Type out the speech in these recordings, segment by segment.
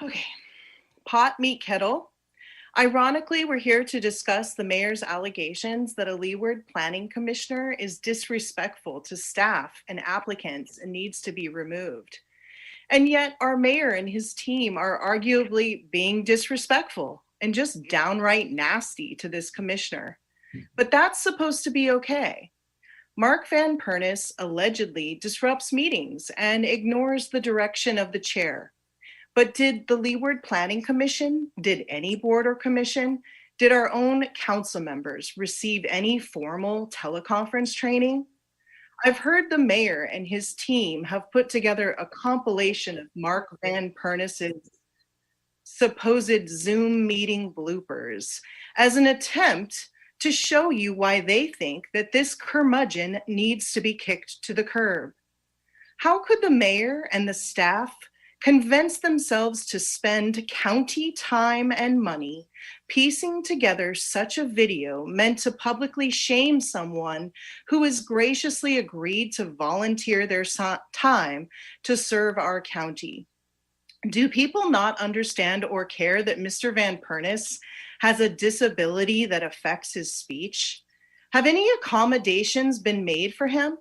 Okay, pot, meet, kettle. Ironically, we're here to discuss the mayor's allegations that a Leeward Planning Commissioner is disrespectful to staff and applicants and needs to be removed. And yet our mayor and his team are arguably being disrespectful and just downright nasty to this commissioner. But that's supposed to be okay. Mark Van Pernis allegedly disrupts meetings and ignores the direction of the chair. But did the Leeward Planning Commission, did any board or commission, did our own council members receive any formal teleconference training? I've heard the mayor and his team have put together a compilation of Mark Van Pernis's supposed Zoom meeting bloopers as an attempt to show you why they think that this curmudgeon needs to be kicked to the curb. How could the mayor and the staff convince themselves to spend county time and money piecing together such a video meant to publicly shame someone who has graciously agreed to volunteer their time to serve our county? Do people not understand or care that Mr. Van Pernis has a disability that affects his speech? Have any accommodations been made for him?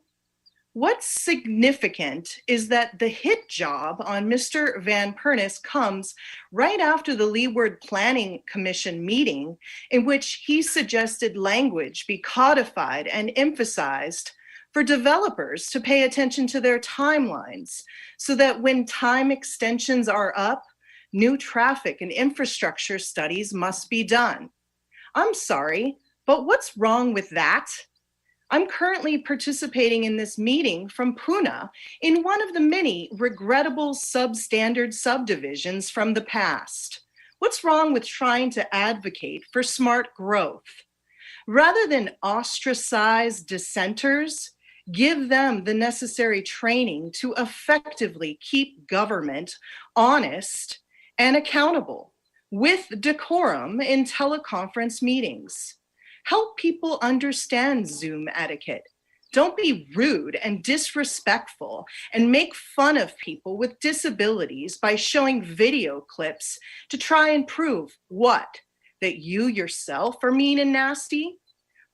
What's significant is that the hit job on Mr. Van Pernis comes right after the Leeward Planning Commission meeting in which he suggested language be codified and emphasized for developers to pay attention to their timelines so that when time extensions are up, new traffic and infrastructure studies must be done. I'm sorry, but what's wrong with that? I'm currently participating in this meeting from Puna in one of the many regrettable substandard subdivisions from the past. What's wrong with trying to advocate for smart growth? Rather than ostracize dissenters, give them the necessary training to effectively keep government honest and accountable with decorum in teleconference meetings. Help people understand Zoom etiquette. Don't be rude and disrespectful and make fun of people with disabilities by showing video clips to try and prove what? That you yourself are mean and nasty?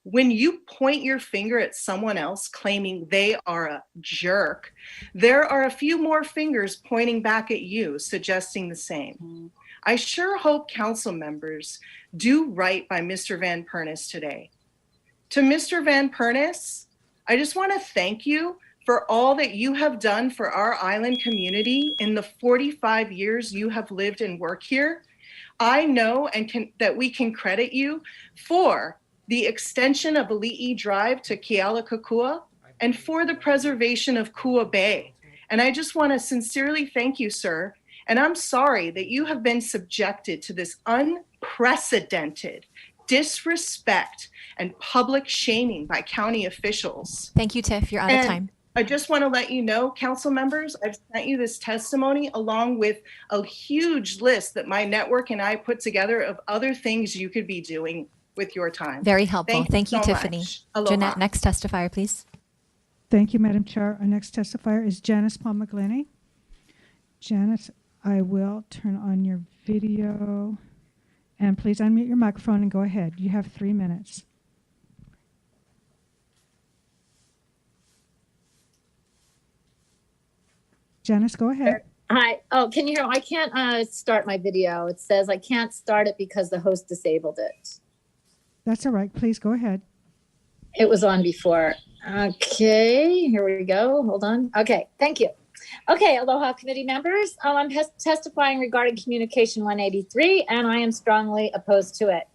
When you point your finger at someone else claiming they are a jerk, there are a few more fingers pointing back at you, suggesting the same. I sure hope council members do right by Mr. Van Pernis today. To Mr. Van Pernis, I just want to thank you for all that you have done for our island community in the 45 years you have lived and worked here. I know that we can credit you for the extension of Ali'i Drive to Kealakekua and for the preservation of Kua Bay. And I just want to sincerely thank you, sir. And I'm sorry that you have been subjected to this unprecedented disrespect and public shaming by county officials. Thank you, Tiff. You're out of time. I just want to let you know, council members, I've sent you this testimony along with a huge list that my network and I put together of other things you could be doing with your time. Very helpful. Thank you, so Tiffany. Jeanette, next testifier, please. Thank you, Madam Chair. Our next testifier is Janice Palmaglini. Janice, I will turn on your video. And please unmute your microphone and go ahead. You have 3 minutes. Janice, go ahead. Hi. Oh, can you hear me? I can't start my video. It says I can't start it because the host disabled it. That's all right. Please go ahead. It was on before. Okay, here we go. Hold on. Okay, thank you. Okay, aloha committee members. I'm testifying regarding Communication 183, and I am strongly opposed to it.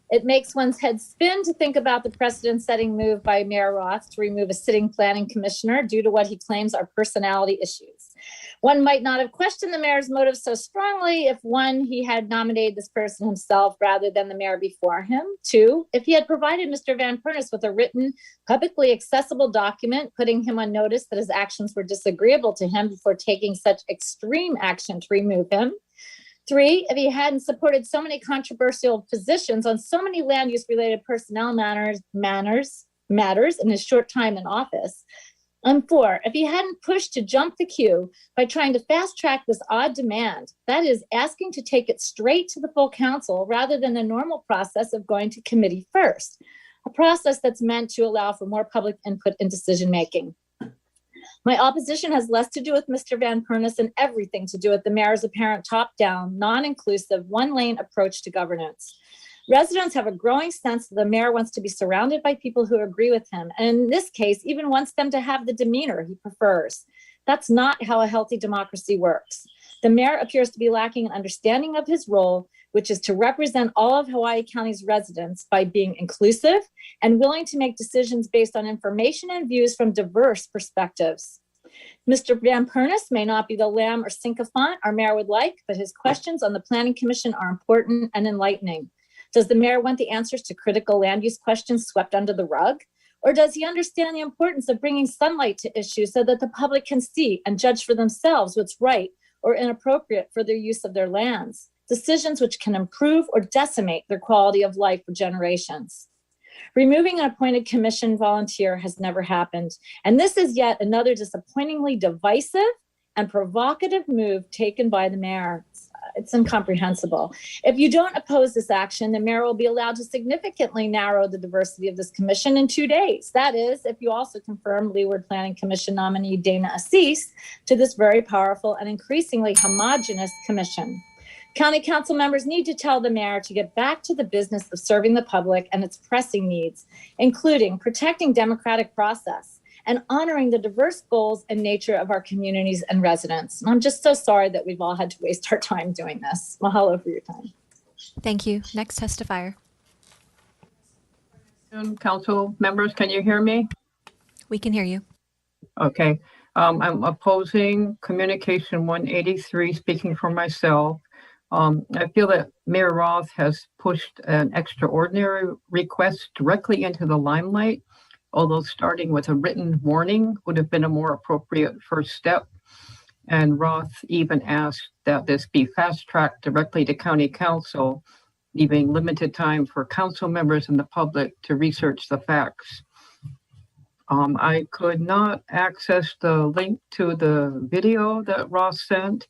It makes one's head spin to think about the precedent-setting move by Mayor Roth to remove a sitting planning commissioner due to what he claims are personality issues. One might not have questioned the mayor's motives so strongly if, one, he had nominated this person himself rather than the mayor before him. Two, if he had provided Mr. Van Pernis with a written, publicly accessible document putting him on notice that his actions were disagreeable to him before taking such extreme action to remove him. Three, if he hadn't supported so many controversial positions on so many land use related personnel matters in his short time in office. 4, if he hadn't pushed to jump the queue by trying to fast track this odd demand, that is asking to take it straight to the full council rather than the normal process of going to committee first, a process that's meant to allow for more public input in decision-making. My opposition has less to do with Mr. Van Pernis and everything to do with the mayor's apparent top-down, non-inclusive, one-lane approach to governance. Residents have a growing sense that the mayor wants to be surrounded by people who agree with him, and in this case, even wants them to have the demeanor he prefers. That's not how a healthy democracy works. The mayor appears to be lacking an understanding of his role, which is to represent all of Hawaii County's residents by being inclusive and willing to make decisions based on information and views from diverse perspectives. Mr. Van Pernis may not be the lamb or sycophant our mayor would like, but his questions on the Planning Commission are important and enlightening. Does the mayor want the answers to critical land use questions swept under the rug? Or does he understand the importance of bringing sunlight to issues so that the public can see and judge for themselves what's right or inappropriate for their use of their lands? Decisions which can improve or decimate their quality of life for generations. Removing an appointed commission volunteer has never happened. And this is yet another disappointingly divisive and provocative move taken by the mayor. It's incomprehensible. If you don't oppose this action, the mayor will be allowed to significantly narrow the diversity of this commission in 2 days. That is, if you also confirm Leeward Planning Commission nominee Dana Assis to this very powerful and increasingly homogenous commission. County council members need to tell the mayor to get back to the business of serving the public and its pressing needs, including protecting democratic process and honoring the diverse goals and nature of our communities and residents. And I'm just so sorry that we've all had to waste our time doing this. Mahalo for your time. Thank you. Next testifier. Council members, can you hear me? We can hear you. Okay. I'm opposing Communication 183, speaking for myself. I feel that Mayor Roth has pushed an extraordinary request directly into the limelight, although starting with a written warning would have been a more appropriate first step. And Roth even asked that this be fast-tracked directly to County Council, leaving limited time for council members and the public to research the facts. I could not access the link to the video that Roth sent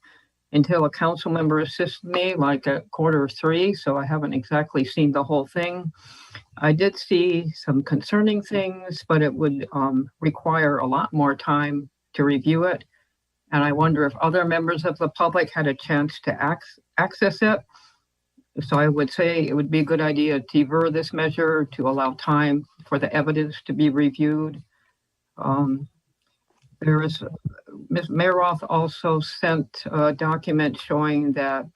until a council member assisted me, like at 2:45, so I haven't exactly seen the whole thing. I did see some concerning things, but it would require a lot more time to review it. And I wonder if other members of the public had a chance to access it. So I would say it would be a good idea to defer this measure to allow time for the evidence to be reviewed. Mayor Roth also sent a document showing that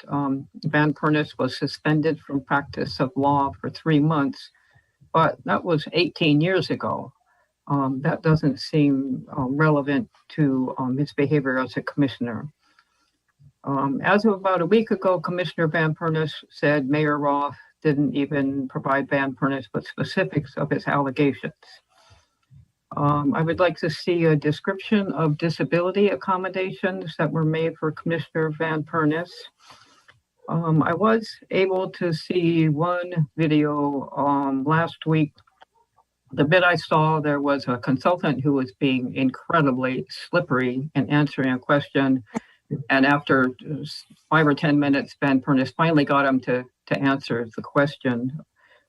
Van Pernis was suspended from practice of law for 3 months, but that was 18 years ago. That doesn't seem relevant to his behavior as a commissioner. As of about a week ago, Commissioner Van Pernis said Mayor Roth didn't even provide Van Pernis with specifics of his allegations. I would like to see a description of disability accommodations that were made for Commissioner Van Pernis. I was able to see one video last week. The bit I saw, there was a consultant who was being incredibly slippery in answering a question. And after 5 or 10 minutes, Van Pernis finally got him to answer the question.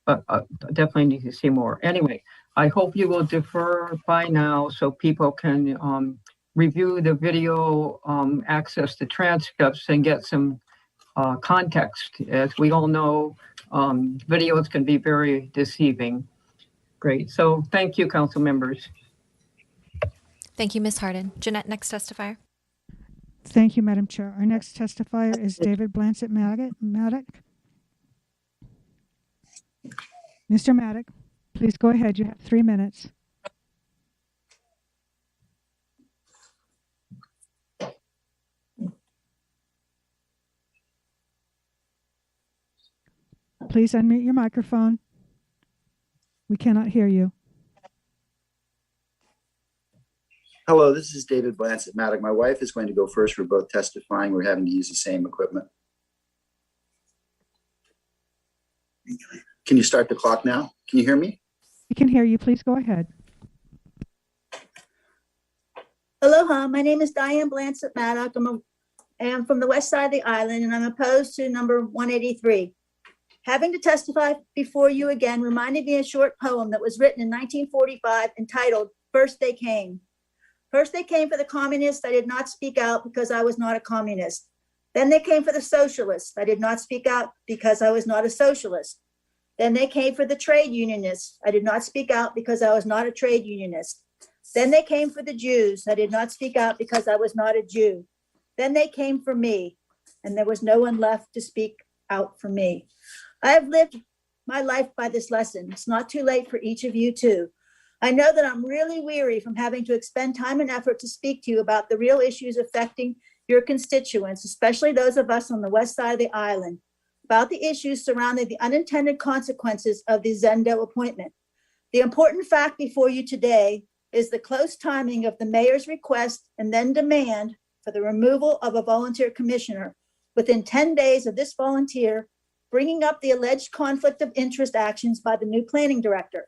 But definitely need to see more. Anyway, I hope you will defer by now so people can review the video, access the transcripts, and get some context. As we all know, videos can be very deceiving. Great. So thank you, council members. Thank you, Ms. Harden. Jeanette, next testifier. Thank you, Madam Chair. Our next testifier is David Blancett Maddock. Mr. Maddock, please go ahead. You have 3 minutes. Please unmute your microphone. We cannot hear you. Hello, this is David Blancett Maddock. My wife is going to go first. We're both testifying. We're having to use the same equipment. Can you start the clock now? Can you hear me? We can hear you. Please go ahead. Aloha, my name is Diane Blanchett Maddock. I'm from the west side of the island, and I'm opposed to number 183. Having to testify before you again reminded me of a short poem that was written in 1945 entitled First They Came. First they came for the communists. I did not speak out because I was not a communist. Then they came for the socialists. I did not speak out because I was not a socialist. Then they came for the trade unionists. I did not speak out because I was not a trade unionist. Then they came for the Jews. I did not speak out because I was not a Jew. Then they came for me, and there was no one left to speak out for me. I have lived my life by this lesson. It's not too late for each of you too. I know that I'm really weary from having to expend time and effort to speak to you about the real issues affecting your constituents, especially those of us on the west side of the island, about the issues surrounding the unintended consequences of the Zendo appointment. The important fact before you today is the close timing of the mayor's request and then demand for the removal of a volunteer commissioner within 10 days of this volunteer bringing up the alleged conflict of interest actions by the new planning director.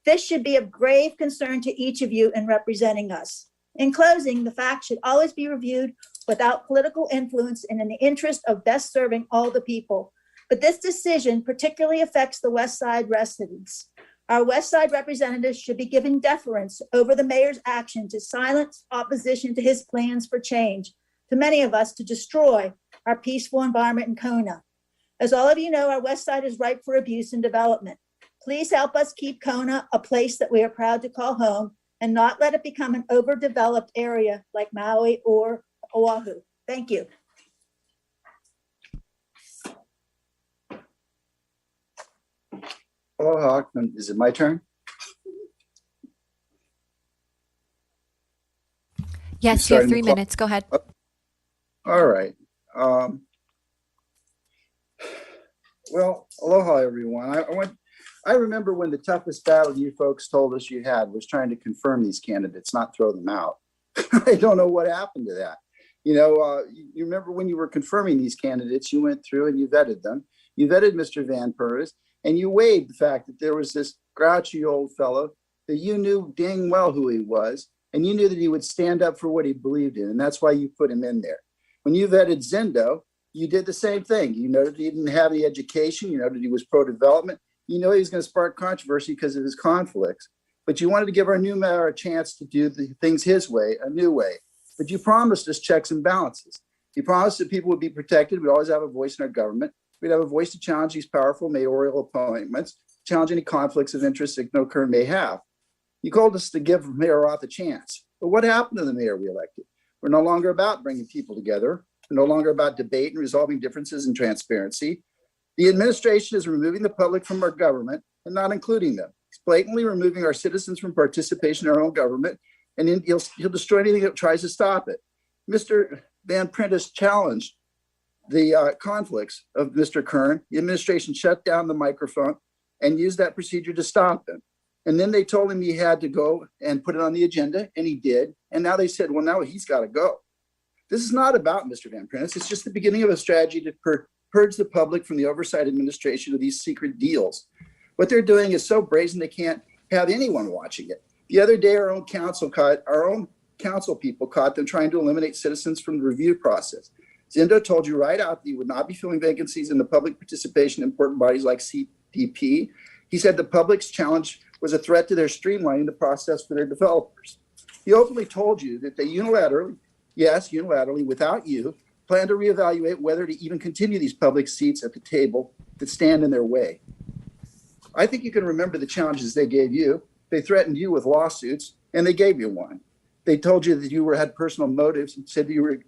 This should be of grave concern to each of you in representing us. In closing, the facts should always be reviewed without political influence and in the interest of best serving all the people. But this decision particularly affects the West Side residents. Our West Side representatives should be given deference over the mayor's action to silence opposition to his plans for change, to many of us to destroy our peaceful environment in Kona. As all of you know, our West Side is ripe for abuse and development. Please help us keep Kona a place that we are proud to call home and not let it become an overdeveloped area like Maui or Oahu. Thank you. Aloha, is it my turn? Yes, you have 3 minutes. Go ahead. All right. Well, aloha, everyone. I remember when the toughest battle you folks told us you had was trying to confirm these candidates, not throw them out. I don't know what happened to that. You remember when you were confirming these candidates, you went through and you vetted them. You vetted Mr. Van Pernis, and you weighed the fact that there was this grouchy old fellow that you knew dang well who he was, and you knew that he would stand up for what he believed in, and that's why you put him in there. When you vetted Zendo, you did the same thing. You noted he didn't have the education. You noted he was pro-development. You know he was going to spark controversy because of his conflicts. But you wanted to give our new mayor a chance to do the things his way, a new way. But you promised us checks and balances. You promised that people would be protected. We'd always have a voice in our government. We'd have a voice to challenge these powerful mayoral appointments, challenge any conflicts of interest that no Kern may have. You called us to give Mayor Roth a chance. But what happened to the mayor we elected? We're no longer about bringing people together. We're no longer about debate and resolving differences and transparency. The administration is removing the public from our government and not including them. It's blatantly removing our citizens from participation in our own government, and then he'll destroy anything that tries to stop it. Mr. Van Prentice challenged the conflicts of Mr. Kern. The administration shut down the microphone and used that procedure to stop him. And then they told him he had to go and put it on the agenda, and he did. And now they said, well, now he's got to go. This is not about Mr. Van Prentice. It's just the beginning of a strategy to purge the public from the oversight administration of these secret deals. What they're doing is so brazen they can't have anyone watching it. The other day, our own council people caught them trying to eliminate citizens from the review process. Zendo told you right out that he would not be filling vacancies in the public participation in important bodies like CDP. He said the public's challenge was a threat to their streamlining the process for their developers. He openly told you that they unilaterally, without you, plan to reevaluate whether to even continue these public seats at the table that stand in their way. I think you can remember the challenges they gave you. They threatened you with lawsuits, and they gave you one. They told you that you had personal motives and said you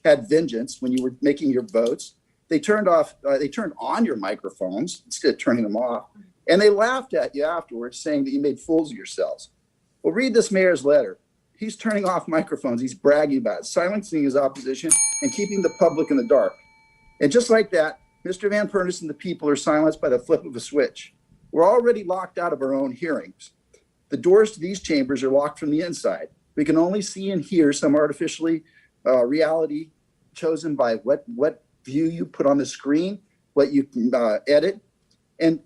had vengeance when you were making your votes. They turned on your microphones instead of turning them off. And they laughed at you afterwards, saying that you made fools of yourselves. Well, read this mayor's letter. He's turning off microphones. He's bragging about it, silencing his opposition and keeping the public in the dark. And just like that, Mr. Van Pernis and the people are silenced by the flip of a switch. We're already locked out of our own hearings. The doors to these chambers are locked from the inside. We can only see and hear some artificially reality chosen by what view you put on the screen, what you edit. And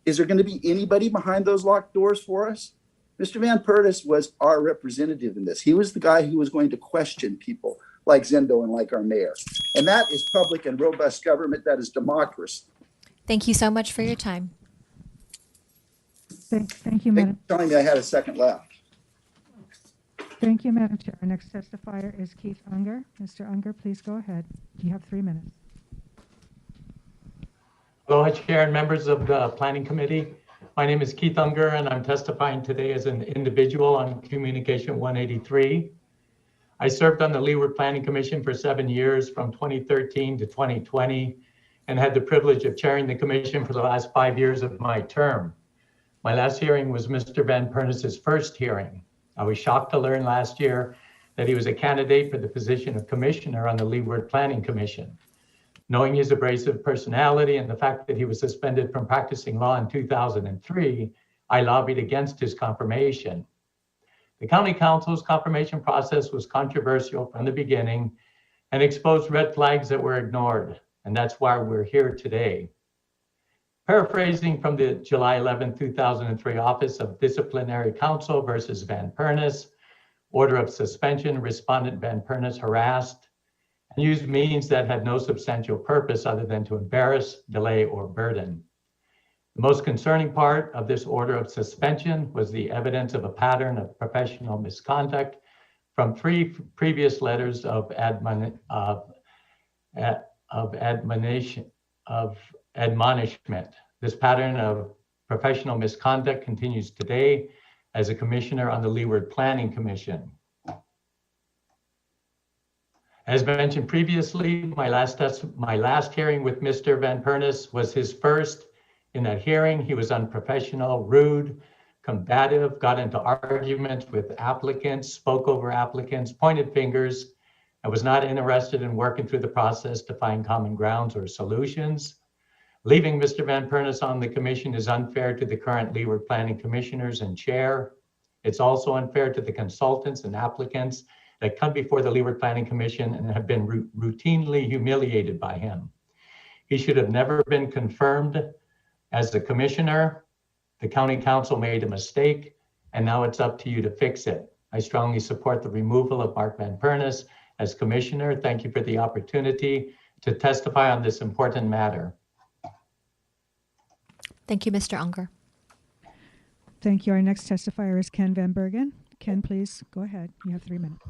is there going to be anybody behind those locked doors for us? Mr. Van Pertis was our representative in this. He was the guy who was going to question people like Zendo and like our mayor. And that is public and robust government. That is democracy. Thank you so much for your time. Thank you, Madam. Telling me I had a second left. Thank you, Madam Chair. Our next testifier is Keith Unger. Mr. Unger, please go ahead. You have 3 minutes. Aloha, Chair and members of the Planning Committee. My name is Keith Unger, and I'm testifying today as an individual on Communication 183. I served on the Leeward Planning Commission for 7 years, from 2013 to 2020, and had the privilege of chairing the commission for the last 5 years of my term. My last hearing was Mr. Van Pernis's first hearing. I was shocked to learn last year that he was a candidate for the position of commissioner on the Leeward Planning Commission. Knowing his abrasive personality and the fact that he was suspended from practicing law in 2003, I lobbied against his confirmation. The County Council's confirmation process was controversial from the beginning and exposed red flags that were ignored, and that's why we're here today. Paraphrasing from the July 11, 2003 Office of Disciplinary Counsel versus Van Pernis, order of suspension, respondent Van Pernis harassed and used means that had no substantial purpose other than to embarrass, delay, or burden. The most concerning part of this order of suspension was the evidence of a pattern of professional misconduct from 3 previous letters of admonishment. This pattern of professional misconduct continues today as a commissioner on the Leeward Planning Commission. As mentioned previously, my last hearing with Mr. Van Pernis was his first. In that hearing, he was unprofessional, rude, combative, got into arguments with applicants, spoke over applicants, pointed fingers, and was not interested in working through the process to find common grounds or solutions. Leaving Mr. Van Pernis on the commission is unfair to the current Leeward Planning Commissioners and Chair. It's also unfair to the consultants and applicants that come before the Leeward Planning Commission and have been routinely humiliated by him. He should have never been confirmed as the commissioner. The County Council made a mistake, and now it's up to you to fix it. I strongly support the removal of Mark Van Pernis as commissioner. Thank you for the opportunity to testify on this important matter. Thank you, Mr. Unger. Thank you. Our next testifier is Ken Van Bergen. Ken, please go ahead. You have 3 minutes.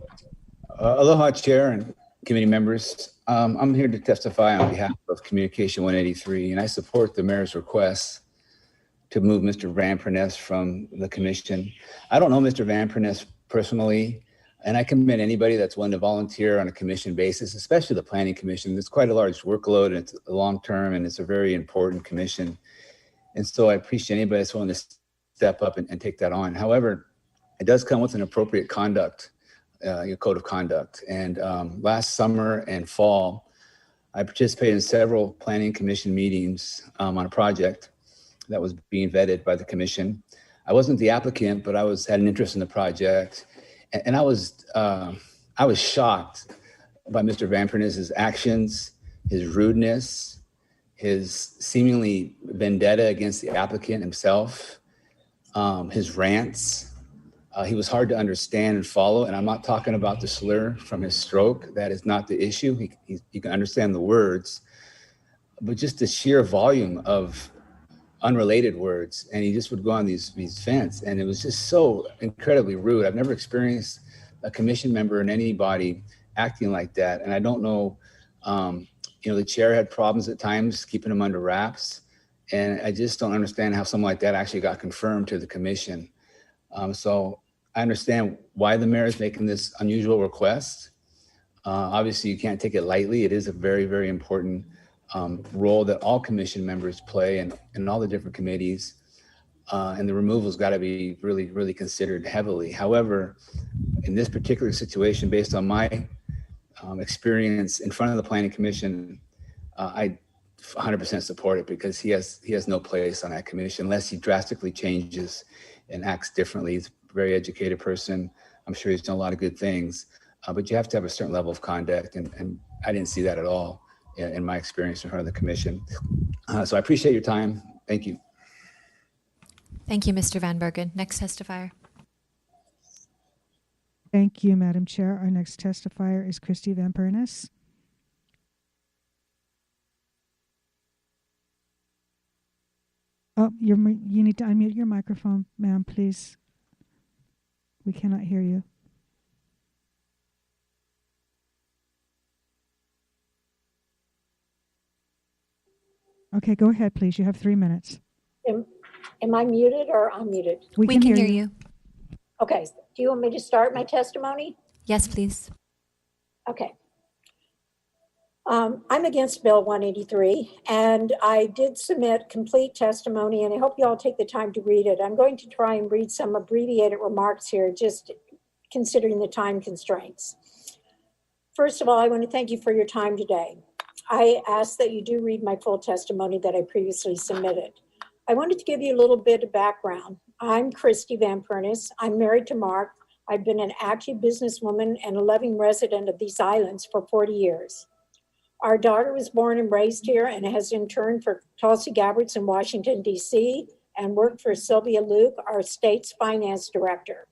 Aloha, Chair and committee members. I'm here to testify on behalf of Communication 183, and I support the mayor's request to move Mr. Van Pernis from the commission. I don't know Mr. Van Pernis personally, and I commend anybody that's willing to volunteer on a commission basis, especially the Planning Commission. It's quite a large workload, and it's long-term, and it's a very important commission. And so I appreciate anybody that's willing to step up and take that on. However, it does come with an appropriate conduct, your code of conduct. And last summer and fall, I participated in several planning commission meetings on a project that was being vetted by the commission. I wasn't the applicant, but I had an interest in the project. And I was shocked by Mr. Van Pernis's actions, his rudeness, his seemingly vendetta against the applicant himself, his rants. He was hard to understand and follow, and I'm not talking about the slur from his stroke. That is not the issue. He can understand the words, but just the sheer volume of unrelated words, and he just would go on these vents, and it was just so incredibly rude. I've never experienced a commission member in any body acting like that, and I don't know. The chair had problems at times keeping him under wraps, and I just don't understand how something like that actually got confirmed to the commission. So I understand why the mayor is making this unusual request. Obviously, you can't take it lightly. It is a very, very important role that all commission members play in all the different committees. And the removal's got to be really, really considered heavily. However, in this particular situation, based on my experience in front of the Planning Commission, I 100% support it because he has no place on that commission unless he drastically changes and acts differently. He's a very educated person. I'm sure he's done a lot of good things, but you have to have a certain level of conduct, and I didn't see that at all in my experience in front of the commission. So I appreciate your time. Thank you. Thank you, Mr. Van Bergen. Next testifier. Thank you, Madam Chair. Our next testifier is Christy Van Pernis. Oh, you need to unmute your microphone, ma'am, please. We cannot hear you. Okay, go ahead, please. You have 3 minutes. Am I muted or unmuted? We can hear you. Okay. Do you want me to start my testimony? Yes, please. Okay. I'm against Bill 183, and I did submit complete testimony, and I hope you all take the time to read it. I'm going to try and read some abbreviated remarks here, just considering the time constraints. First of all, I want to thank you for your time today. I ask that you do read my full testimony that I previously submitted. I wanted to give you a little bit of background. I'm Christy Van Pernis. I'm married to Mark. I've been an active businesswoman and a loving resident of these islands for 40 years. Our daughter was born and raised here and has interned for Tulsi Gabbard in Washington, D.C., and worked for Sylvia Luke, our state's finance director.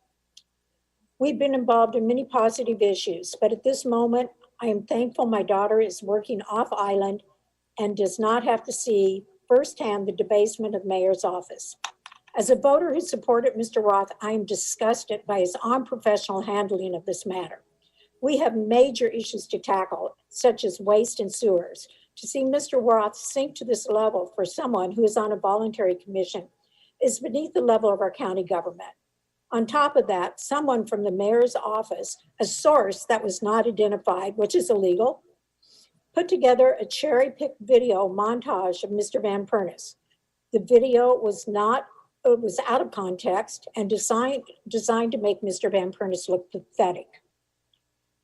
We've been involved in many positive issues, but at this moment, I am thankful my daughter is working off island and does not have to see firsthand the debasement of mayor's office. As a voter who supported Mr. Roth, I am disgusted by his unprofessional handling of this matter. We have major issues to tackle, such as waste and sewers. To see Mr. Roth sink to this level for someone who is on a voluntary commission is beneath the level of our county government. On top of that, someone from the mayor's office, a source that was not identified, which is illegal, put together a cherry-picked video montage of Mr. Van Pernis. The video was out of context and designed to make Mr. Van Pernis look pathetic.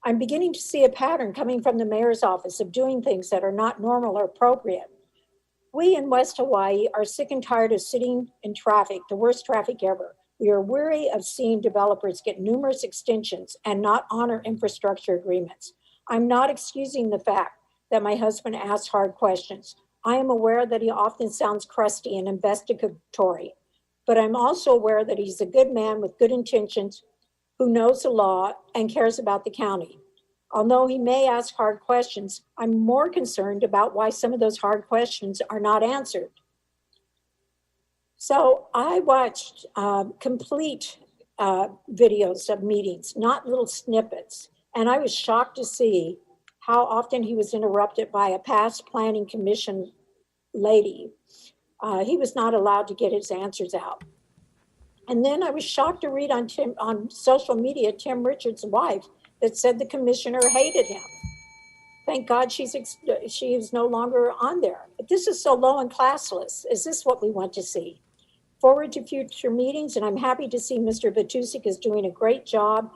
I'm beginning to see a pattern coming from the mayor's office of doing things that are not normal or appropriate. We in West Hawaii are sick and tired of sitting in traffic, the worst traffic ever. We are weary of seeing developers get numerous extensions and not honor infrastructure agreements. I'm not excusing the fact that my husband asks hard questions. I am aware that he often sounds crusty and investigatory, but I'm also aware that he's a good man with good intentions who knows the law and cares about the county. Although he may ask hard questions, I'm more concerned about why some of those hard questions are not answered. So I watched complete videos of meetings, not little snippets, and I was shocked to see how often he was interrupted by a past planning commission lady. He was not allowed to get his answers out. And then I was shocked to read on social media, Tim Richards' wife, that said the commissioner hated him. Thank God she is no longer on there. But this is so low and classless. Is this what we want to see? Forward to future meetings, and I'm happy to see Mr. Batusik is doing a great job.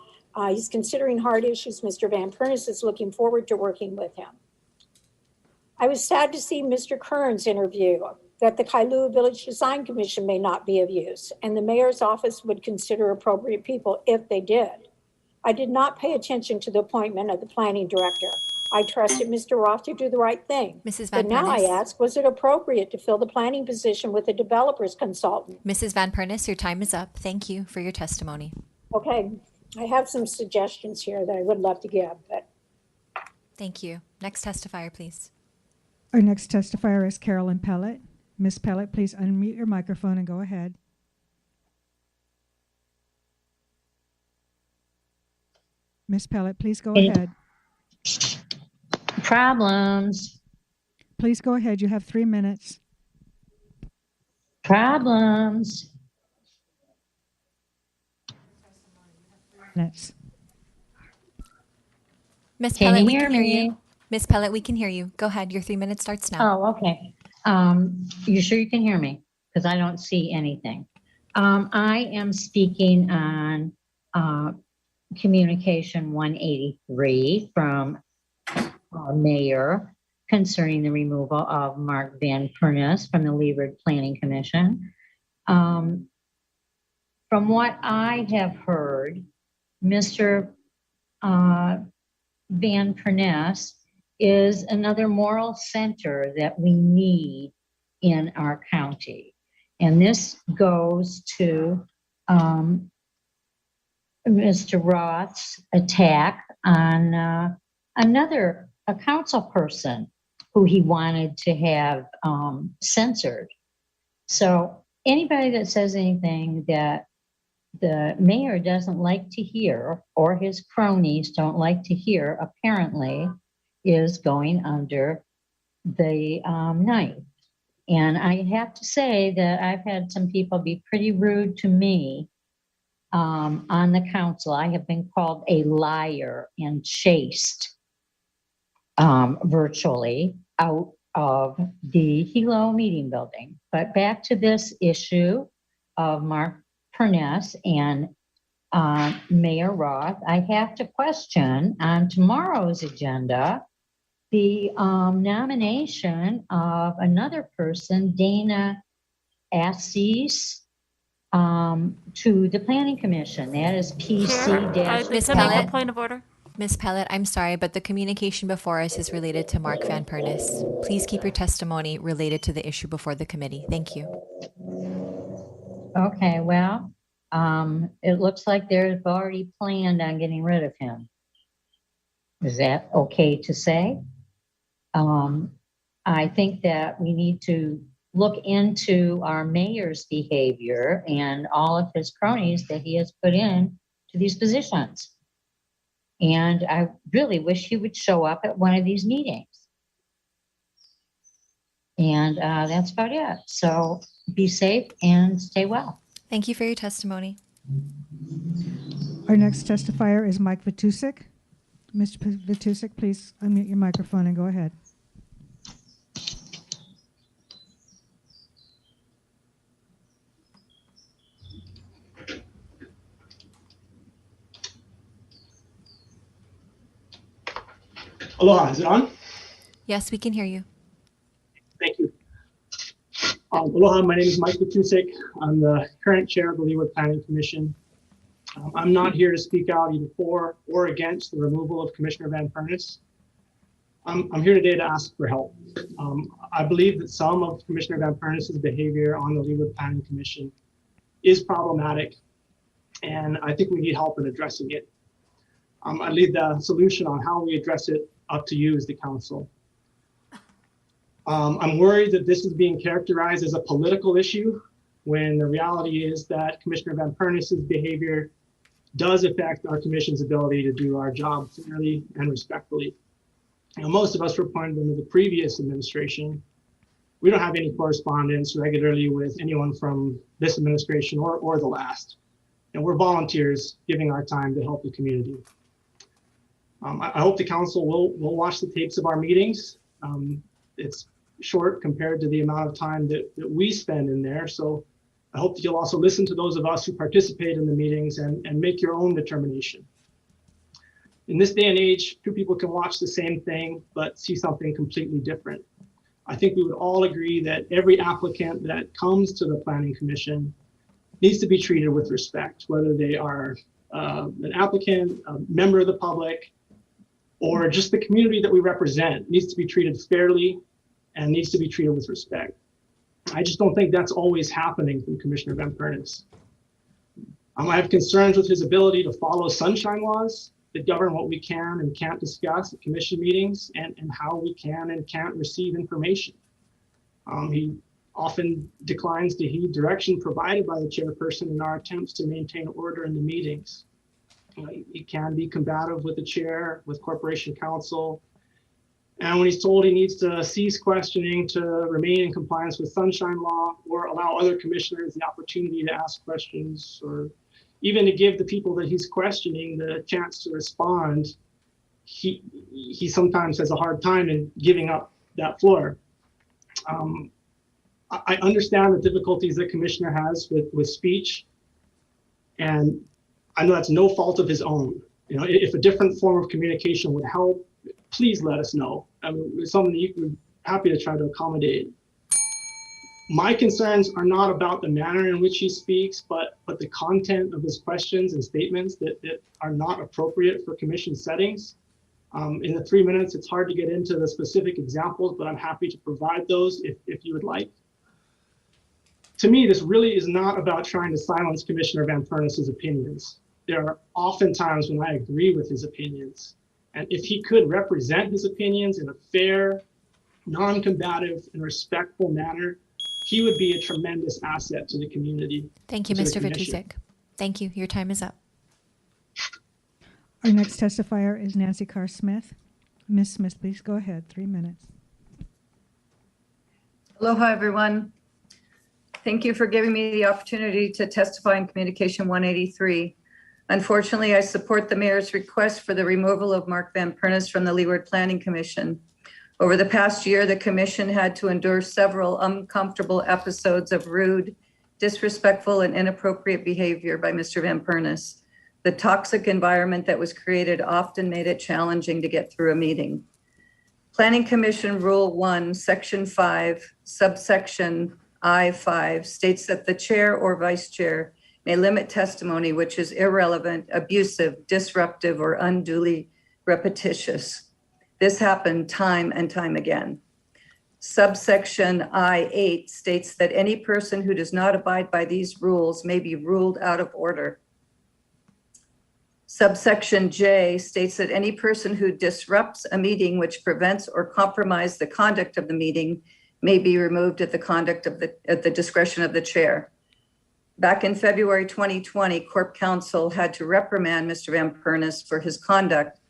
He's considering hard issues. Mr. Van Pernis is looking forward to working with him. I was sad to see Mr. Kern's interview that the Kailua Village Design Commission may not be of use, and the mayor's office would consider appropriate people if they did. I did not pay attention to the appointment of the planning director. I trusted Mr. Roth to do the right thing. Mrs. Van But now I Pernis. ask, was it appropriate to fill the planning position with a developer's consultant? Mrs. Van Pernis, your time is up. Thank you for your testimony. Okay, I have some suggestions here that I would love to give, but Thank you. Next testifier, please. Our next testifier is Carolyn Pellet. Ms. Pellet, please unmute your microphone and go ahead. Ms. Pellet, please go ahead. Problems. Please go ahead. You have 3 minutes. Problems. Minutes. Miss Can Pellet, you we hear can hear me? you. Miss Pellet, we can hear you. Go ahead. Your 3 minutes starts now. Oh, okay. You sure you can hear me? Because I don't see anything. I am speaking on Communication 183 from our mayor concerning the removal of Mark Van Pernis from the Leeward Planning Commission. From what I have heard, Mr. Van Pernis is another moral center that we need in our county. And this goes to Mr. Roth's attack on a council person who he wanted to have censored. So anybody that says anything that the mayor doesn't like to hear, or his cronies don't like to hear, apparently is going under the knife. And I have to say that I've had some people be pretty rude to me on the council. I have been called a liar and chased virtually out of the Hilo meeting building. But back to this issue of Mark Purness and Mayor Roth, I have to question on tomorrow's agenda the nomination of another person, Dana Assis, to the Planning Commission. That is PC dash. Ms. Can I make a Pellet? point of order? Ms. Pellet, I'm sorry, but the communication before us is related to Mark Van Purness. Please keep your testimony related to the issue before the committee. Thank you. Okay, well, it looks like they've already planned on getting rid of him. Is that okay to say? I think that we need to look into our mayor's behavior and all of his cronies that he has put in to these positions. And I really wish he would show up at one of these meetings. And that's about it. So be safe and stay well. Thank you for your testimony. Our next testifier is Mike Vitusik. Mr. Vitusik, please unmute your microphone and go ahead. Aloha, is it on? Yes, we can hear you. Thank you. Aloha, my name is Mike Vitusik. I'm the current chair of the Leeward Planning Commission. I'm not here to speak out either for or against the removal of Commissioner Van Purness. I'm here today to ask for help. I believe that some of Commissioner Van Purness's behavior on the Leeward Planning Commission is problematic, and I think we need help in addressing it. I leave the solution on how we address it up to you as the council. I'm worried that this is being characterized as a political issue when the reality is that Commissioner Van Purness's behavior does affect our commission's ability to do our job fairly and respectfully. You know, most of us were appointed under the previous administration. We don't have any correspondence regularly with anyone from this administration or the last. And we're volunteers giving our time to help the community. I hope the council will watch the tapes of our meetings. It's short compared to the amount of time that we spend in there. So I hope that you'll also listen to those of us who participate in the meetings and make your own determination. In this day and age, two people can watch the same thing, but see something completely different. I think we would all agree that every applicant that comes to the Planning Commission needs to be treated with respect, whether they are an applicant, a member of the public, or just the community that we represent. Needs to be treated fairly and needs to be treated with respect. I just don't think that's always happening from Commissioner Van Purness. I have concerns with his ability to follow sunshine laws that govern what we can and can't discuss at commission meetings and how we can and can't receive information. He often declines to heed direction provided by the chairperson in our attempts to maintain order in the meetings. He can be combative with the chair, with corporation counsel. And when he's told he needs to cease questioning to remain in compliance with sunshine law or allow other commissioners the opportunity to ask questions or even to give the people that he's questioning the chance to respond, he sometimes has a hard time in giving up that floor. I understand the difficulties that Commissioner has with speech, and I know that's no fault of his own. You know, if a different form of communication would help, please let us know. I mean, it's something that we're happy to try to accommodate. My concerns are not about the manner in which he speaks, but the content of his questions and statements that are not appropriate for commission settings. In the 3 minutes, it's hard to get into the specific examples, but I'm happy to provide those if you would like. To me, this really is not about trying to silence Commissioner Van Purness's opinions. there are often times when I agree with his opinions. And if he could represent his opinions in a fair, non-combative, and respectful manner, he would be a tremendous asset to the community. Thank you, to the Mr. commission. Vitusic. Thank you. Your time is up. Our next testifier is Nancy Carr Smith. Ms. Smith, please go ahead. 3 minutes. Aloha, everyone. Thank you for giving me the opportunity to testify in Communication 183. Unfortunately, I support the mayor's request for the removal of Mark Van Pernis from the Leeward Planning Commission. Over the past year, the commission had to endure several uncomfortable episodes of rude, disrespectful, and inappropriate behavior by Mr. Van Pernis. The toxic environment that was created often made it challenging to get through a meeting. Planning Commission Rule 1, Section 5, subsection I-5 states that the chair or vice chair may limit testimony which is irrelevant, abusive, disruptive, or unduly repetitious. This happened time and time again. Subsection I-8 states that any person who does not abide by these rules may be ruled out of order. Subsection J states that any person who disrupts a meeting which prevents or compromises the conduct of the meeting may be removed at the discretion of the chair. Back in February 2020, Corp Council had to reprimand Mr. Van Pernis for his conduct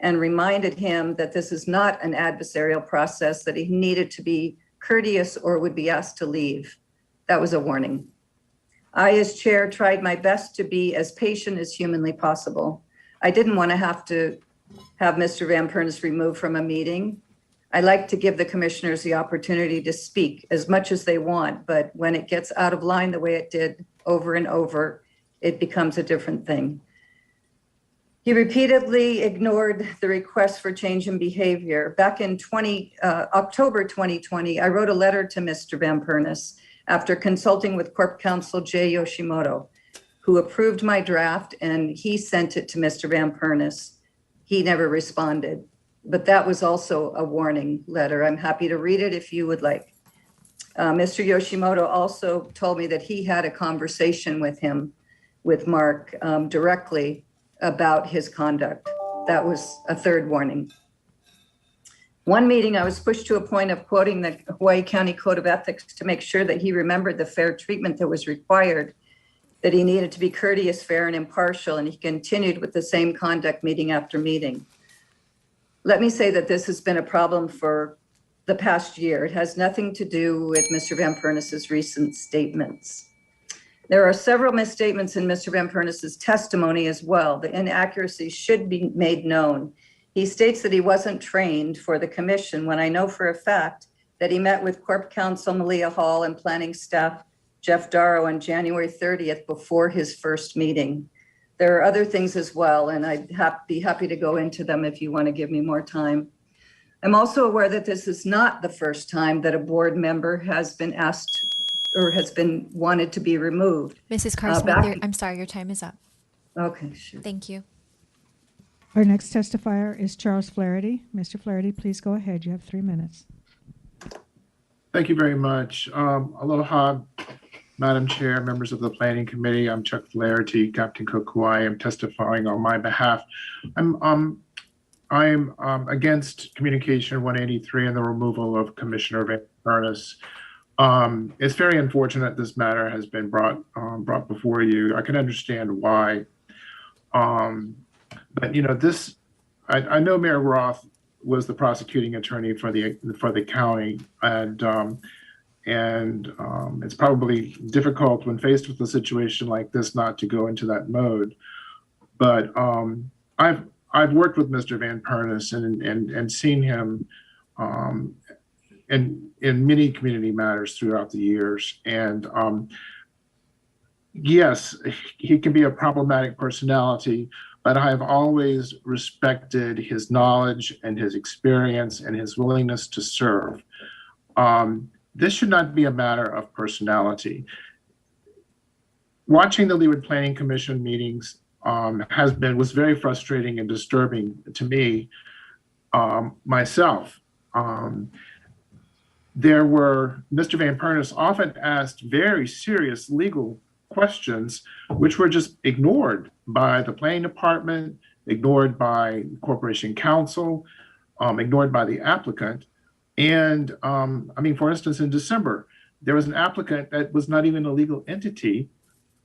and reminded him that this is not an adversarial process, that he needed to be courteous or would be asked to leave. That was a warning. I, as chair, tried my best to be as patient as humanly possible. I didn't want to have Mr. Van Pernis removed from a meeting. I like to give the commissioners the opportunity to speak as much as they want, but when it gets out of line the way it did over and over, it becomes a different thing. He repeatedly ignored the request for change in behavior. Back in October 2020, I wrote a letter to Mr. Van Pernis after consulting with Corp Counsel Jay Yoshimoto, who approved my draft, and he sent it to Mr. Van Pernis. He never responded, but that was also a warning letter. I'm happy to read it if you would like. Mr. Yoshimoto also told me that he had a conversation with Mark directly about his conduct. That was a third warning. One meeting, I was pushed to a point of quoting the Hawaiʻi County Code of Ethics to make sure that he remembered the fair treatment that was required, that he needed to be courteous, fair, and impartial, and he continued with the same conduct meeting after meeting. Let me say that this has been a problem for the past year. It has nothing to do with Mr. Van Pernis's recent statements. There are several misstatements in Mr. Van Pernis's testimony as well. The inaccuracies should be made known. He states that he wasn't trained for the commission when I know for a fact that he met with Corp Counsel Malia Hall and planning staff Jeff Darrow on January 30th before his first meeting. There are other things as well, and I'd be happy to go into them if you want to give me more time. I'm also aware that this is not the first time that a board member has been asked or has been wanted to be removed. Mrs. Carr Smith, I'm sorry, your time is up. Okay, sure. Thank you. Our next testifier is Charles Flaherty. Mr. Flaherty, please go ahead. You have 3 minutes. Thank you very much. Aloha, Madam Chair, members of the Planning Committee. I'm Chuck Flaherty, Captain Kokuai. I'm testifying on my behalf. I'm against Communication 183 and the removal of Commissioner Van Pernis. It's very unfortunate this matter has been brought before you. I can understand why. But you know, I know Mayor Roth was the prosecuting attorney for the county, and it's probably difficult when faced with a situation like this not to go into that mode. But I've worked with Mr. Van Pernis and seen him in many community matters throughout the years, and yes, he can be a problematic personality, but I have always respected his knowledge and his experience and his willingness to serve. This should not be a matter of personality. Watching the Leeward Planning Commission meetings was very frustrating and disturbing to me myself. Mr. Van Pernis often asked very serious legal questions, which were just ignored by the planning department, ignored by corporation counsel, ignored by the applicant. And I mean, for instance, in December, there was an applicant that was not even a legal entity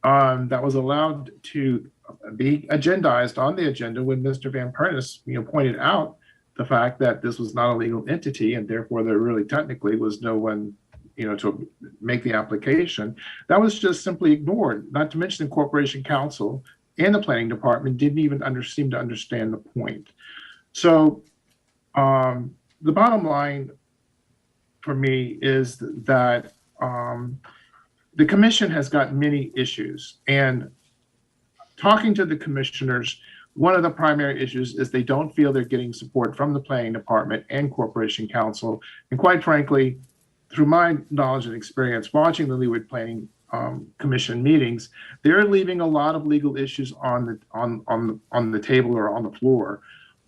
that was allowed to be agendized on the agenda when Mr. Van Pernis, pointed out the fact that this was not a legal entity and therefore there really technically was no one, to make the application. That was just simply ignored. Not to mention the corporation counsel and the planning department didn't even seem to understand the point. So the bottom line for me is that the commission has got many issues, and talking to the commissioners, one of the primary issues is they don't feel they're getting support from the planning department and corporation counsel. And quite frankly, through my knowledge and experience watching the Leeward Planning Commission meetings, they're leaving a lot of legal issues on the table or on the floor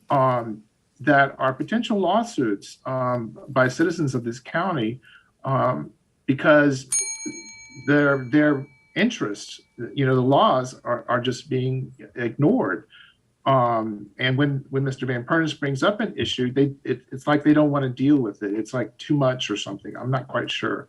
that are potential lawsuits by citizens of this county because their interests, the laws are just being ignored. And when Mr. Van Pernis brings up an issue, it's like they don't want to deal with it. It's like too much or something. I'm not quite sure.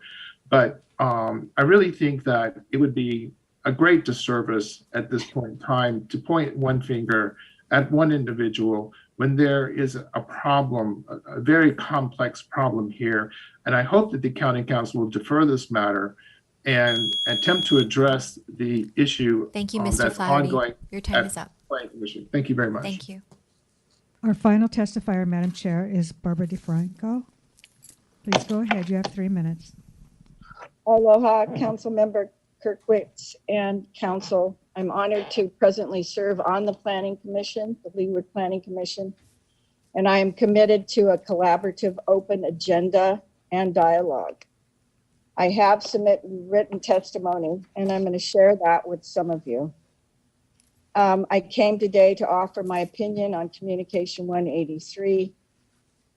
But I really think that it would be a great disservice at this point in time to point one finger at one individual when there is a problem, a very complex problem here. And I hope that the county council will defer this matter and attempt to address the issue. Thank you, Mr. That's Flaherty. ongoing. Your time is up. Commission. Thank you very much. Thank you. Our final testifier, Madam Chair, is Barbara DeFranco. Please go ahead. You have 3 minutes. Aloha, Council Member Kirkwitz and Council. I'm honored to presently serve on the Planning Commission, the Leeward Planning Commission, and I am committed to a collaborative, open agenda and dialogue. I have submitted written testimony, and I'm going to share that with some of you. I came today to offer my opinion on Communication 183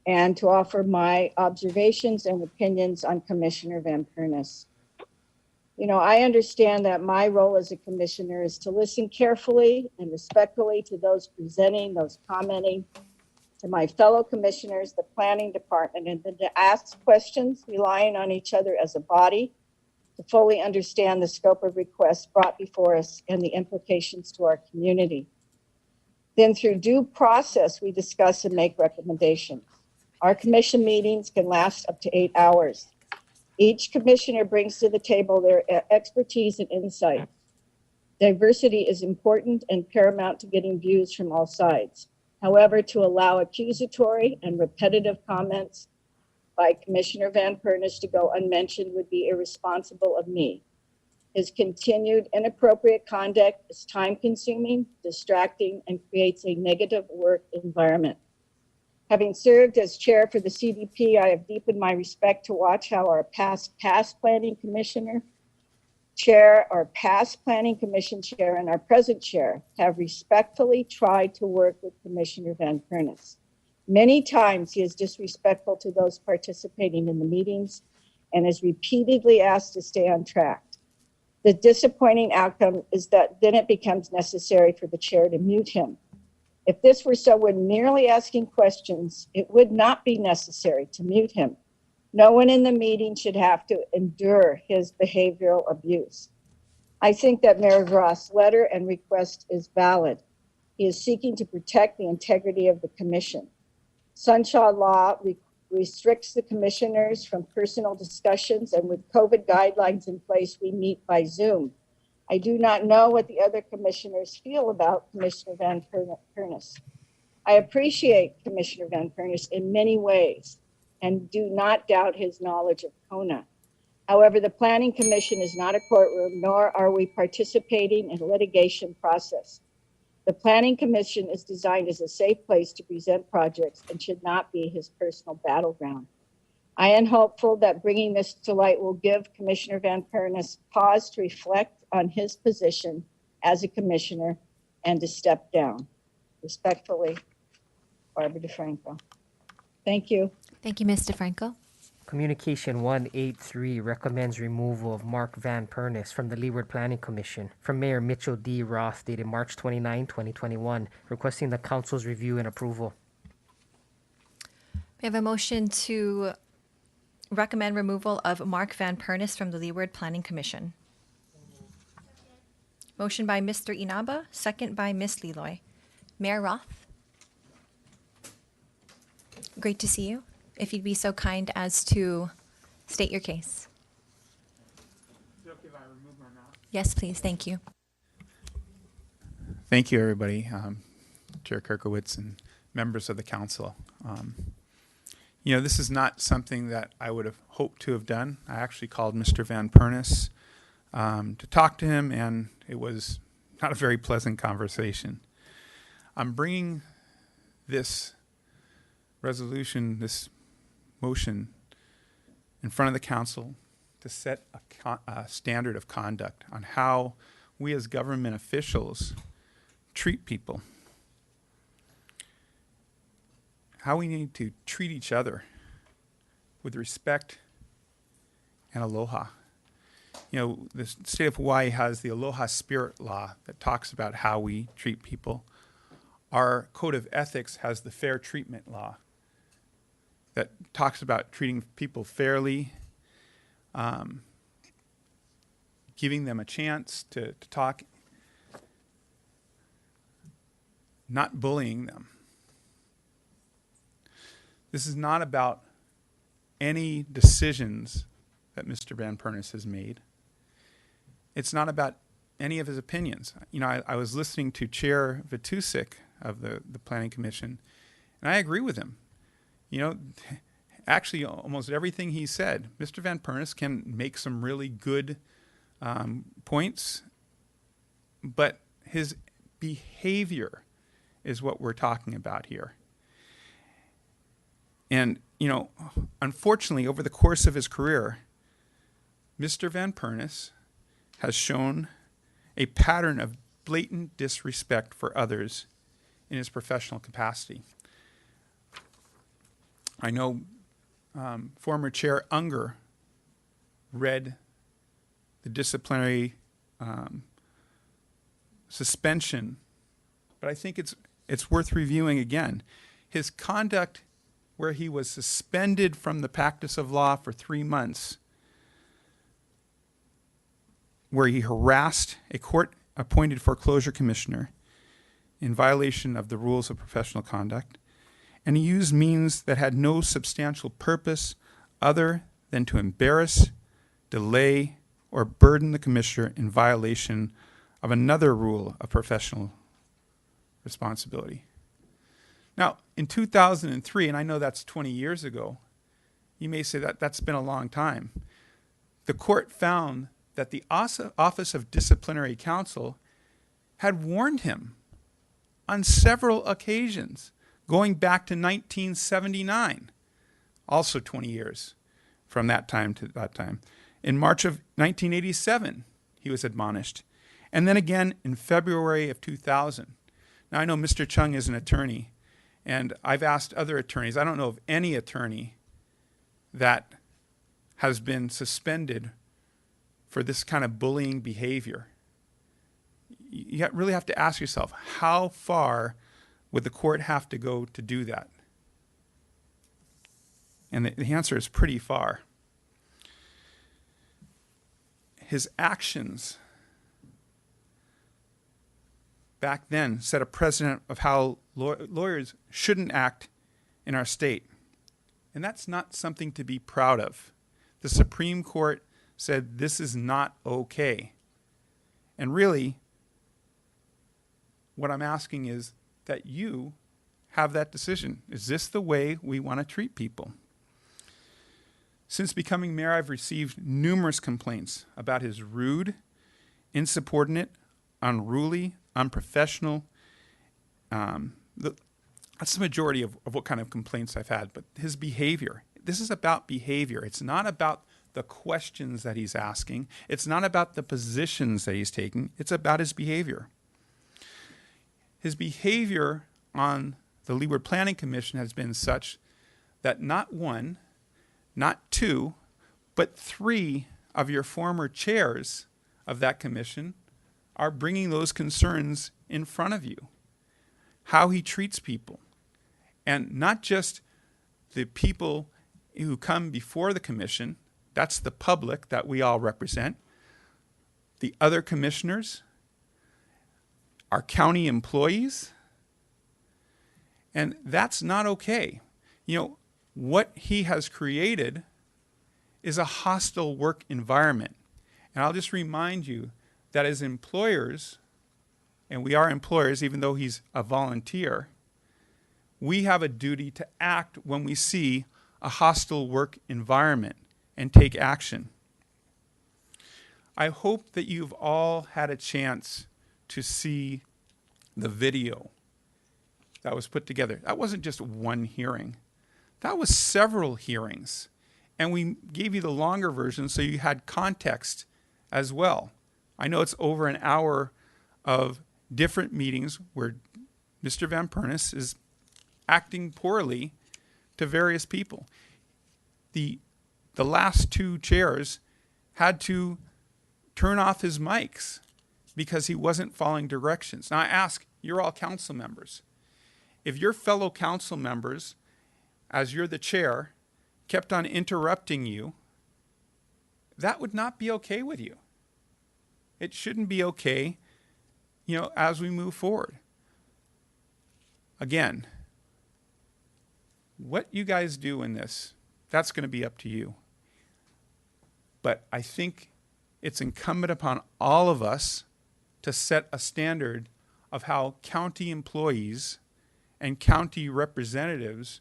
and to offer my observations and opinions on Commissioner Van Pernis. I understand that my role as a commissioner is to listen carefully and respectfully to those presenting, those commenting, to my fellow commissioners, the planning department, and then to ask questions, relying on each other as a body to fully understand the scope of requests brought before us and the implications to our community. Then through due process, we discuss and make recommendations. Our commission meetings can last up to 8 hours. Each commissioner brings to the table their expertise and insight. Diversity is important and paramount to getting views from all sides. However, to allow accusatory and repetitive comments by Commissioner Van Pernis to go unmentioned would be irresponsible of me. His continued inappropriate conduct is time-consuming, distracting, and creates a negative work environment. Having served as chair for the CDP, I have deepened my respect to watch how our past planning commissioner chair, our past planning commission chair, and our present chair have respectfully tried to work with Commissioner Van Pernis. Many times he is disrespectful to those participating in the meetings and is repeatedly asked to stay on track. The disappointing outcome is that then it becomes necessary for the chair to mute him. If this were someone merely asking questions, it would not be necessary to mute him. No one in the meeting should have to endure his behavioral abuse. I think that Mayor Roth's letter and request is valid. He is seeking to protect the integrity of the commission. Sunshine law restricts the commissioners from personal discussions, and with COVID guidelines in place, we meet by Zoom. I do not know what the other commissioners feel about Commissioner Van Pernis. I appreciate Commissioner Van Pernis in many ways and do not doubt his knowledge of CONA. However, the Planning Commission is not a courtroom, nor are we participating in a litigation process. The Planning Commission is designed as a safe place to present projects and should not be his personal battleground. I am hopeful that bringing this to light will give Commissioner Van Pernis pause to reflect on his position as a commissioner and to step down. Respectfully, Barbara DeFranco. Thank you. Thank you, Ms. DeFranco. Communication 183 recommends removal of Mark Van Pernis from the Leeward Planning Commission from Mayor Mitchell D. Roth dated March 29, 2021, requesting the council's review and approval. We have a motion to recommend removal of Mark Van Pernis from the Leeward Planning Commission. Motion by Mr. Inaba, second by Ms. Leloy. Mayor Roth? Great to see you. If you'd be so kind as to state your case. Is it okay if I remove my mask? Yes, please. Thank you. Thank you, everybody. Chair Kirkowitz and members of the council. This is not something that I would have hoped to have done. I actually called Mr. Van Pernis to talk to him, and it was not a very pleasant conversation. I'm bringing this resolution, this motion in front of the council to set a standard of conduct on how we as government officials treat people, how we need to treat each other with respect and aloha. The state of Hawaii has the Aloha Spirit Law that talks about how we treat people. Our Code of Ethics has the Fair Treatment Law that talks about treating people fairly, giving them a chance to talk, not bullying them. This is not about any decisions that Mr. Van Pernis has made. It's not about any of his opinions. I was listening to Chair Vitusik of the Planning Commission, and I agree with him. Actually, almost everything he said, Mr. Van Pernis can make some really good points, but his behavior is what we're talking about here. And, unfortunately, over the course of his career, Mr. Van Pernis has shown a pattern of blatant disrespect for others in his professional capacity. I know former Chair Unger read the disciplinary suspension, but I think it's worth reviewing again. His conduct where he was suspended from the practice of law for 3 months, where he harassed a court-appointed foreclosure commissioner in violation of the rules of professional conduct, and he used means that had no substantial purpose other than to embarrass, delay, or burden the commissioner in violation of another rule of professional responsibility. Now, in 2003, and I know that's 20 years ago, you may say that that's been a long time. The court found that the Office of Disciplinary Counsel had warned him on several occasions, going back to 1979, also 20 years from that time to that time. In March of 1987, he was admonished. And then again in February of 2000. Now, I know Mr. Chung is an attorney, and I've asked other attorneys. I don't know of any attorney that has been suspended for this kind of bullying behavior. You really have to ask yourself, how far would the court have to go to do that? And the answer is pretty far. His actions back then set a precedent of how lawyers shouldn't act in our state. And that's not something to be proud of. The Supreme Court said this is not okay. And really, what I'm asking is that you have that decision. Is this the way we want to treat people? Since becoming mayor, I've received numerous complaints about his rude, insubordinate, unruly, unprofessional. That's the majority of what kind of complaints I've had, but his behavior. This is about behavior. It's not about the questions that he's asking. It's not about the positions that he's taking. It's about his behavior. His behavior on the Leeward Planning Commission has been such that not one, not 2, but 3 of your former chairs of that commission are bringing those concerns in front of you. How he treats people. And not just the people who come before the commission, that's the public that we all represent, the other commissioners, our county employees, and that's not okay. You know, what he has created is a hostile work environment. And I'll just remind you that as employers, and we are employers even though he's a volunteer, we have a duty to act when we see a hostile work environment and take action. I hope that you've all had a chance to see the video that was put together. That wasn't just one hearing. That was several hearings. And we gave you the longer version so you had context as well. I know it's over an hour of different meetings where Mr. Van Pernis is acting poorly to various people. The last 2 chairs had to turn off his mics because he wasn't following directions. Now I ask, you're all council members. If your fellow council members, as you're the chair, kept on interrupting you, that would not be okay with you. It shouldn't be okay, you know, as we move forward. Again, what you guys do in this, that's going to be up to you. But I think it's incumbent upon all of us to set a standard of how county employees and county representatives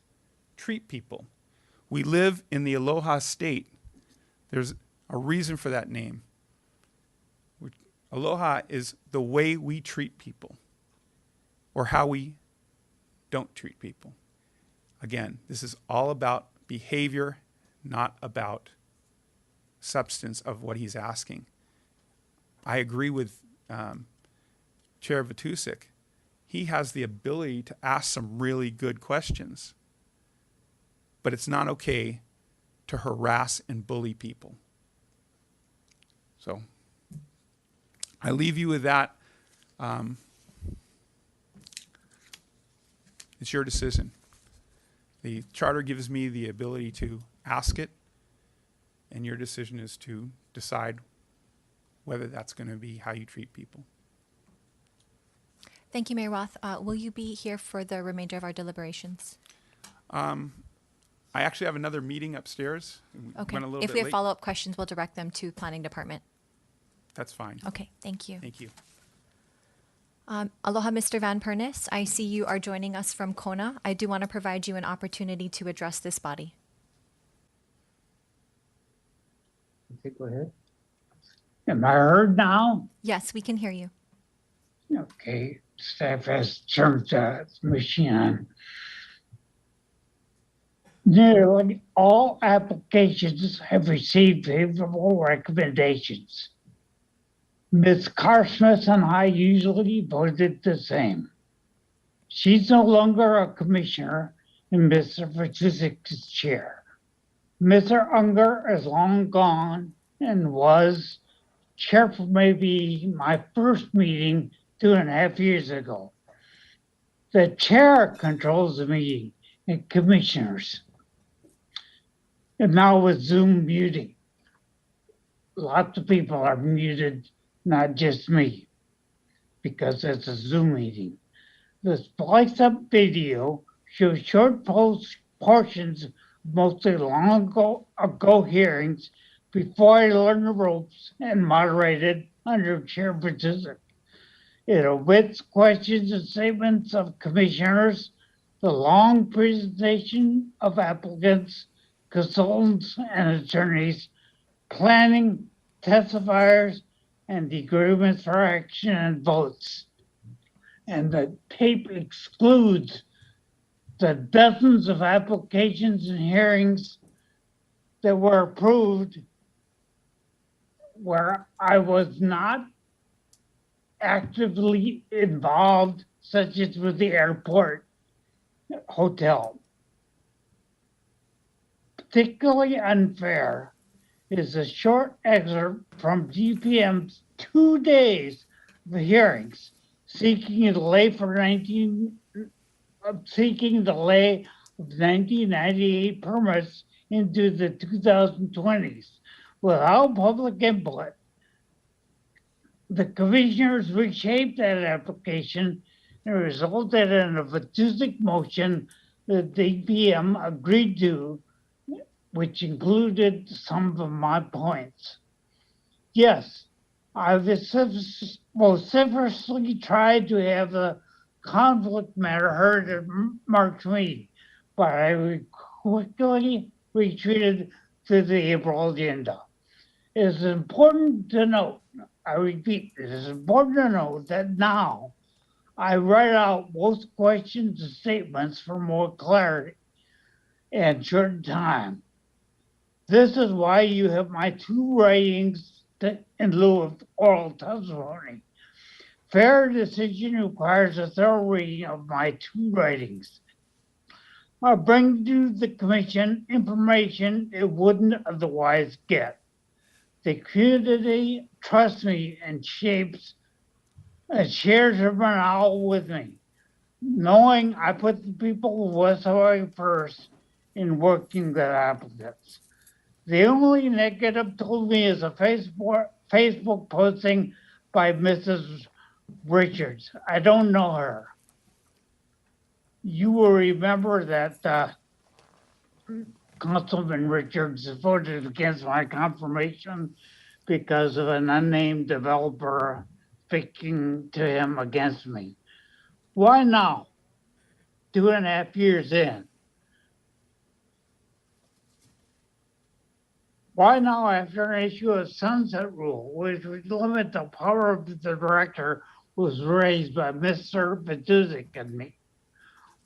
treat people. We live in the Aloha State. There's a reason for that name. Aloha is the way we treat people or how we don't treat people. Again, this is all about behavior, not about substance of what he's asking. I agree with Chair Vatusik. He has the ability to ask some really good questions, but it's not okay to harass and bully people. So I leave you with that. It's your decision. The charter gives me the ability to ask it, and your decision is to decide whether that's going to be how you treat people. Thank you, Mayor Roth. Will you be here for the remainder of our deliberations? I actually have another meeting upstairs. We Okay. went a little If bit we have late. follow-up questions, we'll direct them to Planning Department. That's fine. Okay, thank you. Thank you. Aloha, Mr. Van Pernis. I see you are joining us from Kona. I do want to provide you an opportunity to address this body. Okay, go ahead. Am I heard now? Yes, we can hear you. Okay, staff has turned the machine on. Nearly all applications have received favorable recommendations. Ms. Carsmith and I usually voted the same. She's no longer a commissioner and Mr. Vatusik chair. Mr. Unger is long gone and was chair for maybe my first meeting 2.5 years ago. The chair controls the meeting and commissioners. And now with Zoom muting, lots of people are muted, not just me, because it's a Zoom meeting. The splice up video shows short portions, mostly long ago hearings, before I learned the ropes and moderated under Chair Vatusik. It omits questions and statements of commissioners, the long presentation of applicants, consultants and attorneys, planning, testifiers, and the agreements for action and votes. And the tape excludes the dozens of applications and hearings that were approved where I was not actively involved, such as with the airport hotel. particularly unfair is a short excerpt from GPM's 2 days of hearings seeking a delay of 1998 permits into the 2020s without public input. The commissioners reshaped that application and resulted in a Vatusic motion that the DPM agreed to, which included some of my points. Yes, I've vociferously tried to have the conflict matter heard at March meeting, but I quickly retreated to the April agenda. It is important to note, I repeat, it is important to note that now I write out both questions and statements for more clarity and short time. This is why you have my 2 writings in lieu of oral testimony. Fair decision requires a thorough reading of my 2 writings. I bring to the commission information it wouldn't otherwise get. The community trusts me and shares her morale with me, knowing I put the people of West Hawaii first in working with applicants. The only negative told me is a Facebook posting by Mrs. Richards. I don't know her. You will remember that Councilman Richards voted against my confirmation because of an unnamed developer speaking to him against me. Why now? 2.5 years in. Why now after an issue of sunset rule, which would limit the power of the director, was raised by Mr. Vatusic and me?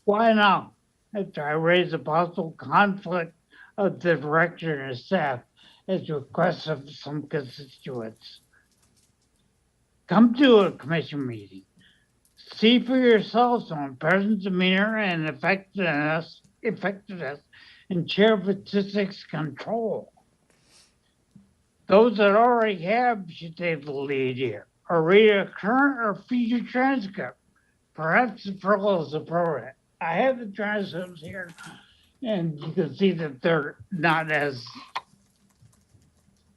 Why now after I raised a possible conflict of the director and his staff as requests of some constituents? Come to a commission meeting. See for yourselves on present demeanor and effectiveness in Chair Vatusic's control. Those that already have should take the lead here, or read a current or future transcript. Perhaps the parallel is appropriate. I have the transcripts here, and you can see that they're not as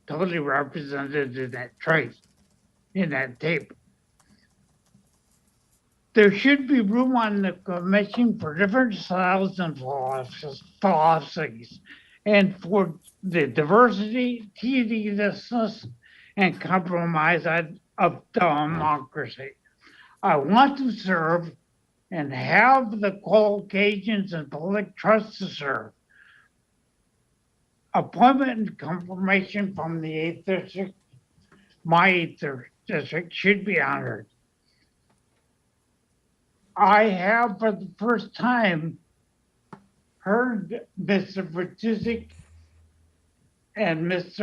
totally represented in that tape. There should be room on the commission for different styles and philosophies, and for the diversity, tediousness, and compromise of democracy. I want to serve and have the qualifications and public trust to serve. Appointment and confirmation from the 8th District, my 8th District, should be honored. I have for the first time heard Mr. Vatusic and Ms.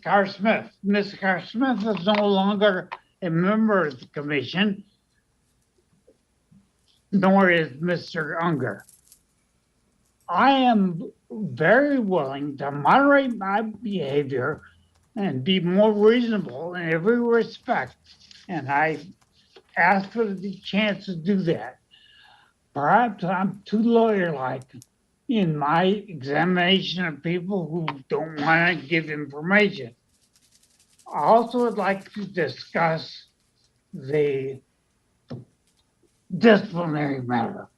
Carr-Smith. Ms. Carr-Smith is no longer a member of the commission, nor is Mr. Unger. I am very willing to moderate my behavior and be more reasonable in every respect, and I ask for the chance to do that. Perhaps I'm too lawyer-like in my examination of people who don't want to give information. I also would like to discuss the disciplinary matter.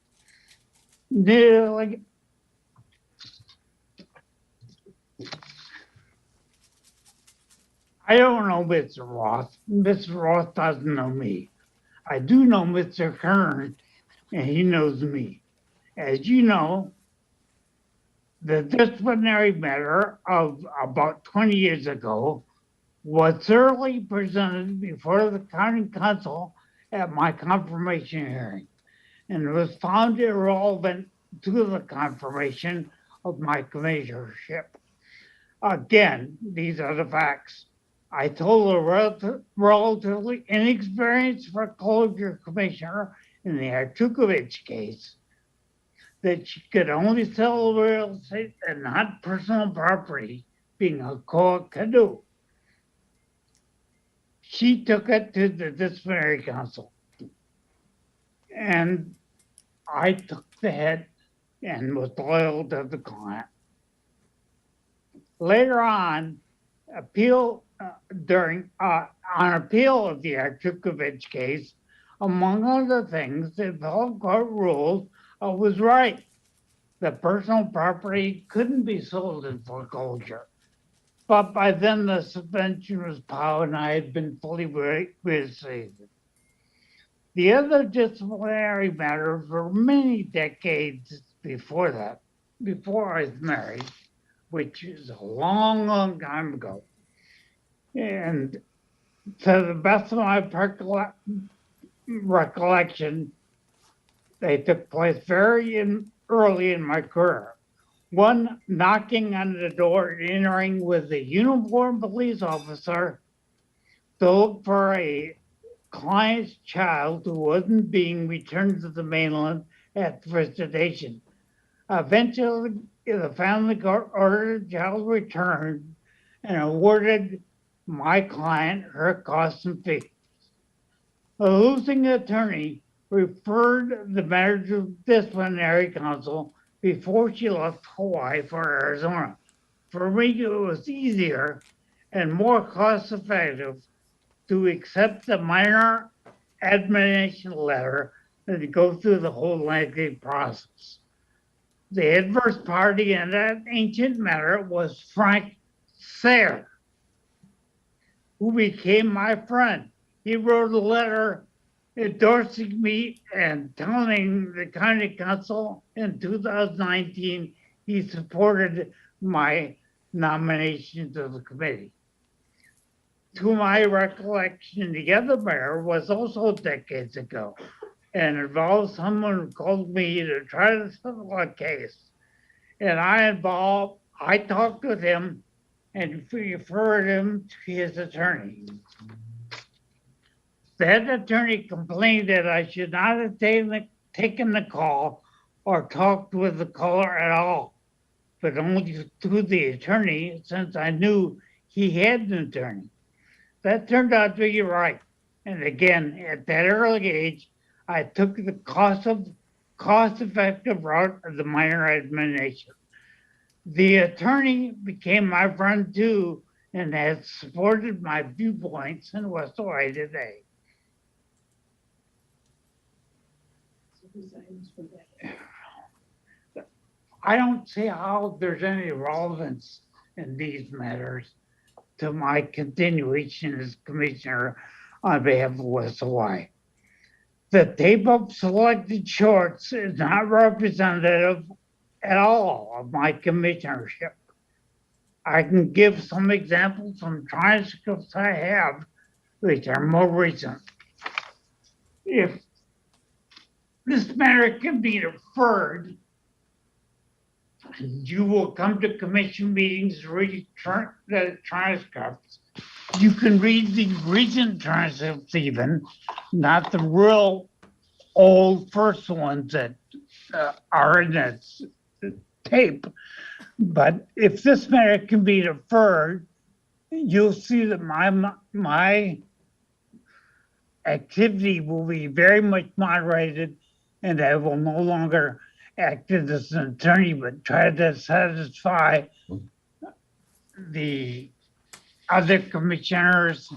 I don't know Mr. Roth. Mr. Roth doesn't know me. I do know Mr. Kern, and he knows me. As you know, the disciplinary matter of about 20 years ago was thoroughly presented before the county council at my confirmation hearing, and was found irrelevant to the confirmation of my commissionership. Again, these are the facts. I told a relatively inexperienced foreclosure commissioner in the Artukovich case that she could only sell real estate and not personal property, being a co-canoe. She took it to the disciplinary council. And I took the hit and was loyal to the client. Later on, on appeal of the Artukovich case, among other things, the appellate court ruled I was right. The personal property couldn't be sold in foreclosure. But by then the suspension was piled and I had been fully reinstated. The other disciplinary matter for many decades before that, before I was married, which is a long, long time ago. And to the best of my recollection, they took place very early in my career. One, knocking on the door, entering with a uniformed police officer to look for a client's child who wasn't being returned to the mainland at visitation. Eventually, the family court ordered the child returned and awarded my client her costs and fees. The losing attorney referred the matter to disciplinary counsel before she left Hawaii for Arizona. For me, it was easier and more cost-effective to accept the minor admonition letter than to go through the whole lengthy process. The adverse party in that ancient matter was Frank Sayre, who became my friend. He wrote a letter endorsing me and telling the county council in 2019 he supported my nomination to the committee. To my recollection, the other matter was also decades ago and involved someone who called me to try to settle a case. And I talked with him and referred him to his attorney. That attorney complained that I should not have taken the call or talked with the caller at all, but only through the attorney, since I knew he had an attorney. That turned out to be right. And again, at that early age, I took the cost-effective route of the minor admonition. The attorney became my friend too and has supported my viewpoints in West Hawaii today. I don't see how there's any relevance in these matters to my continuation as commissioner on behalf of West Hawaii. The tape of selected shorts is not representative at all of my commissionership. I can give some examples from transcripts I have, which are more recent. If this matter can be referred, you will come to commission meetings, read the transcripts. You can read the recent transcripts even, not the real old first ones that are in that tape. But if this matter can be deferred, you'll see that my activity will be very much moderated, and I will no longer act as an attorney, but try to satisfy the other commissioners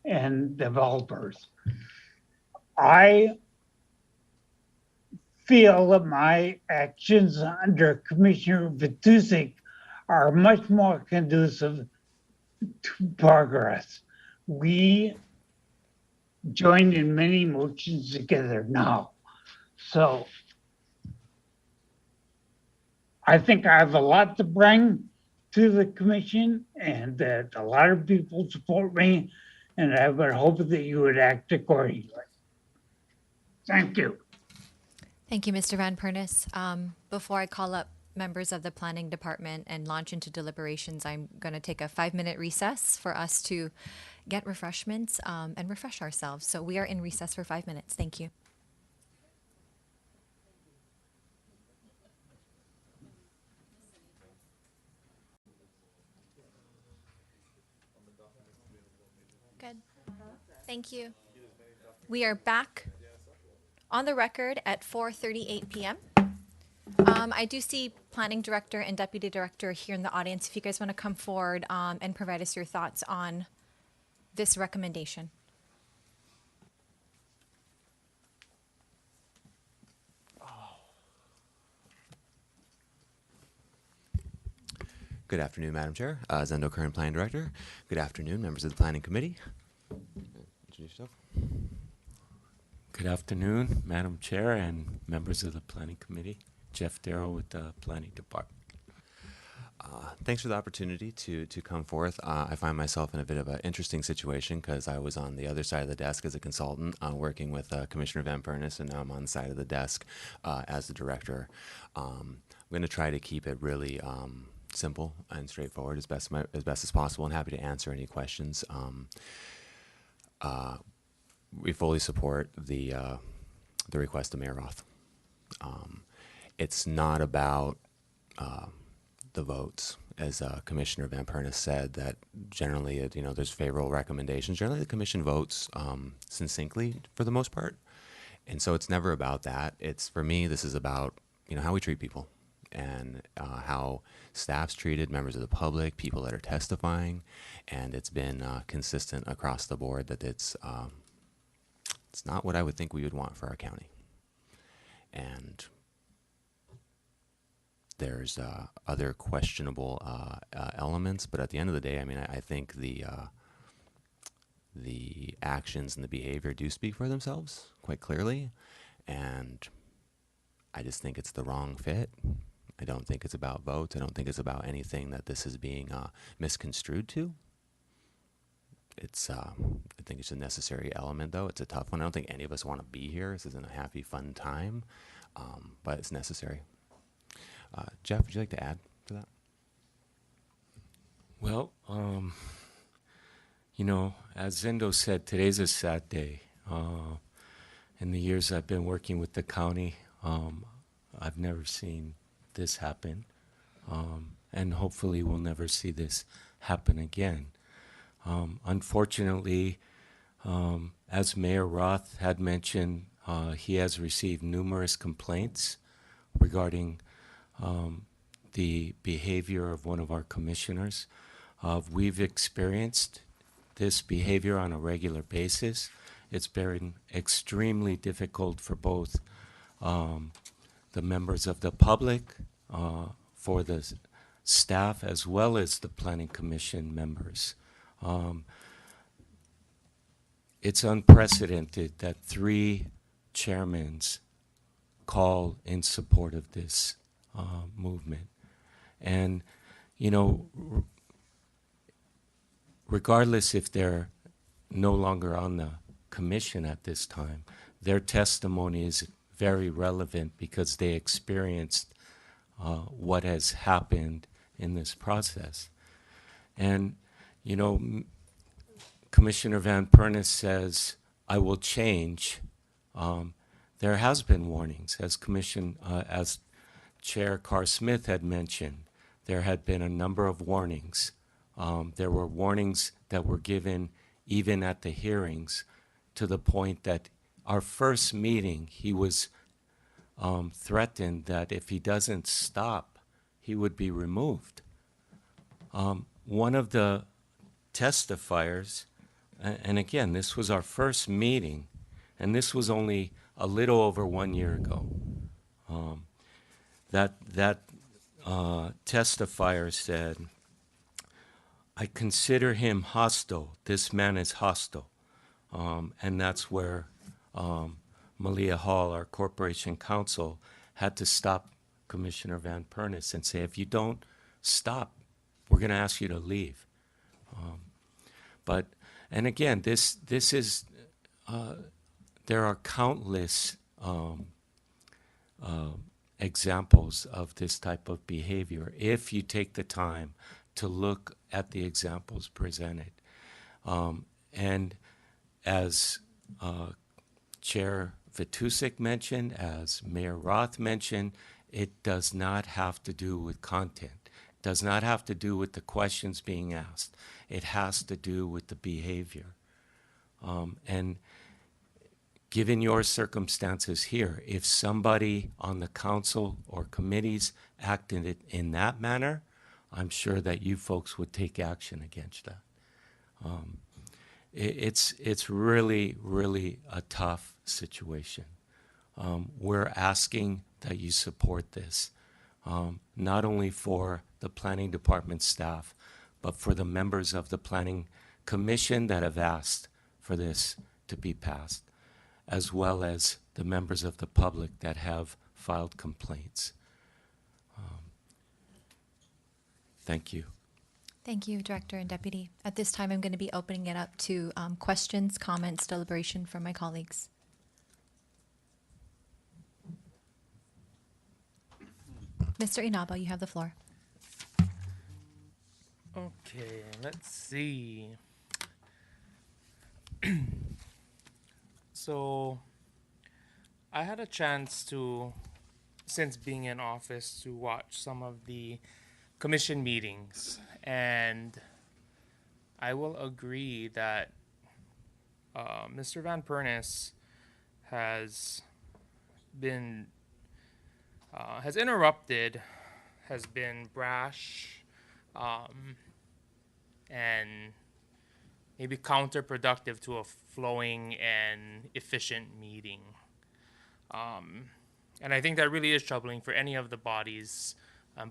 and developers. I feel that my actions under Commissioner Vitusik are much more conducive to progress. We joined in many motions together now. So I think I have a lot to bring to the commission and that a lot of people support me, and I would hope that you would act accordingly. Thank you. Thank you, Mr. Van Pernis. Before I call up members of the planning department and launch into deliberations, I'm going to take a 5-minute recess for us to get refreshments and refresh ourselves. So we are in recess for 5 minutes. Thank you. Thank you. We are back on the record at 4:38 p.m. I do see Planning Director and Deputy Director here in the audience. If you guys want to come forward and provide us your thoughts on this recommendation. Good afternoon, Madam Chair. Zendo Curran, Planning Director. Good afternoon, members of the Planning Committee. Introduce yourself. Good afternoon, Madam Chair and members of the Planning Committee. Jeff Darrow with the Planning Department. Thanks for the opportunity to come forth. I find myself in a bit of an interesting situation because I was on the other side of the desk as a consultant working with Commissioner Van Pernis, and now I'm on the side of the desk as the director. I'm going to try to keep it really simple and straightforward as best as possible, and happy to answer any questions. We fully support the request of Mayor Roth. It's not about the votes, as Commissioner Van Pernis said, that generally, there's favorable recommendations. Generally, the commission votes succinctly for the most part, and so it's never about that. It's, for me, this is about how we treat people and how staff's treated, members of the public, people that are testifying, and it's been consistent across the board that it's not what I would think we would want for our county. And there's other questionable elements, but at the end of the day, I think the actions and the behavior do speak for themselves quite clearly, and I just think it's the wrong fit. I don't think it's about votes. I don't think it's about anything that this is being misconstrued to. It's, I think it's a necessary element, though. It's a tough one. I don't think any of us want to be here. This isn't a happy, fun time, but it's necessary. Jeff, would you like to add to that? Well, as Zendo said, today's a sad day. In the years I've been working with the county, I've never seen this happen, and hopefully we'll never see this happen again. Unfortunately, as Mayor Roth had mentioned, he has received numerous complaints regarding the behavior of one of our commissioners. We've experienced this behavior on a regular basis. It's been extremely difficult for both the members of the public, for the staff, as well as the Planning Commission members. It's unprecedented that 3 chairmen call in support of this movement. And, regardless if they're no longer on the commission at this time, their testimony is very relevant because they experienced what has happened in this process. And, Commissioner Van Pernis says, I will change. There has been warnings, as Chair Carr Smith had mentioned. There had been a number of warnings. There were warnings that were given even at the hearings, to the point that our first meeting, he was threatened that if he doesn't stop, he would be removed. One of the testifiers, and again, this was our first meeting, and this was only a little over 1 year ago. That testifier said, I consider him hostile. This man is hostile. And that's where Malia Hall, our corporation counsel, had to stop Commissioner Van Pernis and say, if you don't stop, we're going to ask you to leave. And again, this is, there are countless examples of this type of behavior if you take the time to look at the examples presented. And as Chair Vitusik mentioned, as Mayor Roth mentioned, it does not have to do with content. It does not have to do with the questions being asked. It has to do with the behavior. And given your circumstances here, if somebody on the council or committees acted in that manner, I'm sure that you folks would take action against that. It's really, really a tough situation. We're asking that you support this, not only for the planning department staff, but for the members of the planning commission that have asked for this to be passed, as well as the members of the public that have filed complaints. Thank you. Thank you, Director and Deputy. At this time, I'm going to be opening it up to questions, comments, deliberation from my colleagues. Mr. Inaba, you have the floor. Okay, let's see. So, I had a chance to, since being in office, to watch some of the commission meetings, and I will agree that Mr. Van Pernis has been has interrupted, has been brash, and maybe counterproductive to a flowing and efficient meeting. And I think that really is troubling for any of the bodies,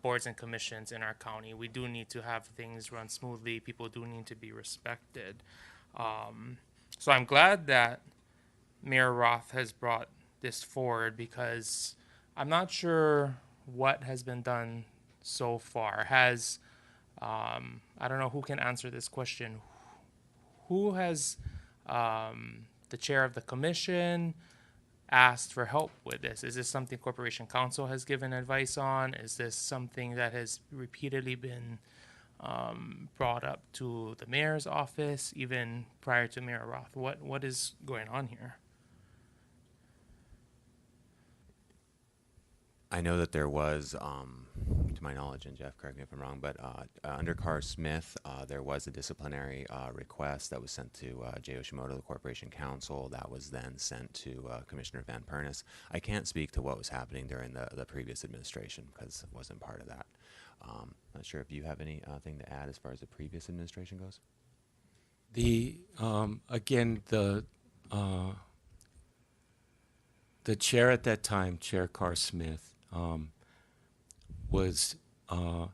boards and commissions in our county. We do need to have things run smoothly. People do need to be respected. So I'm glad that Mayor Roth has brought this forward, because I'm not sure what has been done so far. Has, I don't know who can answer this question. Who has, the chair of the commission, asked for help with this? Is this something Corporation Council has given advice on? Is this something that has repeatedly been brought up to the mayor's office, even prior to Mayor Roth? What is going on here? I know that there was, to my knowledge, and Jeff, correct me if I'm wrong, but under Carr Smith, there was a disciplinary request that was sent to Jay Yoshimoto, the Corporation Council. That was then sent to Commissioner Van Pernis. I can't speak to what was happening during the previous administration, because I wasn't part of that. Not sure if you have anything to add as far as the previous administration goes. Again, the chair at that time, Chair Carr Smith, was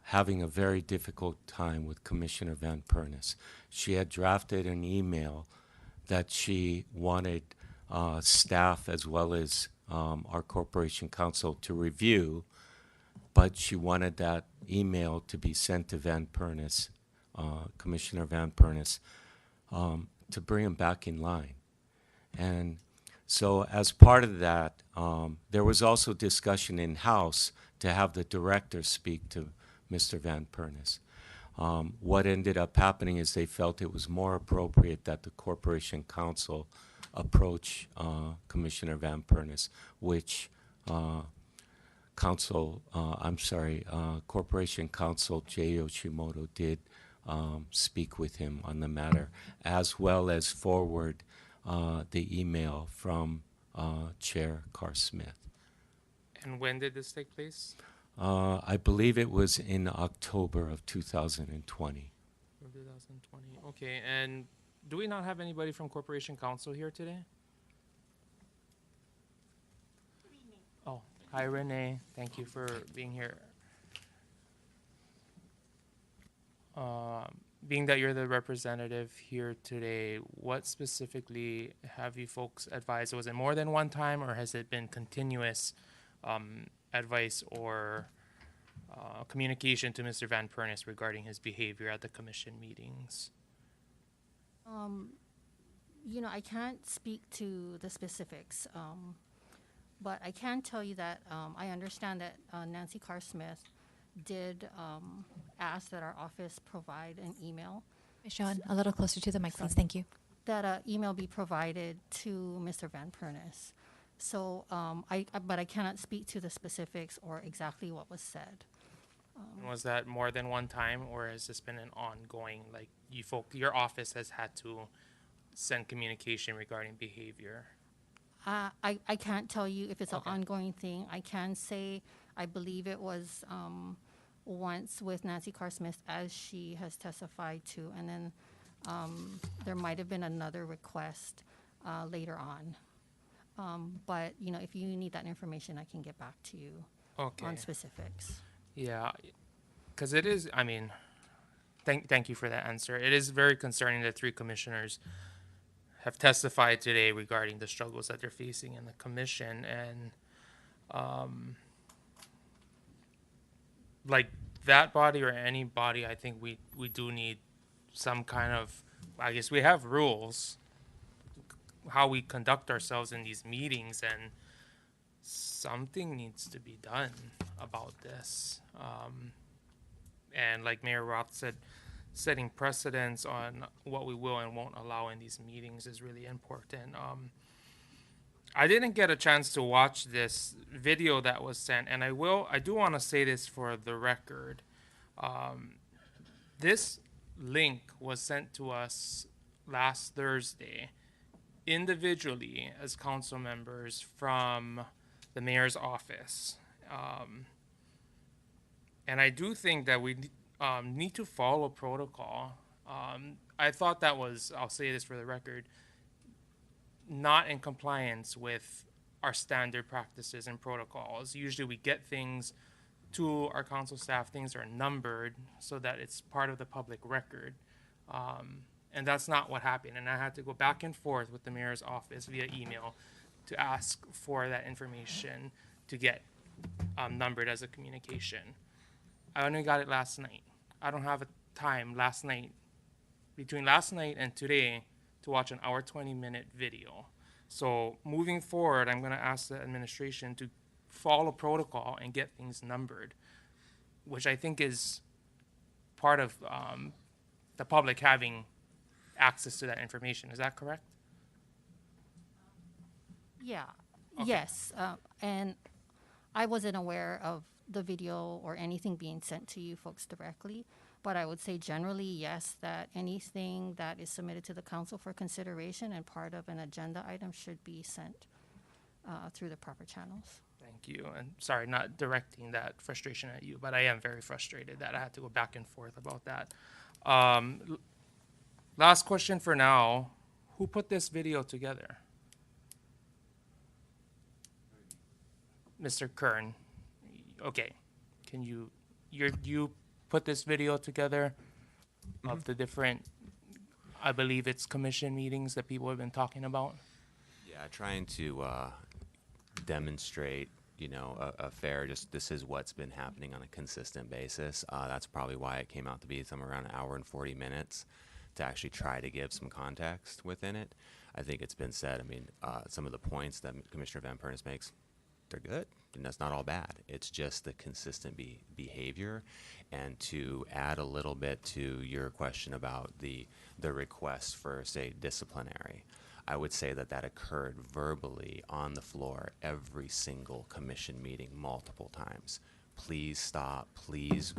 having a very difficult time with Commissioner Van Pernis. She had drafted an email that she wanted staff as well as our Corporation Council to review, but she wanted that email to be sent to Van Pernis, Commissioner Van Pernis, to bring him back in line. And so as part of that, there was also discussion in-house to have the director speak to Mr. Van Pernis. What ended up happening is they felt it was more appropriate that the Corporation Council approach Commissioner Van Pernis, which Corporation Counsel Jay Yoshimoto did speak with him on the matter, as well as forward the email from Chair Carr Smith. And when did this take place? I believe it was in October of 2020. 2020. Okay, and do we not have anybody from Corporation Council here today? Oh, hi Renee. Thank you for being here. Being that you're the representative here today, what specifically have you folks advised? Was it more than one time, or has it been continuous advice or communication to Mr. Van Pernis regarding his behavior at the commission meetings? You know, I can't speak to the specifics, but I can tell you that I understand that Nancy Carr Smith did ask that our office provide an email. Sean, a little closer to the mic, please. Thank you. That an email be provided to Mr. Van Pernis. So, but I cannot speak to the specifics or exactly what was said. Was that more than one time, or has this been an ongoing, like your office has had to send communication regarding behavior? I can't tell you if it's Okay. an ongoing thing. I can say I believe it was once with Nancy Carr-Smith, as she has testified to, and then there might have been another request later on. But you know, if you need that information, I can get back to you Okay. on specifics. Yeah, because it is, I mean, thank you for that answer. It is very concerning that 3 commissioners have testified today regarding the struggles that they're facing in the commission, and like that body or any body, I think we do need some kind of, I guess we have rules how we conduct ourselves in these meetings, and something needs to be done about this. And like Mayor Roth said, setting precedents on what we will and won't allow in these meetings is really important. I didn't get a chance to watch this video that was sent, and I do want to say this for the record. This link was sent to us last Thursday individually as council members from the mayor's office. And I do think that we need to follow protocol. I thought that was, I'll say this for the record, not in compliance with our standard practices and protocols. Usually we get things to our council staff, things are numbered so that it's part of the public record. And that's not what happened. And I had to go back and forth with the mayor's office via email to ask for that information to get numbered as a communication. I only got it last night. I don't have a time last night, between last night and today, to watch an hour 20-minute video. So moving forward, I'm going to ask the administration to follow protocol and get things numbered, which I think is part of the public having access to that information. Is that correct? Yeah. Okay. Yes. And I wasn't aware of the video or anything being sent to you folks directly, but I would say generally, yes, that anything that is submitted to the council for consideration and part of an agenda item should be sent through the proper channels. Thank you. And sorry, not directing that frustration at you, but I am very frustrated that I had to go back and forth about that. Last question for now. Who put this video together? Mr. Kern. Okay. Can you put this video together of the different, I believe it's commission meetings that people have been talking about? Yeah, trying to demonstrate, you know, a fair, just this is what's been happening on a consistent basis. That's probably why it came out to be somewhere around an hour and 40 minutes to actually try to give some context within it. I think it's been said, I mean, some of the points that Commissioner Van Pernis makes, they're good, and that's not all bad. It's just the consistent behavior. And to add a little bit to your question about the request for, say, disciplinary, I would say that that occurred verbally on the floor every single commission meeting multiple times. Please stop, please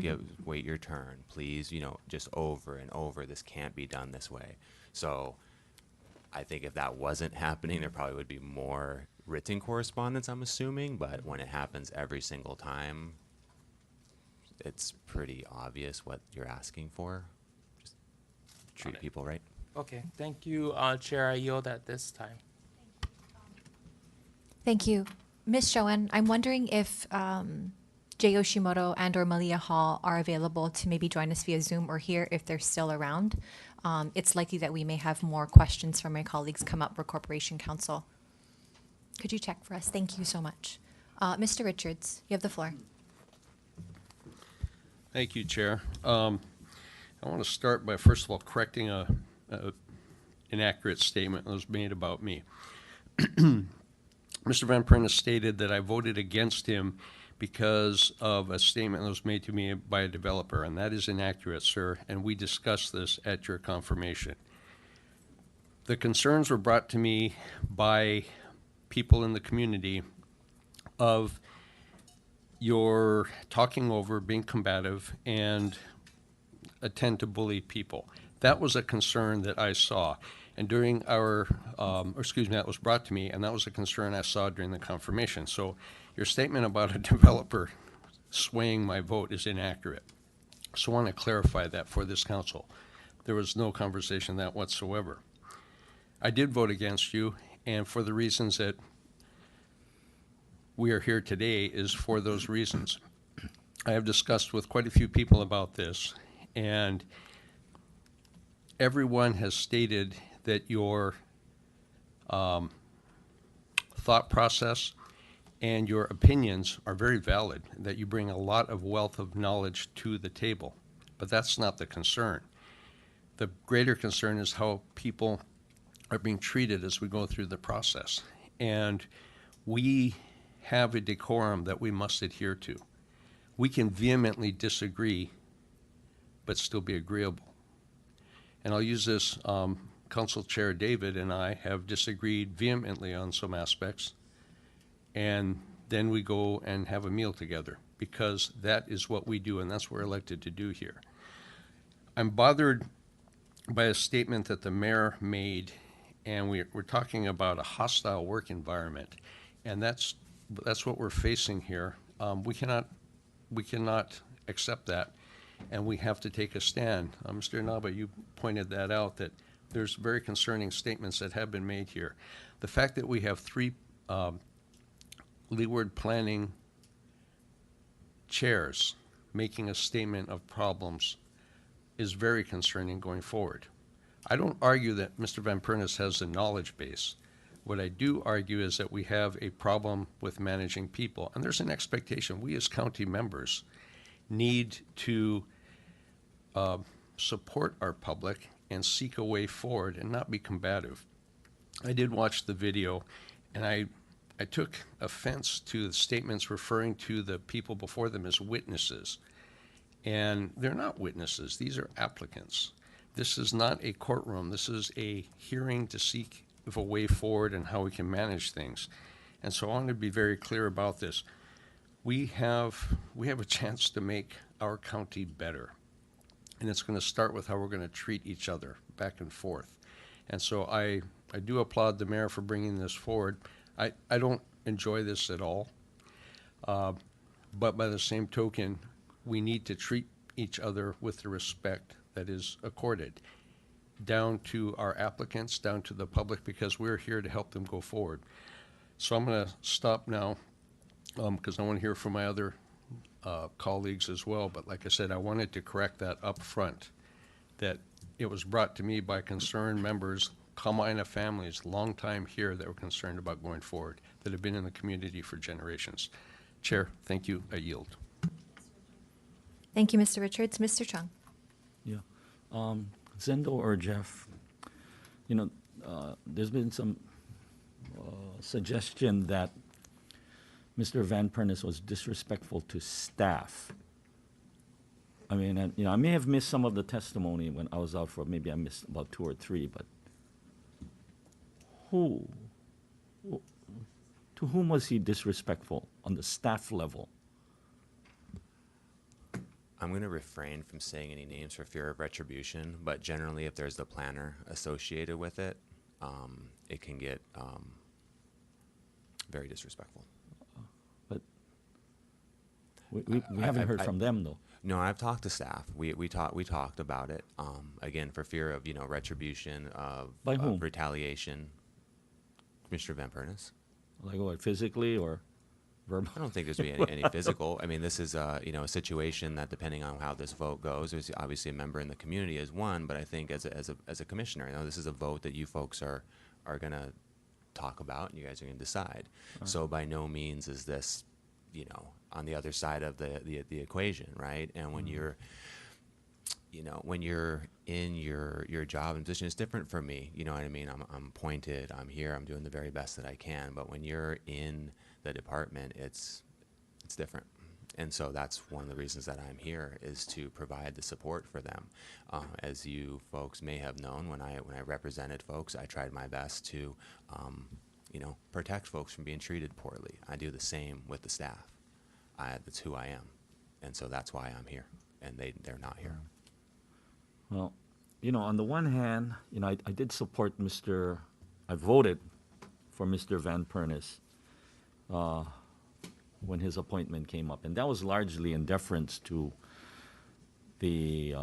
wait your turn, please, you know, just over and over, this can't be done this way. So I think if that wasn't happening, there probably would be more written correspondence, I'm assuming, but when it happens every single time, it's pretty obvious what you're asking for. Just treat people right. Okay, thank you, Chair. I yield at this time. Thank you. Ms. Shoen, I'm wondering if Jay Yoshimoto and or Malia Hall are available to maybe join us via Zoom or here if they're still around. It's likely that we may have more questions from my colleagues come up for Corporation Counsel. Could you check for us? Thank you so much. Mr. Richards, you have the floor. Thank you, Chair. I want to start by, first of all, correcting an inaccurate statement that was made about me. Mr. Van Pernis stated that I voted against him because of a statement that was made to me by a developer, and that is inaccurate, sir, and we discussed this at your confirmation. The concerns were brought to me by people in the community of your talking over, being combative, and attend to bully people. That was a concern that I saw. And during that was brought to me, and that was a concern I saw during the confirmation. So your statement about a developer swaying my vote is inaccurate. So I want to clarify that for this council. There was no conversation that whatsoever. I did vote against you, and for the reasons that we are here today is for those reasons. I have discussed with quite a few people about this, and everyone has stated that your thought process and your opinions are very valid, that you bring a lot of wealth of knowledge to the table. But that's not the concern. The greater concern is how people are being treated as we go through the process. And we have a decorum that we must adhere to. We can vehemently disagree, but still be agreeable. And I'll use this, Council Chair David and I have disagreed vehemently on some aspects, and then we go and have a meal together, because that is what we do, and that's what we're elected to do here. I'm bothered by a statement that the mayor made, and we're talking about a hostile work environment, and that's what we're facing here. We cannot accept that, and we have to take a stand. Mr. Naba, you pointed that out, that there's very concerning statements that have been made here. The fact that we have 3 leeward planning chairs making a statement of problems is very concerning going forward. I don't argue that Mr. Van Pernis has a knowledge base. What I do argue is that we have a problem with managing people, and there's an expectation. We as county members need to support our public and seek a way forward and not be combative. I did watch the video, and I took offense to the statements referring to the people before them as witnesses. And they're not witnesses. These are applicants. This is not a courtroom. This is a hearing to seek a way forward and how we can manage things. And so I want to be very clear about this. We have a chance to make our county better. And it's going to start with how we're going to treat each other back and forth. And so I do applaud the mayor for bringing this forward. I don't enjoy this at all. But by the same token, we need to treat each other with the respect that is accorded, down to our applicants, down to the public, because we're here to help them go forward. So I'm going to stop now, because I want to hear from my other colleagues as well. But like I said, I wanted to correct that up front, that it was brought to me by concerned members, Kama'aina families, long time here, that were concerned about going forward, that have been in the community for generations. Chair, thank you. I yield. Thank you, Mr. Richards. Mr. Chung. Yeah. Zendo or Jeff, there's been some suggestion that Mr. Van Pernis was disrespectful to staff. I mean, I may have missed some of the testimony when I was out for, maybe I missed about 2 or 3, but to whom was he disrespectful on the staff level? I'm going to refrain from saying any names for fear of retribution, but generally if there's the planner associated with it, it can get very disrespectful. But we haven't heard from them, though. No, I've talked to staff. We talked about it. Again, for fear of retribution, By whom? Of retaliation. Commissioner Van Pernis. Like what, physically or verbal? I don't think there's going to be any physical. I mean, this is a situation that, depending on how this vote goes, there's obviously a member in the community as one, but I think as a commissioner, this is a vote that you folks are going to talk about, and you guys are going to decide. Right. So by no means is this, on the other side of the equation, right? And when you're when you're in your job and position, it's different for me. You know what I mean? I'm appointed. I'm here. I'm doing the very best that I can. But when you're in the department, it's different. And so that's one of the reasons that I'm here, is to provide the support for them. As you folks may have known, when I represented folks, I tried my best to, protect folks from being treated poorly. I do the same with the staff. That's who I am, and so that's why I'm here, and they're not here. Well, on the one hand, I did support I voted for Mr. Van Pernis when his appointment came up. And that was largely in deference to the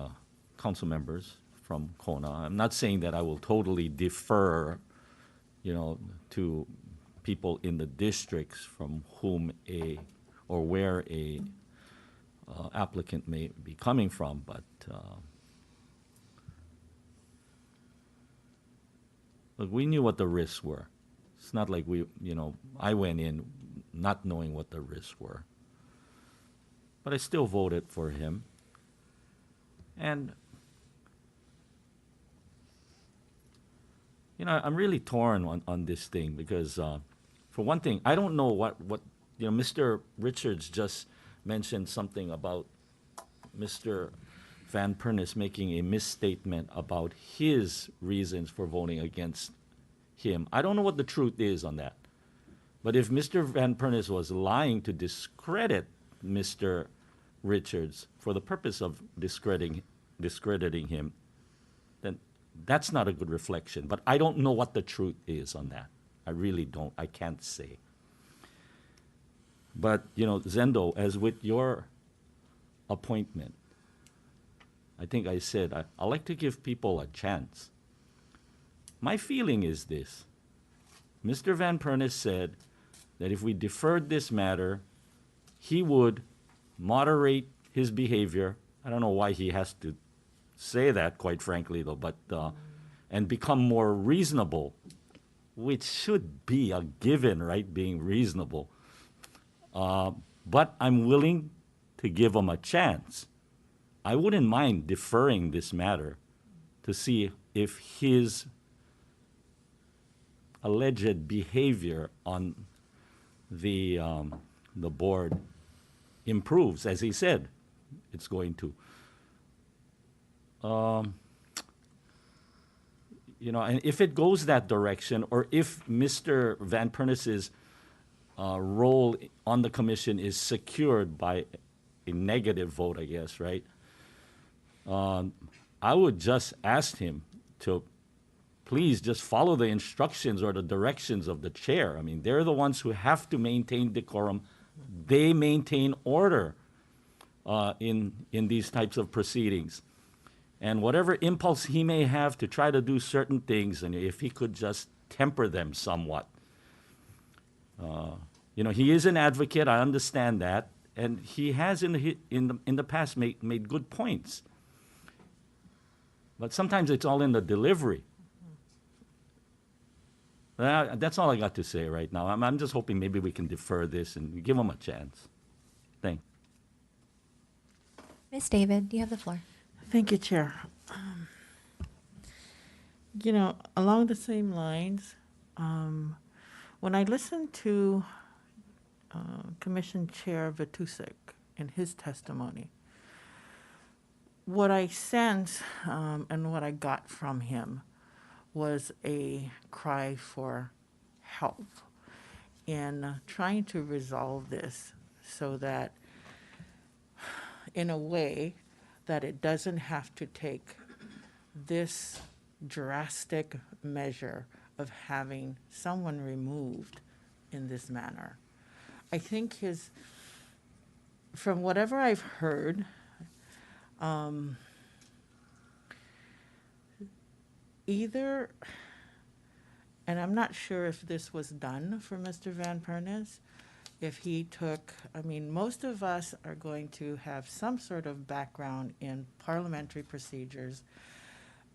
council members from Kona. I'm not saying that I will totally defer, to people in the districts from whom where a applicant may be coming from, but look, we knew what the risks were. It's not like I went in not knowing what the risks were. But I still voted for him. And, I'm really torn on this thing because, for one thing, I don't know what Mr. Richards just mentioned something about Mr. Van Pernis making a misstatement about his reasons for voting against him. I don't know what the truth is on that. But if Mr. Van Pernis was lying to discredit Mr. Richards for the purpose of discrediting him, then that's not a good reflection. But I don't know what the truth is on that. I really don't. I can't say. But, Zendo, as with your appointment, I think I said, I like to give people a chance. My feeling is this. Mr. Van Pernis said that if we deferred this matter, he would moderate his behavior. I don't know why he has to say that, quite frankly, though, but and become more reasonable, which should be a given, right, being reasonable. But I'm willing to give him a chance. I wouldn't mind deferring this matter to see if his alleged behavior on the board improves, as he said it's going to. And if it goes that direction, or if Mr. Van Pernis's role on the commission is secured by a negative vote, I guess, right? I would just ask him to please just follow the instructions or the directions of the chair. I mean, they're the ones who have to maintain decorum. They maintain order in these types of proceedings. And whatever impulse he may have to try to do certain things, and if he could just temper them somewhat. He is an advocate, I understand that, and he has in the past made good points. But sometimes it's all in the delivery. That's all I got to say right now. I'm just hoping maybe we can defer this and give him a chance. Thanks. Ms. David, you have the floor. Thank you, Chair. Along the same lines, when I listened to Commission Chair Vitusik in his testimony, what I sensed and what I got from him was a cry for help in trying to resolve this so that, in a way, that it doesn't have to take this drastic measure of having someone removed in this manner. I think from whatever I've heard, either, and I'm not sure if this was done for Mr. Van Pernis, if he took, most of us are going to have some sort of background in parliamentary procedures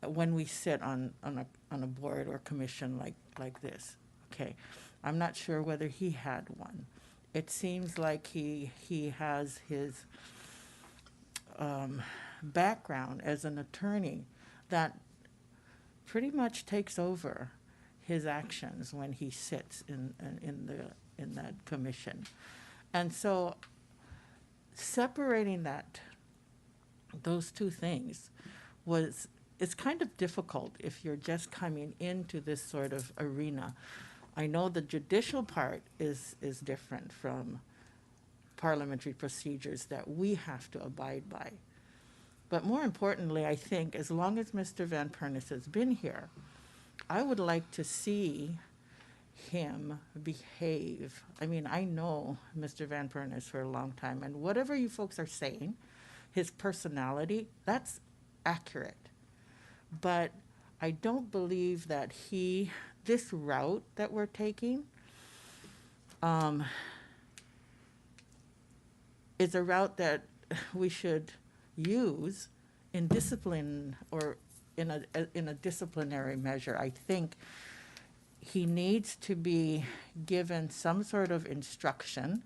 when we sit on a board or commission like this. Okay, I'm not sure whether he had one. It seems like he has his background as an attorney that pretty much takes over his actions when he sits in that commission. And so separating those two things it's kind of difficult if you're just coming into this sort of arena. I know the judicial part is different from parliamentary procedures that we have to abide by. But more importantly, I think as long as Mr. Van Pernis has been here, I would like to see him behave. I mean, I know Mr. Van Pernis for a long time, and whatever you folks are saying, his personality, that's accurate. But I don't believe that this route that we're taking, is a route that we should use in discipline or in a disciplinary measure. I think he needs to be given some sort of instruction,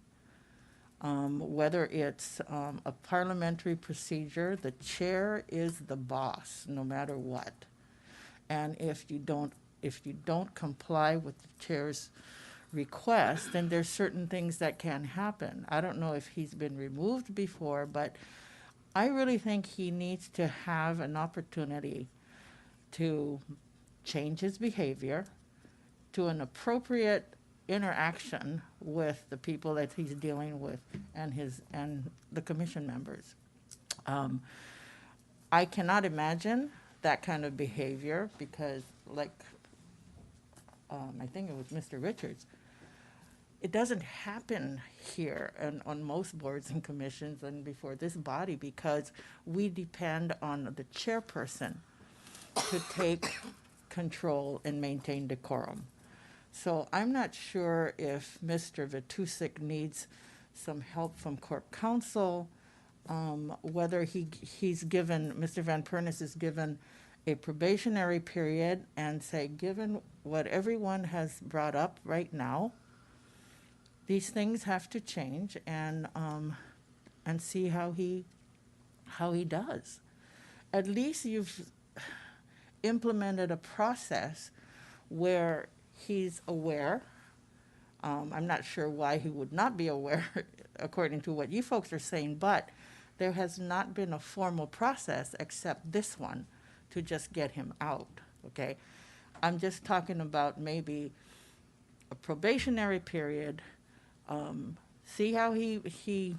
whether it's a parliamentary procedure. The chair is the boss, no matter what. And if you don't comply with the chair's request, then there's certain things that can happen. I don't know if he's been removed before, but I really think he needs to have an opportunity to change his behavior to an appropriate interaction with the people that he's dealing with and the commission members. I cannot imagine that kind of behavior because, like, I think it was Mr. Richards, it doesn't happen here and on most boards and commissions and before this body because we depend on the chairperson to take control and maintain decorum. So I'm not sure if Mr. Vitusik needs some help from court counsel, whether he's given, Mr. Van Pernis is given a probationary period and say, given what everyone has brought up right now, these things have to change and see how he does. At least you've implemented a process where he's aware. I'm not sure why he would not be aware, according to what you folks are saying, but there has not been a formal process except this one to just get him out, okay? I'm just talking about maybe a probationary period, see how he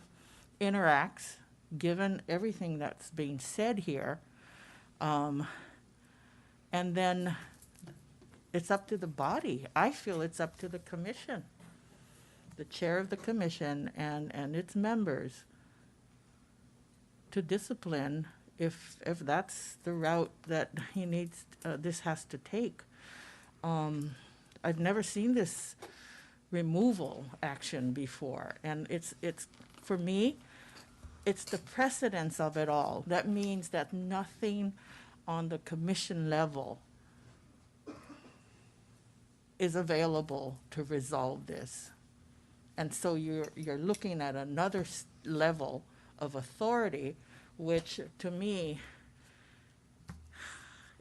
interacts, given everything that's being said here, and then it's up to the body. I feel it's up to the commission, the chair of the commission and its members to discipline if that's the route that he needs, this has to take. I've never seen this removal action before, and it's for me, it's the precedence of it all. That means that nothing on the commission level is available to resolve this. And so you're looking at another level of authority, which to me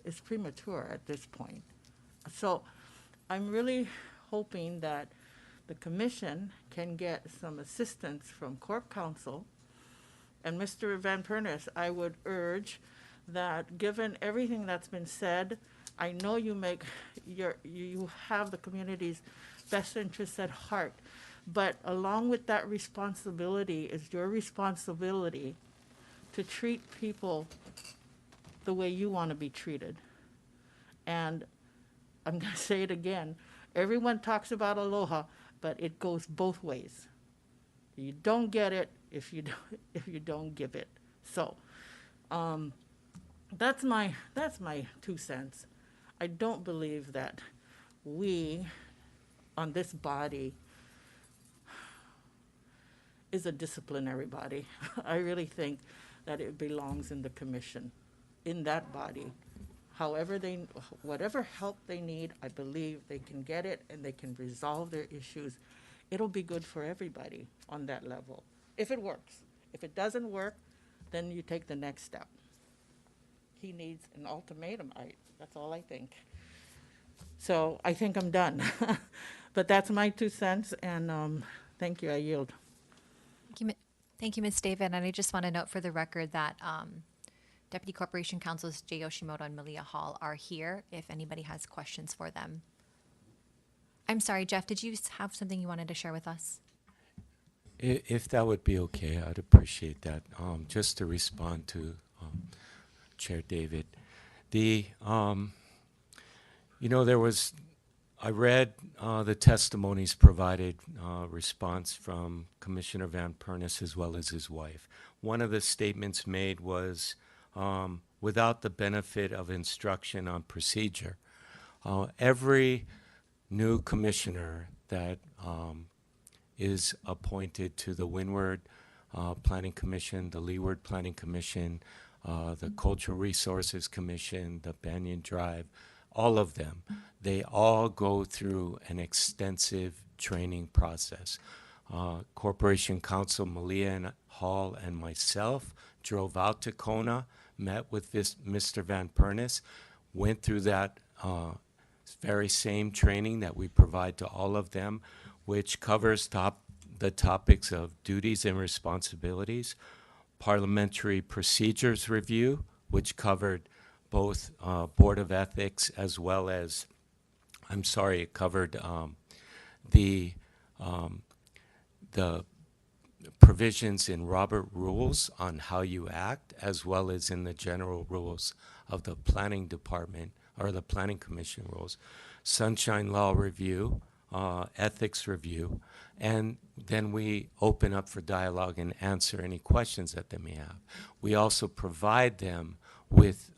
is premature at this point. So I'm really hoping that the commission can get some assistance from court counsel. And Mr. Van Pernis, I would urge that given everything that's been said, I know you have the community's best interests at heart, but along with that responsibility is your responsibility to treat people the way you want to be treated. And I'm going to say it again, everyone talks about aloha, but it goes both ways. You don't get it if you don't give it. So that's my 2 cents. I don't believe that we on this body is a disciplinary body. I really think that it belongs in the commission, in that body. However whatever help they need, I believe they can get it and they can resolve their issues. It'll be good for everybody on that level, if it works. If it doesn't work, then you take the next step. He needs an ultimatum. That's all I think. So I think I'm done. But that's my 2 cents, and thank you. I yield. Thank you, Ms. David. And I just want to note for the record that Deputy Corporation Counsels Jay Yoshimoto and Malia Hall are here if anybody has questions for them. I'm sorry, Jeff, did you have something you wanted to share with us? If that would be okay, I'd appreciate that. Just to respond to Chair David. I read the testimonies provided, response from Commissioner Van Pernis as well as his wife. One of the statements made was, without the benefit of instruction on procedure, every new commissioner that is appointed to the Windward Planning Commission, the Leeward Planning Commission, the Cultural Resources Commission, the Banyan Drive, all of them, they all go through an extensive training process. Corporation Counsel Malia and Hall and myself drove out to Kona, met with Mr. Van Pernis, went through that very same training that we provide to all of them, which covers the topics of duties and responsibilities, parliamentary procedures review, which covered both Board of Ethics as well as, it covered the provisions in Robert Rules on how you act, as well as in the general rules of the Planning Department, or the Planning Commission rules, Sunshine Law review, ethics review, and then we open up for dialogue and answer any questions that they may have. We also provide them with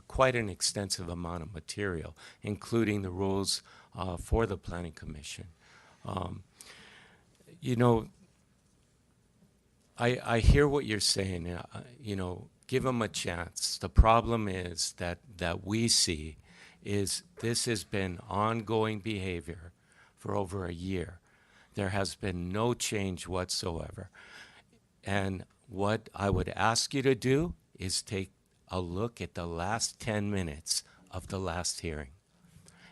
quite an extensive amount of material, including the rules for the Planning Commission. I hear what you're saying. Give them a chance. The problem is that we see is this has been ongoing behavior for over a year. There has been no change whatsoever. And what I would ask you to do is take a look at the last 10 minutes of the last hearing.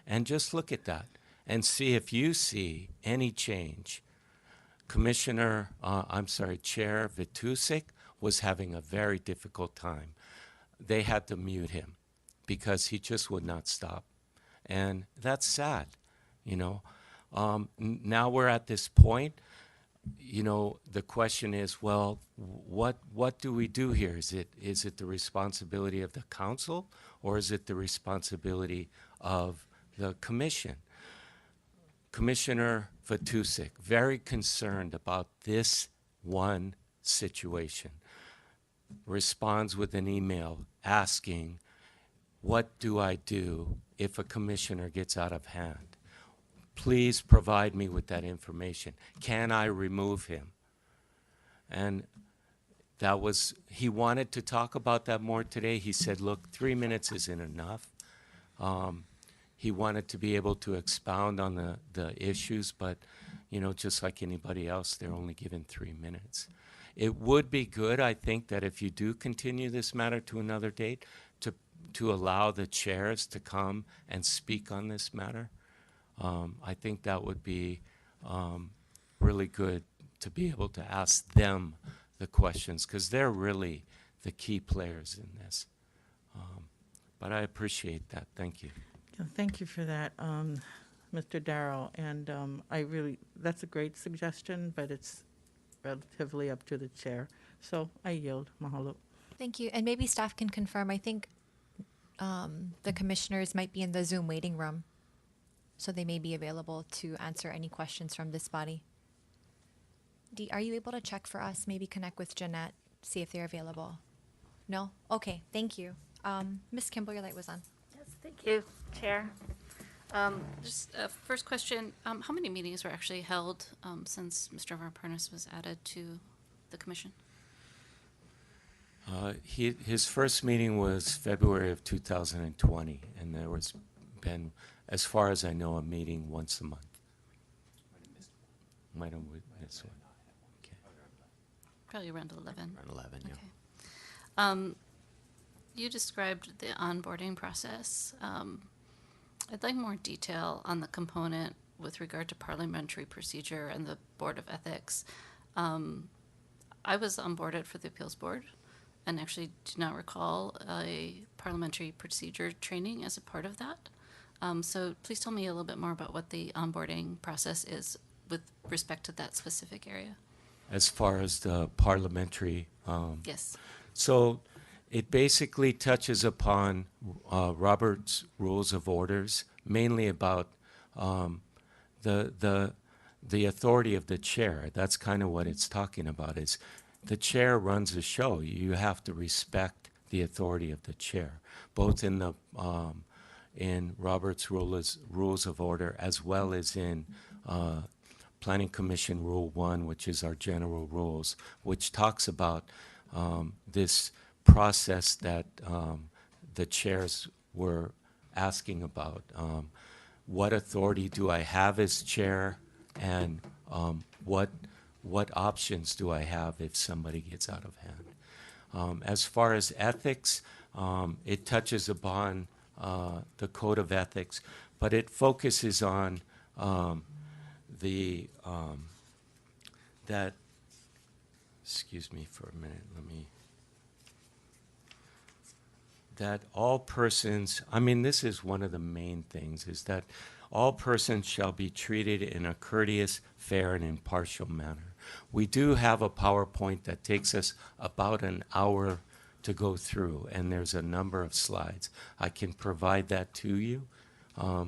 And just look at that and see if you see any change. Chair Vitusik was having a very difficult time. They had to mute him because he just would not stop. And that's sad, Now we're at this point, the question is, well, what do we do here? Is it the responsibility of the council, or is it the responsibility of the commission? Commissioner Vitusik, very concerned about this one situation, responds with an email asking, what do I do if a commissioner gets out of hand? Please provide me with that information. Can I remove him? And he wanted to talk about that more today. He said, look, 3 minutes isn't enough. He wanted to be able to expound on the issues, but, just like anybody else, they're only given 3 minutes. It would be good, I think, that if you do continue this matter to another date, to allow the chairs to come and speak on this matter. I think that would be really good to be able to ask them the questions, because they're really the key players in this. But I appreciate that. Thank you. Thank you for that, Mr. Darrow. And that's a great suggestion, but it's relatively up to the chair. So I yield. Mahalo. Thank you. And maybe staff can confirm, I think the commissioners might be in the Zoom waiting room, so they may be available to answer any questions from this body. Dee, are you able to check for us? Maybe connect with Jeanette, see if they're available. No? Okay, thank you. Ms. Kimball, your light was on. Yes, thank you, Chair. Just first question, how many meetings were actually held since Mr. Van Pernis was added to the commission? His first meeting was February of 2020, and there was been, as far as I know, a meeting once a month. Might have missed one. Okay. Probably around 11. Around 11, yeah. Okay. You described the onboarding process. I'd like more detail on the component with regard to parliamentary procedure and the Board of Ethics. I was onboarded for the Appeals Board and actually do not recall a parliamentary procedure training as a part of that. So please tell me a little bit more about what the onboarding process is with respect to that specific area. As far as the parliamentary, yes. So It basically touches upon Robert's Rules of Orders, mainly about the authority of the chair. That's kind of what it's talking about. Is the chair runs the show. You have to respect the authority of the chair, both in the in Robert's Rules of Order as well as in Planning Commission Rule 1, which is our general rules, which talks about this process that the chairs were asking about. What authority do I have as chair, and what options do I have if somebody gets out of hand? As far as ethics, it touches upon the Code of Ethics, but it focuses on that, excuse me for a minute, that all persons, I mean, this is one of the main things, is that all persons shall be treated in a courteous, fair, and impartial manner. We do have a PowerPoint that takes us about an hour to go through, and there's a number of slides. I can provide that to you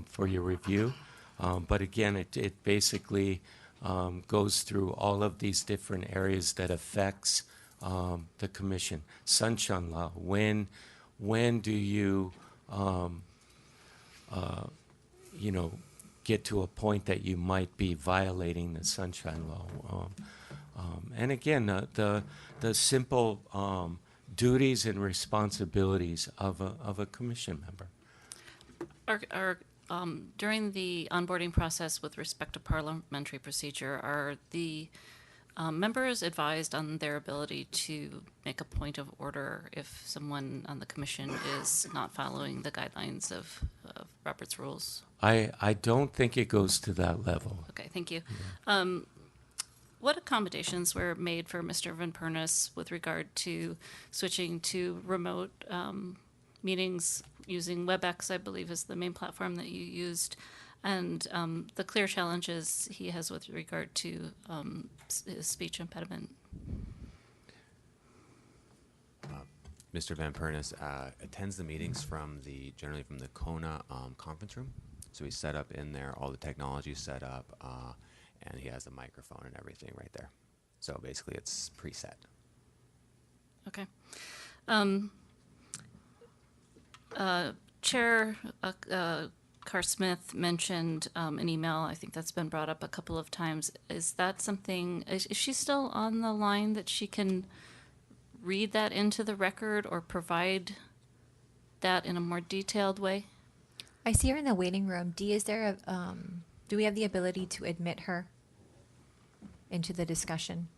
for your review. But again, it basically goes through all of these different areas that affects the commission. Sunshine law, when do you, get to a point that you might be violating the sunshine law? And again, the simple duties and responsibilities of a commission member. During the onboarding process with respect to parliamentary procedure, are the members advised on their ability to make a point of order if someone on the commission is not following the guidelines of Robert's rules? I don't think it goes to that level. Okay, thank you. Yeah. What accommodations were made for Mr. Van Pernis with regard to switching to remote meetings using WebEx, I believe, is the main platform that you used, and the clear challenges he has with regard to his speech impediment? Mr. Van Pernis attends the meetings generally from the Kona conference room. So he's set up in there, all the technology is set up, and he has a microphone and everything right there. So basically it's preset. Okay. Chair Carr Smith mentioned an email. I think that's been brought up a couple of times. Is that something, is she still on the line that she can read that into the record or provide that in a more detailed way? I see her in the waiting room. Dee, is there a, do we have the ability to admit her into the discussion?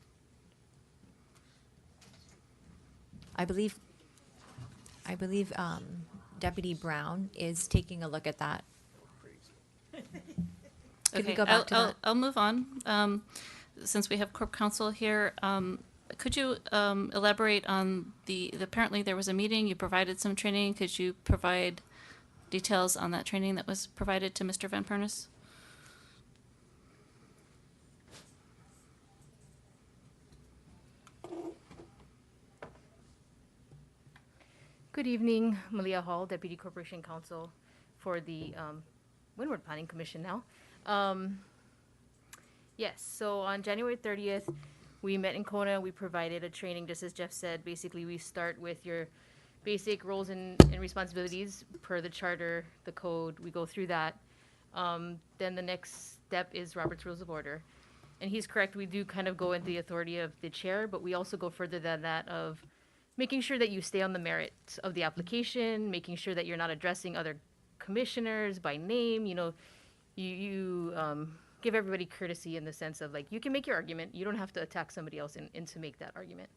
I believe Deputy Brown is taking a look at that. Can we go back to that? I'll move on. Since we have Corp Counsel here, could you elaborate on apparently there was a meeting, you provided some training. Could you provide details on that training that was provided to Mr. Van Pernis? Good evening, Malia Hall, Deputy Corporation Counsel for the Windward Planning Commission now. Yes, so on January 30th, we met in Kona. We provided a training, just as Jeff said. Basically, we start with your basic roles and responsibilities per the charter, the code. We go through that. Then the next step is Robert's Rules of Order. And he's correct, we do kind of go into the authority of the chair, but we also go further than that of making sure that you stay on the merits of the application, making sure that you're not addressing other commissioners by name. You know, you give everybody courtesy in the sense of, like, you can make your argument. You don't have to attack somebody else and to make that argument.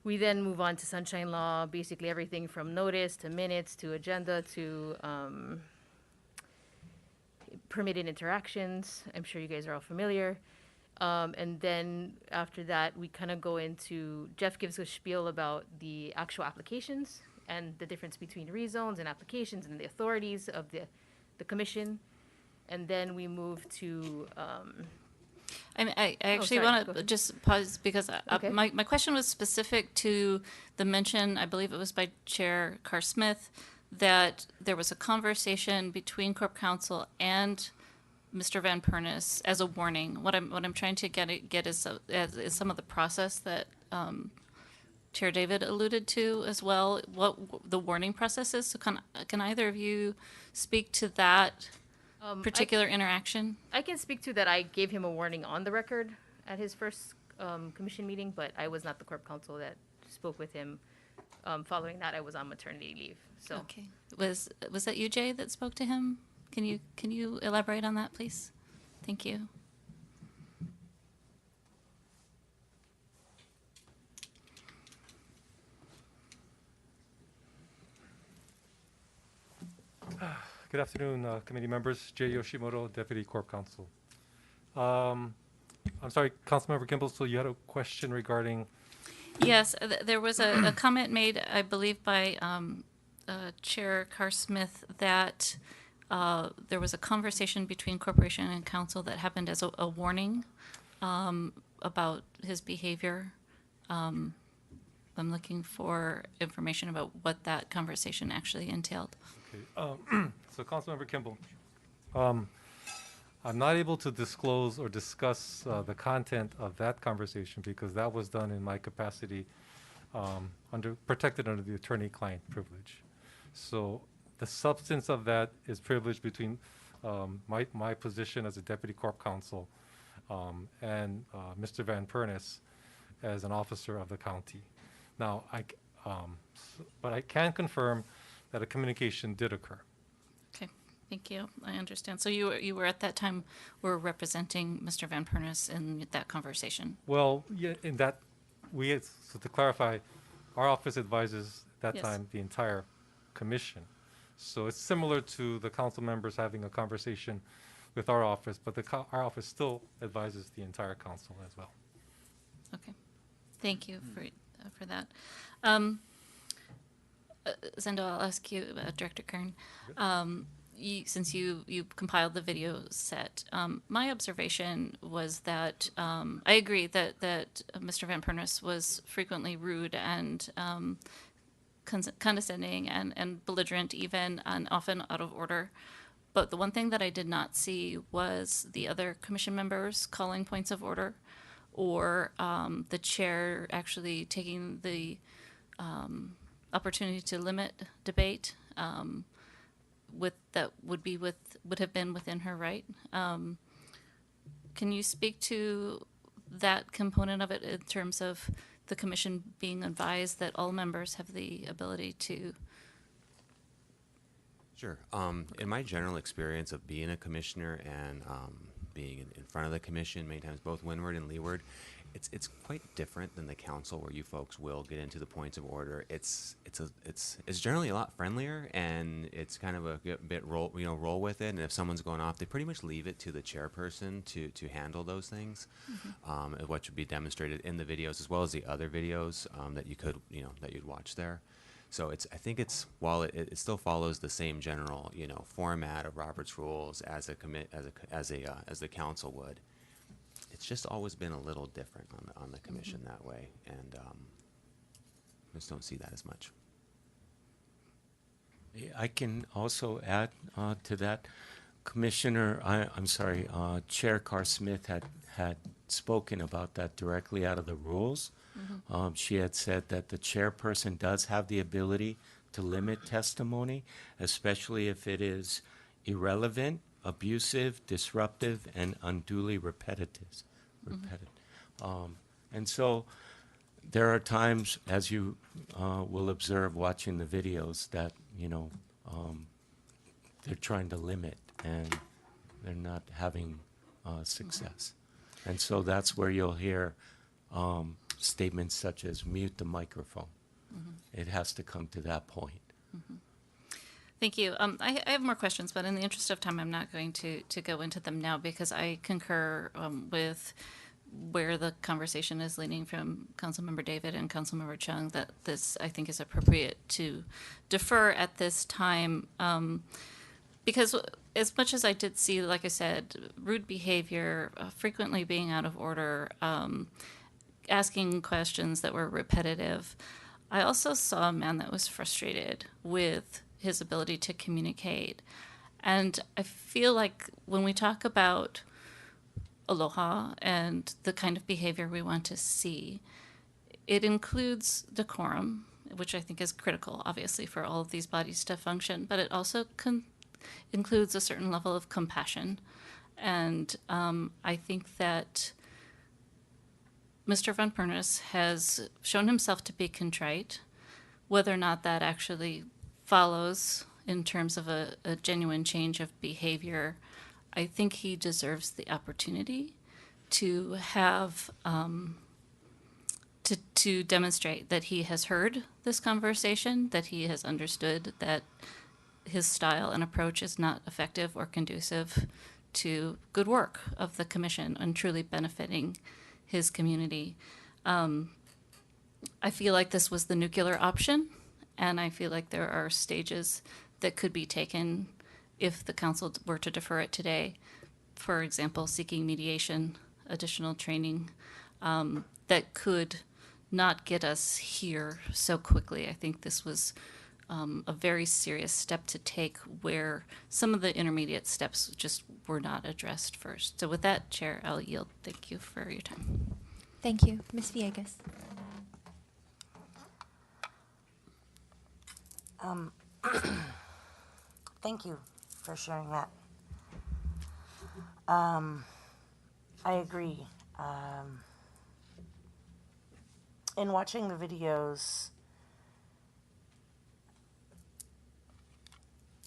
We then move on to sunshine law, basically everything from notice to minutes to agenda to permitted interactions. I'm sure you guys are all familiar. And then after that, we kind of go into, Jeff gives a spiel about the actual applications and the difference between rezones and applications and the authorities of the commission. And then we move to... I actually sorry, want go to ahead. just pause because Okay. my question was specific to the mention, I believe it was by Chair Carr Smith, that there was a conversation between Corp Counsel and Mr. Van Pernis as a warning. What I'm trying to get is some of the process that Chair David alluded to as well. What the warning process is. So can either of you speak to that particular interaction? I can speak to that. I gave him a warning on the record at his first commission meeting, but I was not the corp counsel that spoke with him. Following that, I was on maternity leave. So Okay. Was that you, Jay, that spoke to him? Can you elaborate on that, please? Thank you. Good afternoon, committee members. Jay Yoshimoto, Deputy Corp Counsel. I'm sorry, Councilmember Kimball, so you had a question regarding? Yes, there was a comment made, I believe, by Chair Carr Smith that there was a conversation between corporation and council that happened as a warning about his behavior. I'm looking for information about what that conversation actually entailed. Okay. So Councilmember Kimball, I'm not able to disclose or discuss the content of that conversation because that was done in my capacity protected under the attorney-client privilege. So the substance of that is privileged between my position as a Deputy Corp Counsel and Mr. Van Pernis as an officer of the county. Now, but I can confirm that a communication did occur. Okay, thank you. I understand. So you were at that time were representing Mr. Van Pernis in that conversation. Well, yeah, in that so to clarify, our office advises at that Yes. time the entire commission. So it's similar to the council members having a conversation with our office, but our office still advises the entire council as well. Okay, thank you for that. Zendo, I'll ask you, Director Kern. Since you compiled the video set, my observation was that I agree that Mr. Van Pernis was frequently rude and condescending and belligerent even, and often out of order. But the one thing that I did not see was the other commission members calling points of order, or the chair actually taking the opportunity to limit debate. Would have been within her right. Can you speak to that component of it in terms of the commission being advised that all members have the ability to? Sure. In my general experience of being a commissioner and being in front of the commission many times, both windward and leeward, it's quite different than the council where you folks will get into the points of order. It's generally a lot friendlier, and it's kind of a bit roll with it. And if someone's going off, they pretty much leave it to the chairperson to handle those things, what should be demonstrated in the videos as well as the other videos that you'd watch there. So I think while it still follows the same general format of Robert's rules as the council would. It's just always been a little different on the commission that way, and I just don't see that as much. I can also add to that. Chair Carr Smith had spoken about that directly out of the rules. She had said that the chairperson does have the ability to limit testimony, especially if it is irrelevant, abusive, disruptive, and unduly repetitive. And so there are times, as you will observe watching the videos, that they're trying to limit and they're not having success. And so that's where you'll hear statements such as mute the microphone. It has to come to that point. Thank you. I have more questions, but in the interest of time, I'm not going to go into them now because I concur with where the conversation is leaning from Councilmember David and Councilmember Chung, that this, I think, is appropriate to defer at this time because as much as I did see, like I said, rude behavior, frequently being out of order, asking questions that were repetitive, I also saw a man that was frustrated with his ability to communicate. And I feel like when we talk about aloha and the kind of behavior we want to see, it includes decorum, which I think is critical, obviously, for all of these bodies to function, but it also includes a certain level of compassion. And I think that Mr. Van Pernis has shown himself to be contrite. Whether or not that actually follows in terms of a genuine change of behavior, I think he deserves the opportunity to have to demonstrate that he has heard this conversation, that he has understood that his style and approach is not effective or conducive to good work of the commission and truly benefiting his community. I feel like this was the nuclear option, and I feel like there are stages that could be taken if the council were to defer it today. For example, seeking mediation, additional training, that could not get us here so quickly. I think this was a very serious step to take where some of the intermediate steps just were not addressed first. So with that, Chair, I'll yield. Thank you for your time. Thank you. Ms. Villegas. Thank you for sharing that. I agree. In watching the videos,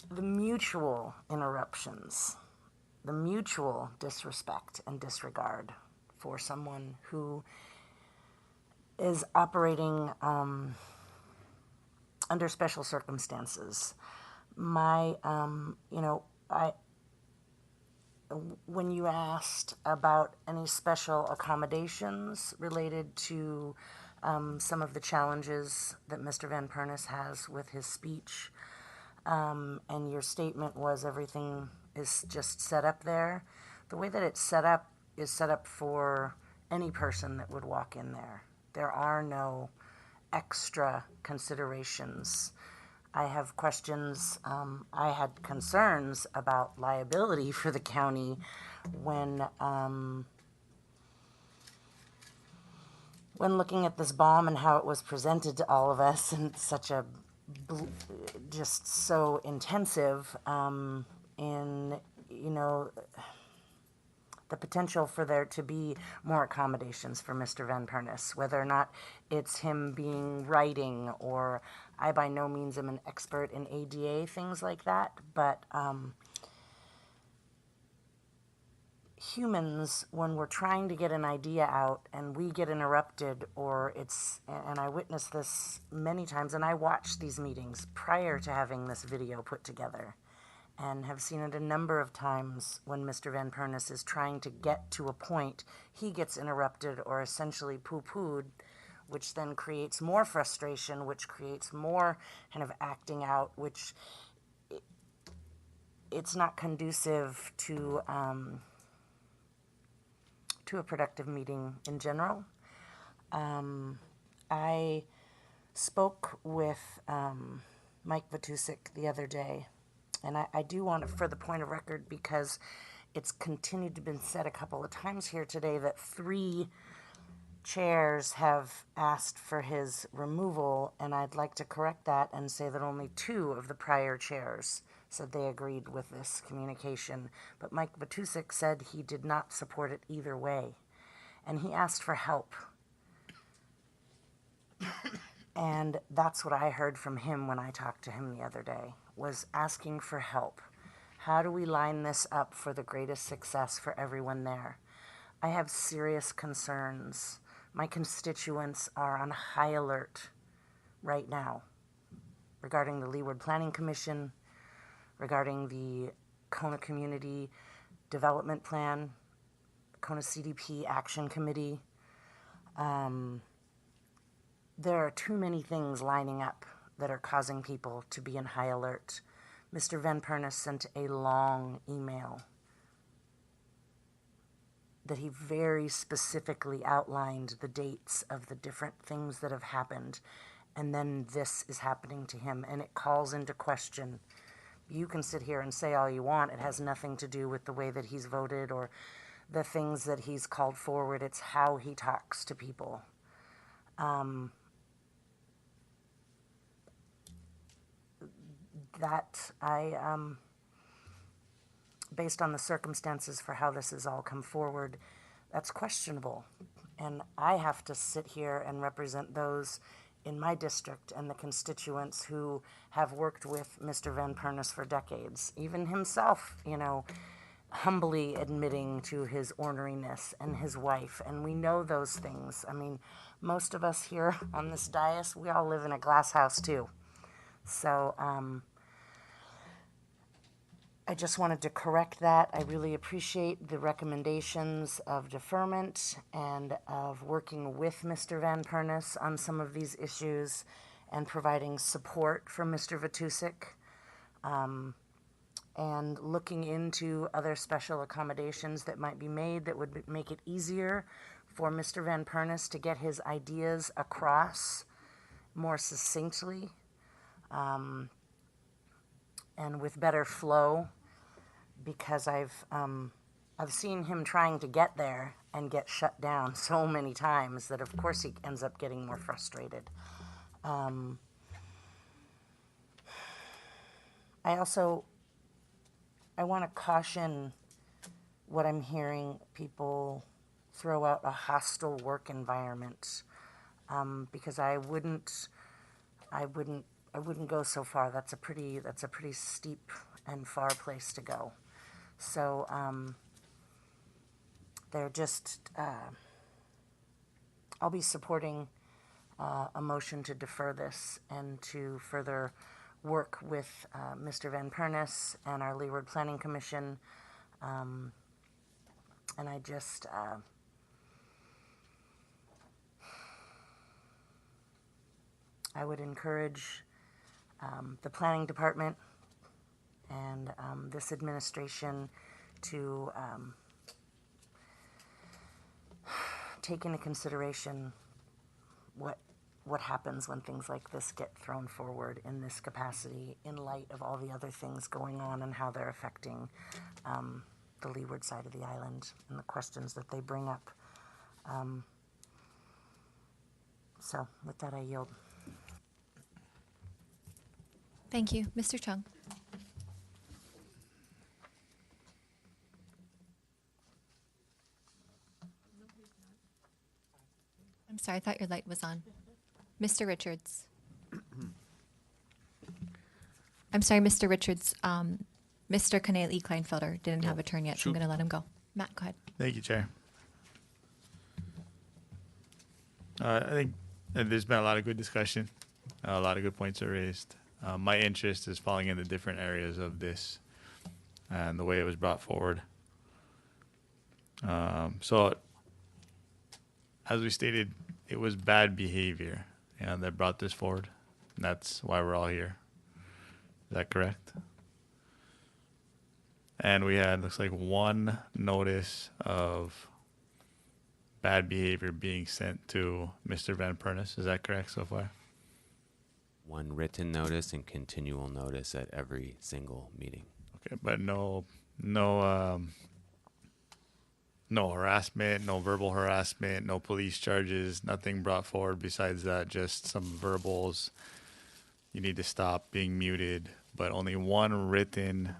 the mutual interruptions, the mutual disrespect and disregard for someone who is operating under special circumstances. When you asked about any special accommodations related to some of the challenges that Mr. Van Pernis has with his speech, and your statement was everything is just set up there. The way that it's set up is set up for any person that would walk in there. There are no extra considerations. I have questions, I had concerns about liability for the county when looking at this bomb and how it was presented to all of us, and such a just so intensive in the potential for there to be more accommodations for Mr. Van Pernis, whether or not it's him being writing, or I by no means am an expert in ADA, things like that, but humans, when we're trying to get an idea out and we get interrupted, or and I witnessed this many times, and I watched these meetings prior to having this video put together, and have seen it a number of times when Mr. Van Pernis is trying to get to a point, he gets interrupted or essentially poo-pooed, which then creates more frustration, which creates more kind of acting out, which it's not conducive to a productive meeting in general. I spoke with Mike Vatusik the other day, and I do want to, for the point of record, because it's continued to be said a couple of times here today that 3 chairs have asked for his removal, and I'd like to correct that and say that only 2 of the prior chairs said they agreed with this communication. But Mike Vatusik said he did not support it either way, and he asked for help. And that's what I heard from him when I talked to him the other day, was asking for help. How do we line this up for the greatest success for everyone there? I have serious concerns. My constituents are on high alert right now regarding the Leeward Planning Commission, regarding the Kona Community Development Plan, Kona CDP Action Committee. There are too many things lining up that are causing people to be in high alert. Mr. Van Pernis sent a long email that he very specifically outlined the dates of the different things that have happened. And then this is happening to him, and it calls into question. You can sit here and say all you want. It has nothing to do with the way that he's voted or the things that he's called forward. It's how he talks to people. Based on the circumstances for how this has all come forward, that's questionable. And I have to sit here and represent those in my district and the constituents who have worked with Mr. Van Pernis for decades. Even himself, you know, humbly admitting to his orneriness, and his wife. And we know those things. I mean, most of us here on this dais, we all live in a glass house too. So, I just wanted to correct that. I really appreciate the recommendations of deferment and of working with Mr. Van Pernis on some of these issues and providing support for Mr. Vatusik, and looking into other special accommodations that might be made that would make it easier for Mr. Van Pernis to get his ideas across more succinctly, and with better flow. Because I've seen him trying to get there and get shut down so many times that of course he ends up getting more frustrated. I want to caution what I'm hearing people throw out a hostile work environment, because I wouldn't go so far. That's a pretty steep and far place to go. So they're just, I'll be supporting a motion to defer this and to further work with Mr. Van Pernis and our Leeward Planning Commission. And I just, I would encourage the planning department and this administration to take into consideration what happens when things like this get thrown forward in this capacity in light of all the other things going on and how they're affecting the leeward side of the island and the questions that they bring up. So with that, I yield. Thank you. Mr. Chung. I'm sorry, I thought your light was on. Mr. Richards. I'm sorry, Mr. Richards. Mr. Cornel E. Kleinfelder didn't have a turn yet, so I'm going to let him go. Matt, go ahead. Thank you, Chair. I think there's been a lot of good discussion. A lot of good points are raised. My interest is falling into different areas of this and the way it was brought forward. So, as we stated, it was bad behavior that brought this forward. And that's why we're all here. Is that correct? And we had, looks like, one notice of bad behavior being sent to Mr. Van Pernis. Is that correct so far? One written notice and continual notice at every single meeting. Okay, but no harassment, no verbal harassment, no police charges, nothing brought forward besides that, just some verbals. You need to stop being muted, but only one written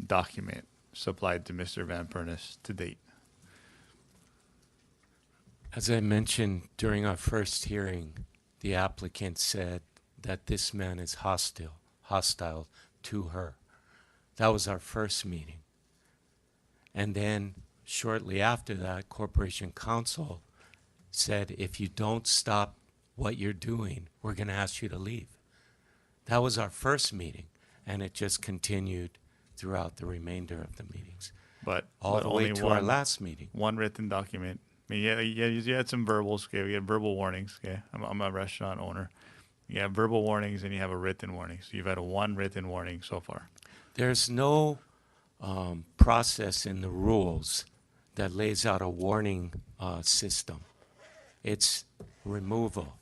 document supplied to Mr. Van Pernis to date. As I mentioned during our first hearing, the applicant said that this man is hostile to her. That was our first meeting. And then shortly after that, Corporation Counsel said, if you don't stop what you're doing, we're going to ask you to leave. That was our first meeting, and it just continued throughout the remainder of the meetings. But all the way to our last meeting. One written document. I mean, you had some verbals. Okay, we had verbal warnings. Okay, I'm a restaurant owner. You have verbal warnings and you have a written warning. So you've had one written warning so far. There's no process in the rules that lays out a warning system. It's removal.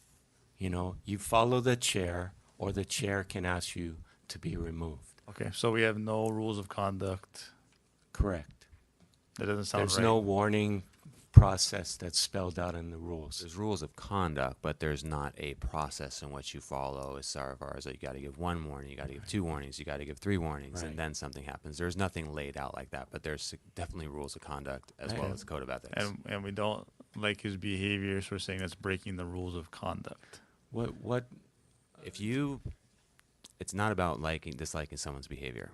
You know, you follow the chair, or the chair can ask you to be removed. Okay, so we have no rules of conduct. Correct. That doesn't sound There's right. no warning process that's spelled out in the rules. There's rules of conduct, but there's not a process in which you follow as far as you got to give one warning, you got to give 2 warnings, you got to give 3 warnings, and then something happens. There's nothing laid out like that, but there's definitely rules of conduct as well as a code of ethics. And we don't like his behavior, so we're saying that's breaking the rules of conduct. What If you, it's not about disliking someone's behavior.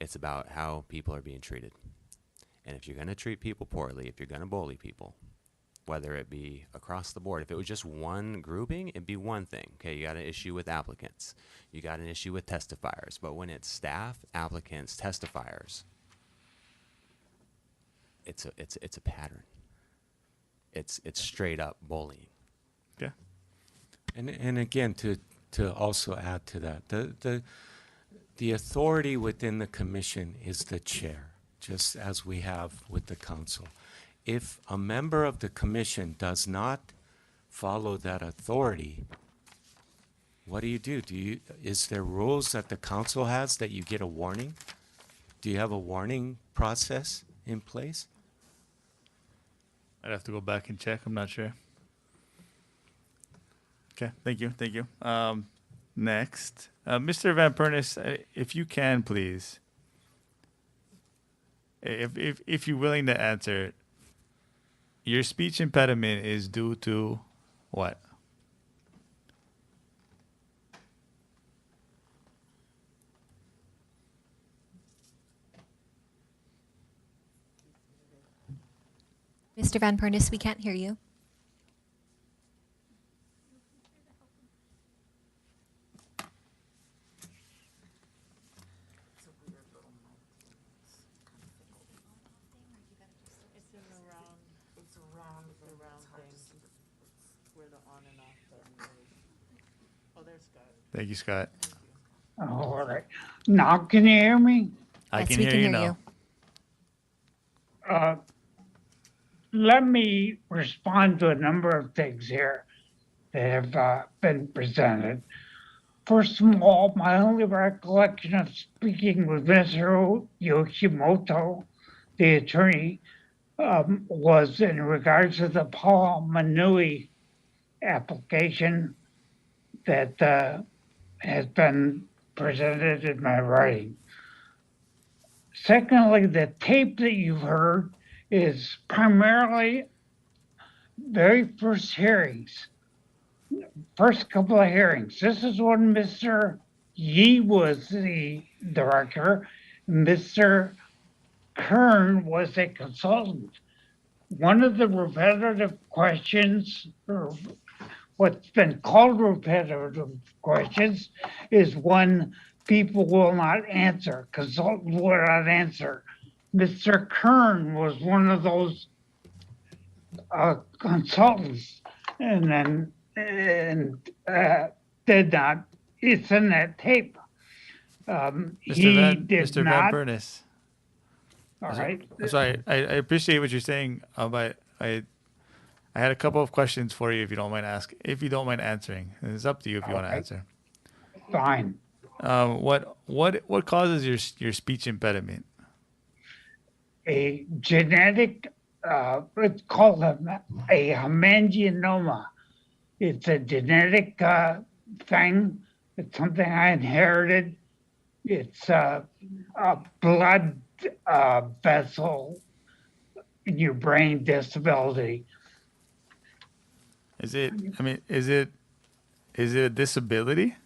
It's about how people are being treated. And if you're going to treat people poorly, if you're going to bully people, whether it be across the board, if it was just one grouping, it'd be one thing. Okay, you got an issue with applicants. You got an issue with testifiers. But when it's staff, applicants, testifiers, it's a pattern. It's straight up bullying. Yeah. And again, to also add to that, the authority within the commission is the chair, just as we have with the council. If a member of the commission does not follow that authority, what do? Is there rules that the council has that you get a warning? Do you have a warning process in place? I'd have to go back and check. I'm not sure. Okay, thank you. Next, Mr. Van Pernis, if you can, please, if you're willing to answer, your speech impediment is due to what? Mr. Van Pernis, we can't hear you. Thank you, Scott. All right. Now can you hear me? I Yes, can we hear can you hear now. Let me respond to a number of things here that have been presented. First of all, my only recollection of speaking with Mr. Yoshimoto, the attorney, was in regards to the Paul Manui application that has been presented in my writing. Secondly, the tape that you've heard is primarily very first hearings, first couple of hearings. This is when Mr. Yee was the director, Mr. Kern was a consultant. One of the repetitive questions, or what's been called repetitive questions, is when people will not answer, consultants will not answer. Mr. Kern was one of those consultants and did not. It's in that tape. Mr. Van Pernis. All right. I'm sorry. I appreciate what you're saying, but I had a couple of questions for you if you don't mind answering. It's up to you if you want to answer. Fine. What causes your speech impediment? A genetic, it's called a hemangioma. It's a genetic thing. It's something I inherited. It's a blood vessel in your brain disability. Is it a disability?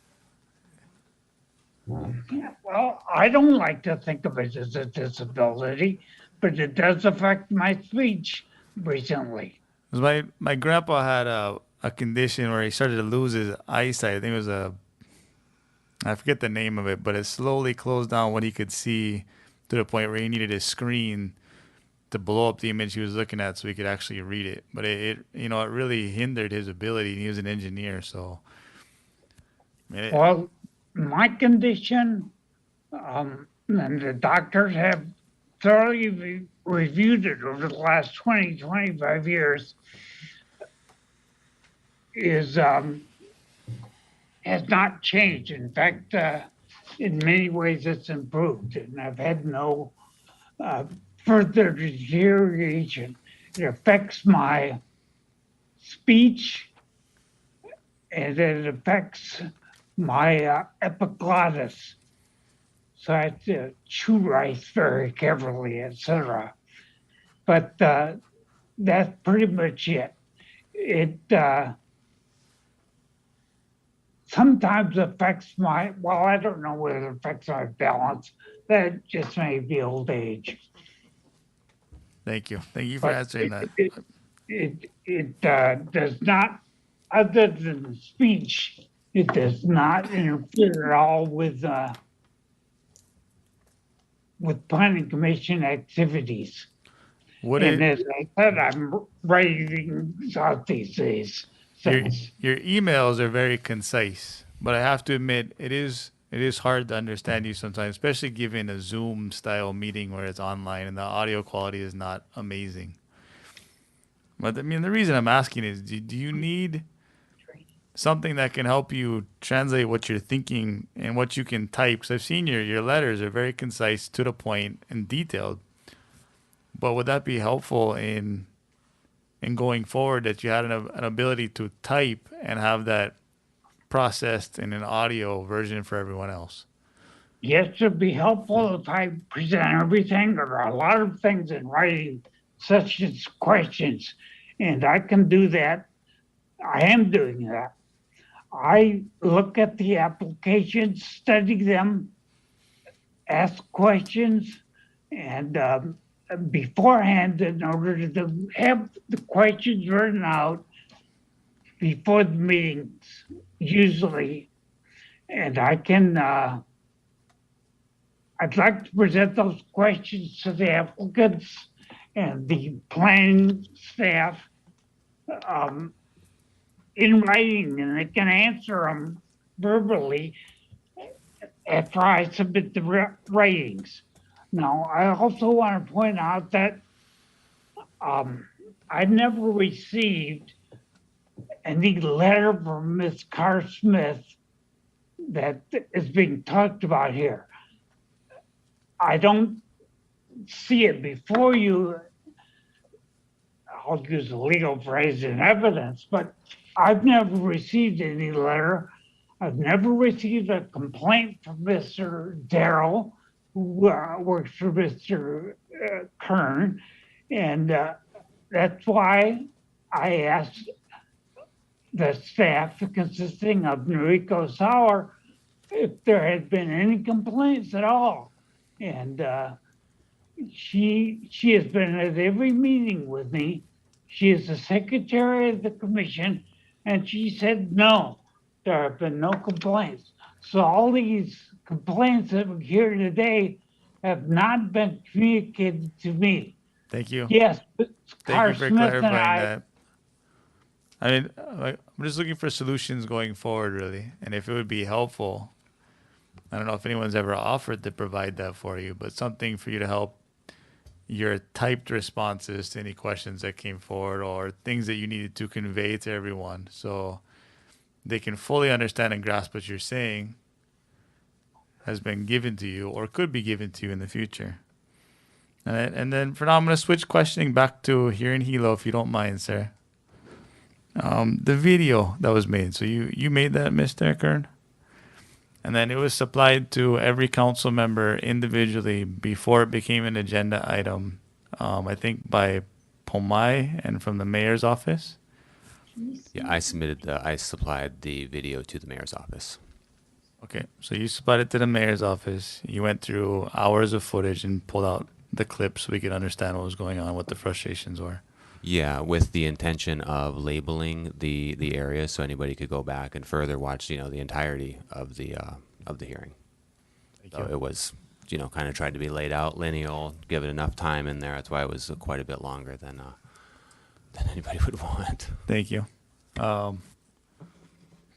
Yeah, well, I don't like to think of it as a disability, but it does affect my speech recently. My grandpa had a condition where he started to lose his eyesight. I think it was I forget the name of it, but it slowly closed down what he could see to the point where he needed a screen to blow up the image he was looking at so he could actually read it. But it really hindered his ability. He was an engineer, so. Well, my condition and the doctors have thoroughly reviewed it over the last 20, 25 years, has not changed. In fact, in many ways, it's improved, and I've had no further deterioration. It affects my speech, and it affects my epiglottis. So I have to chew rice very carefully, etc. But that's pretty much it. It sometimes affects my, well, I don't know whether it affects my balance. That just may be old age. Thank you. Thank you for answering that. It does not, other than speech, it does not interfere at all with planning commission activities. And as I said, I'm writing out these days. Your emails are very concise, but I have to admit it is hard to understand you sometimes, especially given a Zoom style meeting where it's online and the audio quality is not amazing. But I mean, the reason I'm asking is, do you need something that can help you translate what you're thinking and what you can type? Because I've seen your letters are very concise, to the point, and detailed. But would that be helpful in going forward, that you had an ability to type and have that processed in an audio version for everyone else? Yes, it'd be helpful if I present everything. There are a lot of things in writing, such as questions, and I can do that. I am doing that. I look at the applications, study them, ask questions, and beforehand, in order to have the questions written out before the meetings, usually. And I can, I'd like to present those questions to the applicants and the planning staff in writing, and they can answer them verbally after I submit the writings. Now, I also want to point out that I never received any letter from Ms. Carr Smith that is being talked about here. I don't see it before you. I'll use a legal phrase in evidence, but I've never received any letter. I've never received a complaint from Mr. Darrell, who works for Mr. Kern, and that's why I asked the staff, consisting of Noriko Sauer, if there had been any complaints at all. And she has been at every meeting with me. She is the secretary of the commission, and she said no, there have been no complaints. So all these complaints that we hear today have not been communicated to me. Thank you. Yes, Thank you for clarifying that. I mean, I'm just looking for solutions going forward, really. And if it would be helpful, I don't know if anyone's ever offered to provide that for you, but something for you to help your typed responses to any questions that came forward, or things that you needed to convey to everyone so they can fully understand and grasp what you're saying, has been given to you or could be given to you in the future. And then for now, I'm going to switch questioning back to here in Hilo, if you don't mind, sir. The video that was made. So you made that, Mr. Kern? And then it was supplied to every council member individually before it became an agenda item, I think by Pomai and from the mayor's office. Yeah, I supplied the video to the mayor's office. Okay, so you supplied it to the mayor's office. You went through hours of footage and pulled out the clips so we could understand what was going on, what the frustrations were. Yeah, with the intention of labeling the area so anybody could go back and further watch, the entirety of the hearing. So it was, kind of tried to be laid out lineal, give it enough time in there. That's why it was quite a bit longer than anybody would want. Thank you.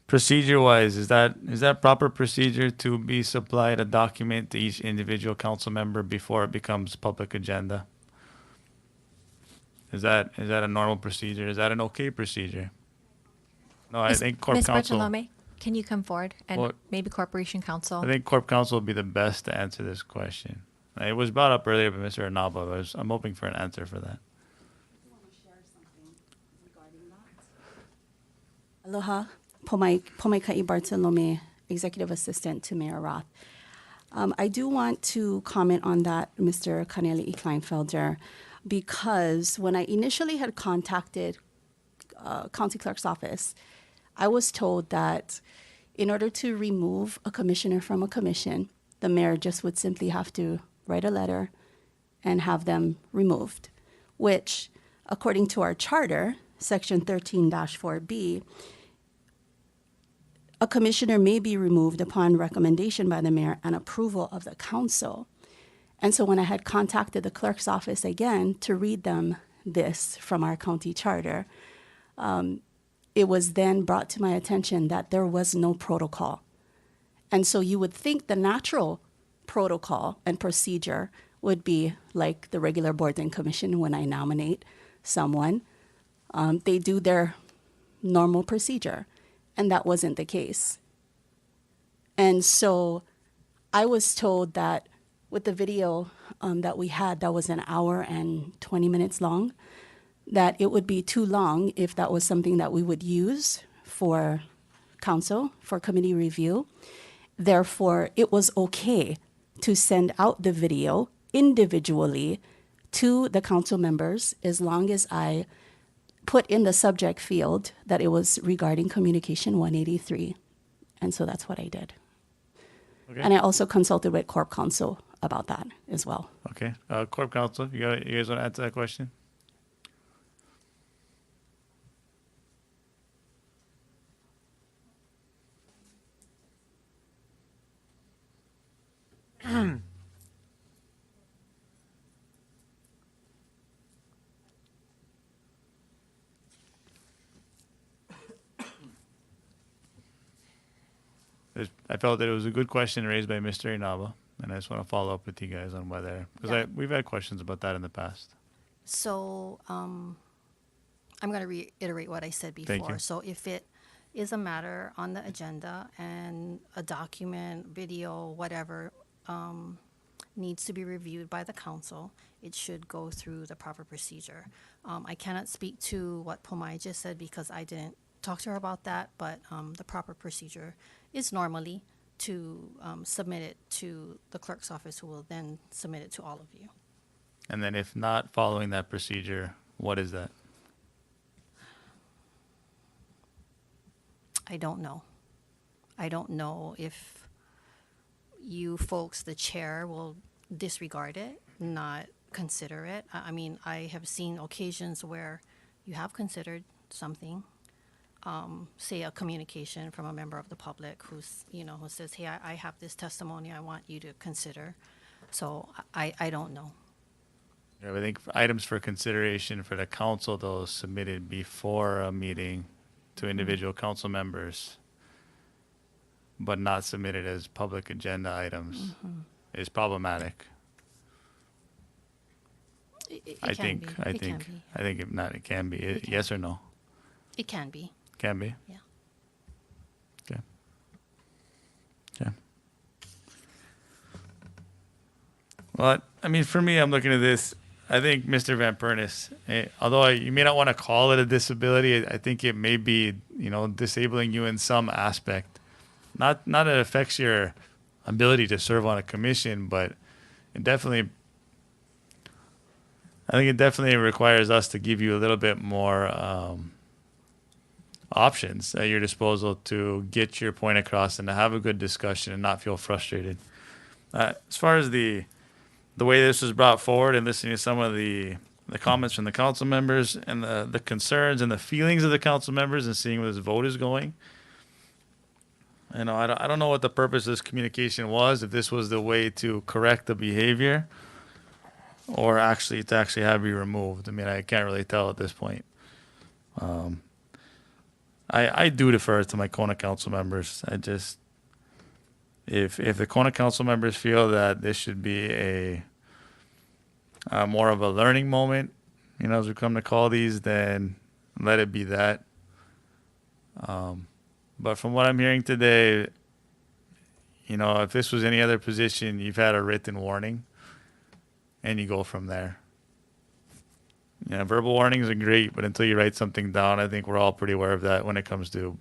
procedure-wise, is that proper procedure to be supplied a document to each individual council member before it becomes public agenda? Is that a normal procedure? Is that an okay procedure? No, I think Corp Ms. Council. Bartolome, can you come forward and Well, maybe Corporation Counsel? I think Corp Council would be the best to answer this question. It was brought up earlier by Mr. Inaba, but I'm hoping for an answer for that. Aloha, Pomaikai Bartolome, Executive Assistant to Mayor Roth. I do want to comment on that, Mr. Kaneli Kleinfelder, because when I initially had contacted County Clerk's office, I was told that in order to remove a commissioner from a commission, the mayor just would simply have to write a letter and have them removed, which, according to our charter, Section 13-4B, a commissioner may be removed upon recommendation by the mayor and approval of the council. And so when I had contacted the clerk's office again to read them this from our county charter, it was then brought to my attention that there was no protocol. And so you would think the natural protocol and procedure would be like the regular board and commission when I nominate someone. They do their normal procedure, and that wasn't the case. And so I was told that with the video that we had, that was 1 hour and 20 minutes long, that it would be too long if that was something that we would use for council, for committee review. Therefore, it was okay to send out the video individually to the council members as long as I put in the subject field that it was regarding Communication 183. And so that's what I did. Okay. And I also consulted with Corp Counsel about that as well. Okay. Corp Counsel, you guys want to answer that question? I felt that it was a good question raised by Mr. Inaba, and I just want to follow up with you guys on whether, because we've had questions about that in the past. So I'm going to reiterate what I said before. Thank you. So if it is a matter on the agenda and a document, video, whatever, needs to be reviewed by the council, it should go through the proper procedure. I cannot speak to what Pomai just said because I didn't talk to her about that, but the proper procedure is normally to submit it to the clerk's office, who will then submit it to all of you. And then if not following that procedure, what is that? I don't know. I don't know if you folks, the chair, will disregard it, not consider it. I mean, I have seen occasions where you have considered something, say a communication from a member of the public who's, who says, hey, I have this testimony I want you to consider. So I don't know. Yeah, I think items for consideration for the council, though, submitted before a meeting to individual council members, but not submitted as public agenda items, is problematic. I think if not, it can be. Yes or no? It can be. Can be. Yeah. Okay. Okay. Well, I mean, for me, I'm looking at this. I think Mr. Van Pernis, although you may not want to call it a disability, I think it may be, disabling you in some aspect. Not that it affects your ability to serve on a commission, but I think it definitely requires us to give you a little bit more options at your disposal to get your point across and to have a good discussion and not feel frustrated. As far as the way this was brought forward and listening to some of the comments from the council members and the concerns and the feelings of the council members and seeing where this vote is going, I don't know what the purpose of this communication was, if this was the way to correct the behavior or to actually have you removed. I mean, I can't really tell at this point. I do defer to my Kona council members. I just, if the Kona council members feel that this should be a more of a learning moment, you know, as we come to call these, then let it be that. But from what I'm hearing today, you know, if this was any other position, you've had a written warning, and you go from there. Yeah, verbal warnings are great, but until you write something down, I think we're all pretty aware of that when it comes to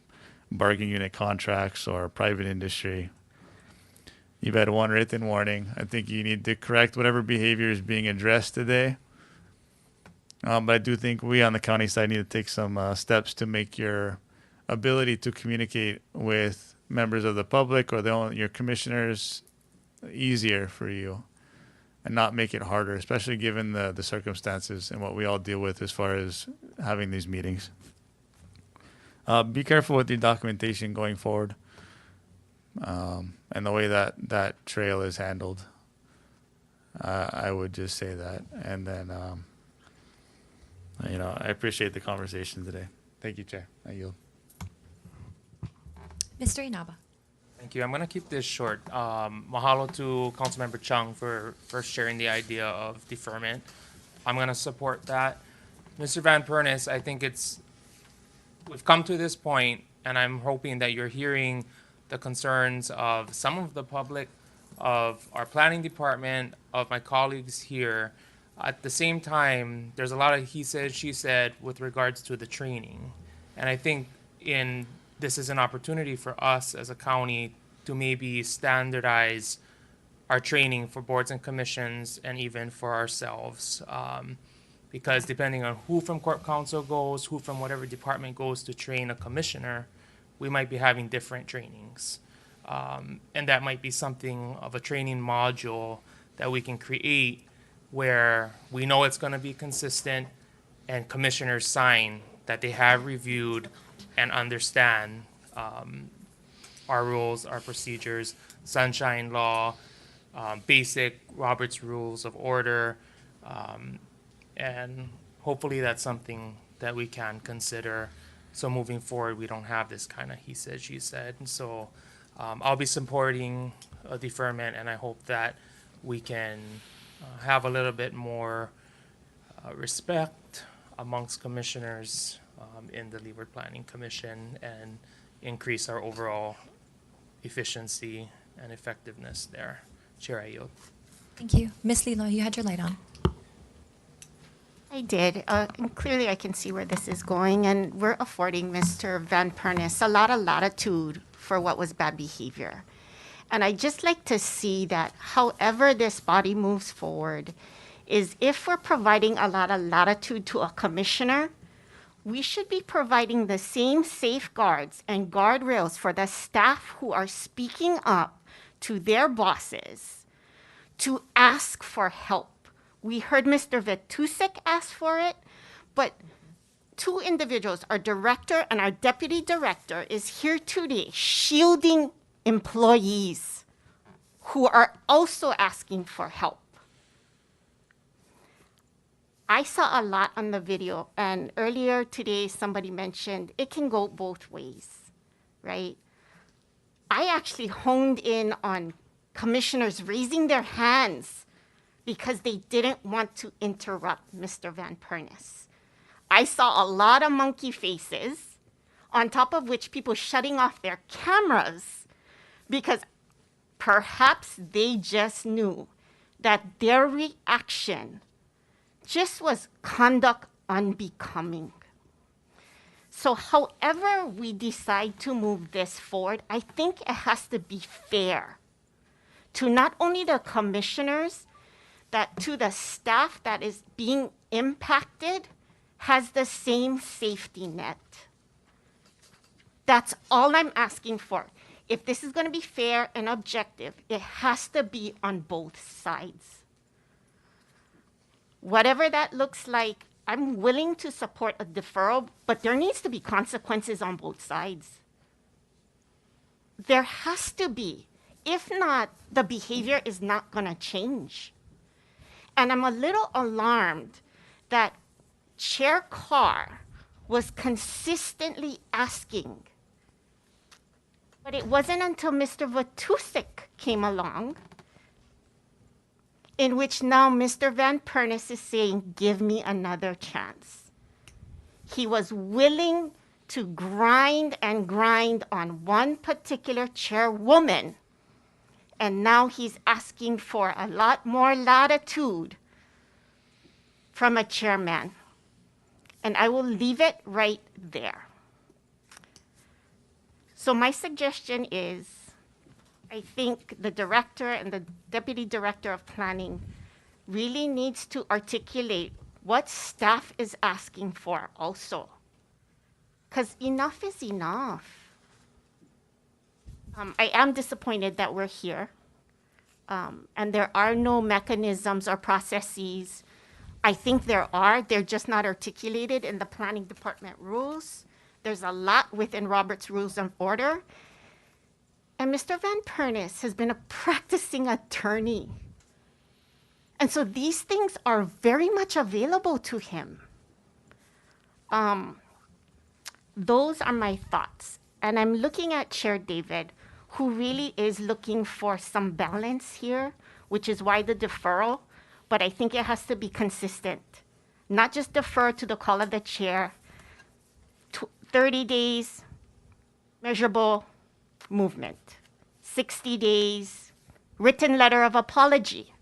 bargaining unit contracts or private industry. You've had one written warning. I think you need to correct whatever behavior is being addressed today. But I do think we on the county side need to take some steps to make your ability to communicate with members of the public or your commissioners easier for you, and not make it harder, especially given the circumstances and what we all deal with as far as having these meetings. Be careful with your documentation going forward, and the way that trail is handled. I would just say that. And then, you know, I appreciate the conversation today. Thank you, Chair. I yield. Mr. Inaba. Thank you. I'm going to keep this short. Mahalo to Councilmember Chung for first sharing the idea of deferment. I'm going to support that. Mr. Van Pernis, I think we've come to this point, and I'm hoping that you're hearing the concerns of some of the public, of our planning department, of my colleagues here. At the same time, there's a lot of he said, she said with regards to the training. And I think this is an opportunity for us as a county to maybe standardize our training for boards and commissions and even for ourselves. Because depending on who from Corp Council goes, who from whatever department goes to train a commissioner, we might be having different trainings. And that might be something of a training module that we can create where we know it's going to be consistent and commissioners sign that they have reviewed and understand our rules, our procedures, sunshine law, basic Robert's Rules of Order, and hopefully that's something that we can consider. So moving forward, we don't have this kind of he said, she said. And so I'll be supporting a deferment, and I hope that we can have a little bit more respect amongst commissioners in the Leeward Planning Commission and increase our overall efficiency and effectiveness there. Chair, I yield. Thank you. Ms. Lilo, you had your light on. I did. And clearly I can see where this is going, and we're affording Mr. Van Pernis a lot of latitude for what was bad behavior. And I just like to see that however this body moves forward is if we're providing a lot of latitude to a commissioner, we should be providing the same safeguards and guardrails for the staff who are speaking up to their bosses to ask for help. We heard Mr. Vetusek ask for it, but two individuals, our director and our deputy director, is here today shielding employees who are also asking for help. I saw a lot on the video, and earlier today somebody mentioned it can go both ways, right? I actually honed in on commissioners raising their hands because they didn't want to interrupt Mr. Van Pernis. I saw a lot of monkey faces, on top of which people shutting off their cameras because perhaps they just knew that their reaction just was conduct unbecoming. So however we decide to move this forward, I think it has to be fair to not only the commissioners, that to the staff that is being impacted has the same safety net. That's all I'm asking for. If this is going to be fair and objective, it has to be on both sides. Whatever that looks like, I'm willing to support a deferral, but there needs to be consequences on both sides. There has to be. If not, the behavior is not going to change. And I'm a little alarmed that Chair Carr was consistently asking. But it wasn't until Mr. Vatusik came along in which now Mr. Van Pernis is saying, give me another chance. He was willing to grind and grind on one particular chairwoman, and now he's asking for a lot more latitude from a chairman. And I will leave it right there. So my suggestion is, I think the director and the deputy director of planning really needs to articulate what staff is asking for also. Because enough is enough. I am disappointed that we're here, and there are no mechanisms or processes. I think there are, they're just not articulated in the planning department rules. There's a lot within Robert's Rules of Order. And Mr. Van Pernis has been a practicing attorney. And so these things are very much available to him. Those are my thoughts. And I'm looking at Chair David, who really is looking for some balance here, which is why the deferral, but I think it has to be consistent. Not just defer to the call of the chair, 30 days, measurable movement. 60 days, written letter of apology.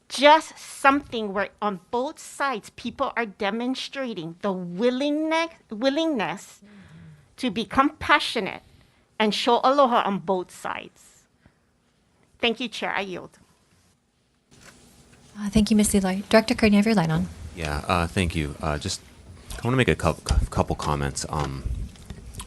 Just something where on both sides people are demonstrating the willingness to be compassionate and show aloha on both sides. Thank you, Chair. I yield. Thank you, Ms. Leloy. Director Kern, you have your line on. Yeah, thank you. Just I want to make a couple comments.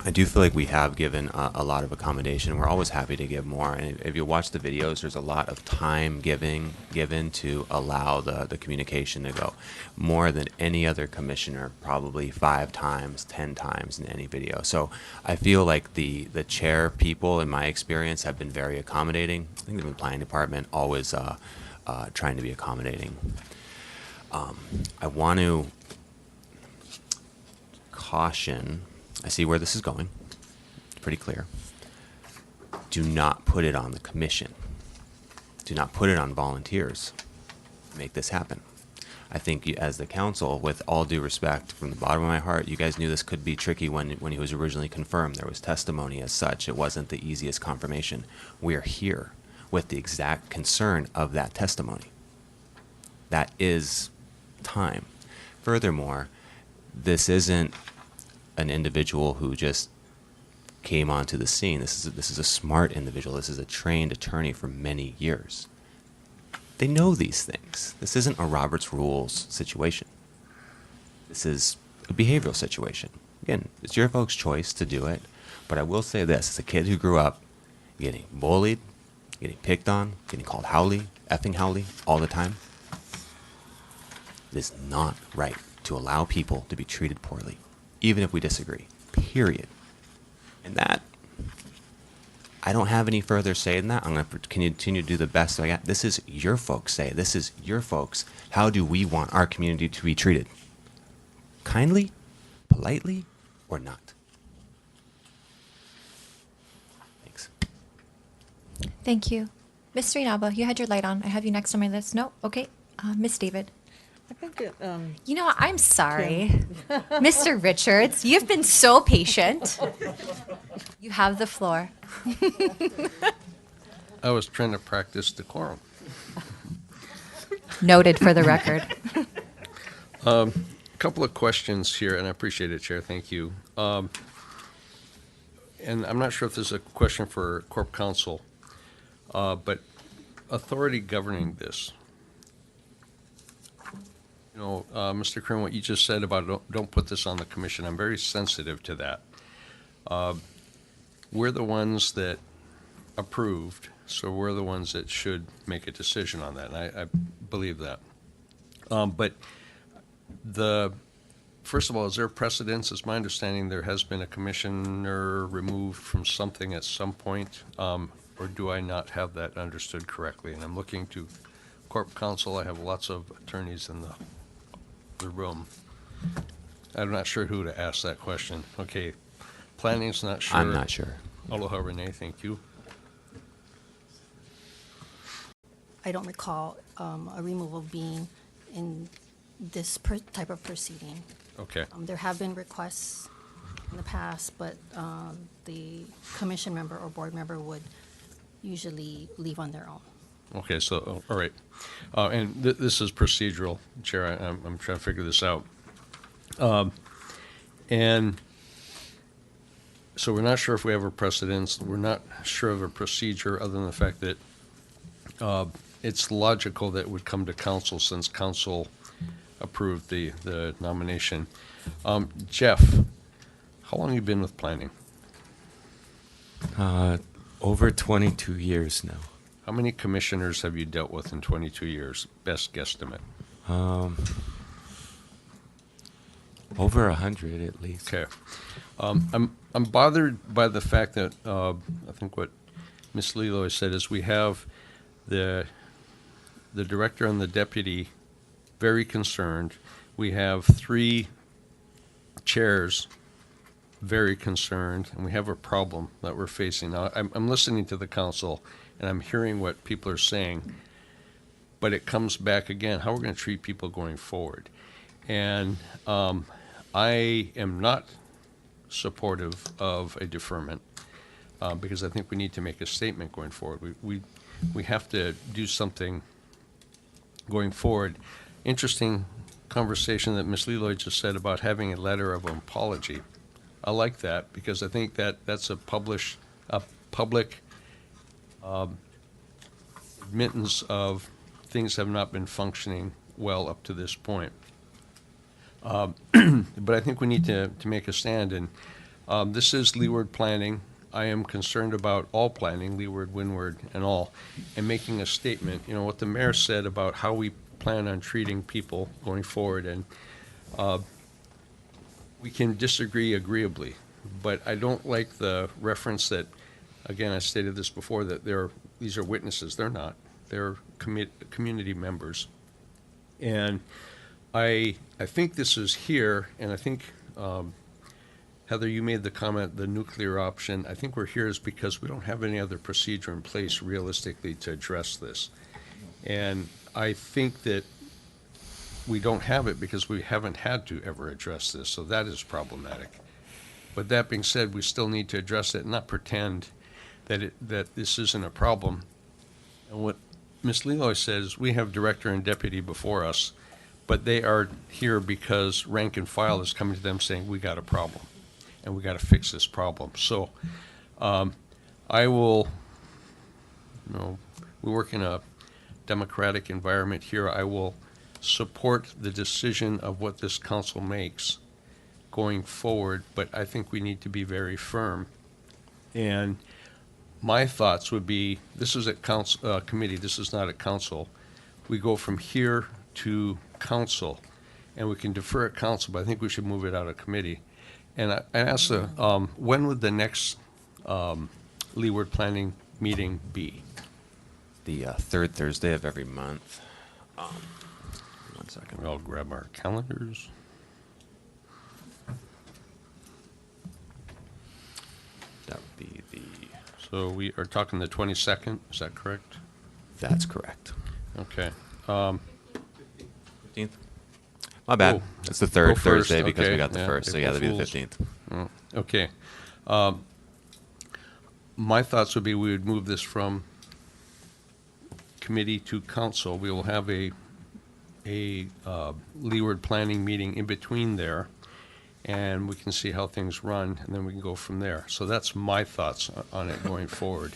I do feel like we have given a lot of accommodation. We're always happy to give more. And if you watch the videos, there's a lot of time given to allow the communication to go. More than any other commissioner, probably 5 times, 10 times in any video. So I feel like the chair people, in my experience, have been very accommodating. I think the planning department always trying to be accommodating. I want to caution, I see where this is going. It's pretty clear. Do not put it on the commission. Do not put it on volunteers. Make this happen. I think you, as the council, with all due respect, from the bottom of my heart, you guys knew this could be tricky when he was originally confirmed. There was testimony as such. It wasn't the easiest confirmation. We are here with the exact concern of that testimony. That is time. Furthermore, this isn't an individual who just came onto the scene. This is a smart individual. This is a trained attorney for many years. They know these things. This isn't a Robert's Rules situation. This is a behavioral situation. Again, it's your folks' choice to do it, but I will say this, as a kid who grew up getting bullied, getting picked on, getting called howly, effing howly all the time, it is not right to allow people to be treated poorly, even if we disagree, period. And that, I don't have any further say in that. I'm going to continue to do the best I got. This is your folks' say. This is your folks. How do we want our community to be treated? Kindly, politely, or not? Thanks. Thank you. Mr. Inaba, you had your light on. I have you next on my list. No? Okay. Miss David. I think that, You know what? I'm sorry. Mr. Richards, you've been so patient. You have the floor. I was trying to practice decorum. Noted for the record. A couple of questions here, and I appreciate it, Chair. Thank you. And I'm not sure if this is a question for Corp Counsel, but authority governing this. You know, Mr. Kern, what you just said about don't put this on the commission, I'm very sensitive to that. We're the ones that approved, so we're the ones that should make a decision on that, and I believe that. But first of all, is there precedence? It's my understanding there has been a commissioner removed from something at some point, or do I not have that understood correctly? And I'm looking to Corp Counsel. I have lots of attorneys in the room. I'm not sure who to ask that question. Okay, planning's not sure. I'm not sure. Aloha, Renee, thank you. I don't recall a removal being in this type of proceeding. Okay. There have been requests in the past, but the commission member or board member would usually leave on their own. Okay, so, all right. And this is procedural, Chair. I'm trying to figure this out. And so we're not sure if we have a precedence. We're not sure of a procedure other than the fact that it's logical that it would come to council since council approved the nomination. Jeff, how long have you been with planning? Over 22 years now. How many commissioners have you dealt with in 22 years? Best guesstimate. Over 100 at least. Okay. I'm bothered by the fact that I think what Ms. Leloy said is we have the director and the deputy very concerned. We have 3 chairs very concerned, and we have a problem that we're facing. Now, I'm listening to the council, and I'm hearing what people are saying, but it comes back again, how we're going to treat people going forward. And I am not supportive of a deferment because I think we need to make a statement going forward. We have to do something going forward. Interesting conversation that Ms. Leloy just said about having a letter of apology. I like that because I think that's a public admittance of things have not been functioning well up to this point. But I think we need to make a stand. And this is leeward planning. I am concerned about all planning, leeward, windward, and all, and making a statement. You know, what the mayor said about how we plan on treating people going forward. And we can disagree agreeably, but I don't like the reference that, again, I stated this before, that these are witnesses. They're not. They're community members. And I think this is here, and I think, Heather, you made the comment, the nuclear option. I think we're here is because we don't have any other procedure in place realistically to address this. And I think that we don't have it because we haven't had to ever address this, so that is problematic. But that being said, we still need to address it and not pretend that this isn't a problem. And what Ms. Leloy says, we have director and deputy before us, but they are here because rank and file is coming to them saying, we got a problem, and we got to fix this problem. So I will, we work in a democratic environment here. I will support the decision of what this council makes going forward, but I think we need to be very firm. And my thoughts would be, this is at council committee, this is not at council. We go from here to council, and we can defer at council, but I think we should move it out of committee. And I asked, when would the next leeward planning meeting be? The third Thursday of every month. 1 second. I'll grab our calendars. That would be the... So we are talking the 22nd, is that correct? That's correct. Okay. 15th? My bad. It's the third Thursday because we got the first, so yeah, that'd be the 15th. Okay. My thoughts would be we would move this from committee to council. We will have a leeward planning meeting in between there, and we can see how things run, and then we can go from there. So that's my thoughts on it going forward.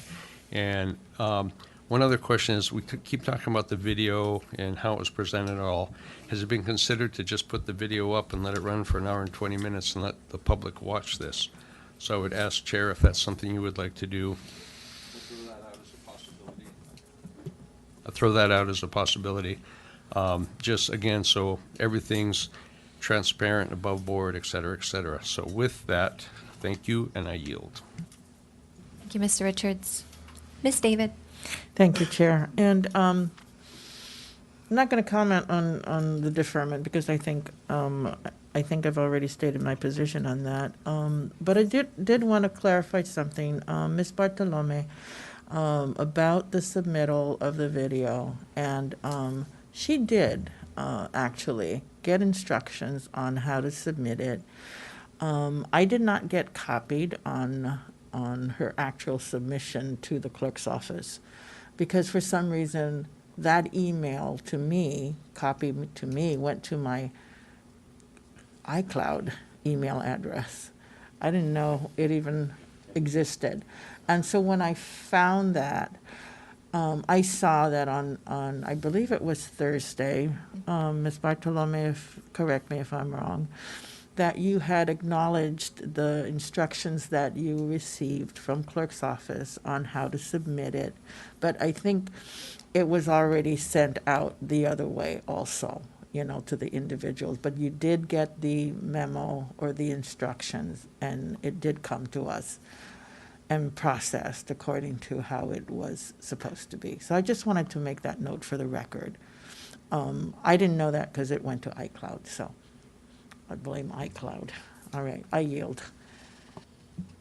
And one other question is, we keep talking about the video and how it was presented and all. Has it been considered to just put the video up and let it run for an hour and 20 minutes and let the public watch this? So I would ask Chair if that's something you would like to do. I'll throw that out as a possibility. Just again, so everything's transparent, above board, et cetera, et cetera. So with that, thank you, and I yield. Thank you, Mr. Richards. Ms. David. Thank you, Chair. And I'm not going to comment on the deferment because I think I've already stated my position on that. But I did want to clarify something, Ms. Bartolome, about the submittal of the video, and she did actually get instructions on how to submit it. I did not get copied on her actual submission to the clerk's office because for some reason that email to me, copied to me, went to my iCloud email address. I didn't know it even existed. And so when I found that, I saw that on I believe it was Thursday, Ms. Bartolome, correct me if I'm wrong, that you had acknowledged the instructions that you received from clerk's office on how to submit it. But I think it was already sent out the other way also, to the individuals. But you did get the memo or the instructions, and it did come to us and processed according to how it was supposed to be. So I just wanted to make that note for the record. I didn't know that because it went to iCloud, so I blame iCloud. All right, I yield.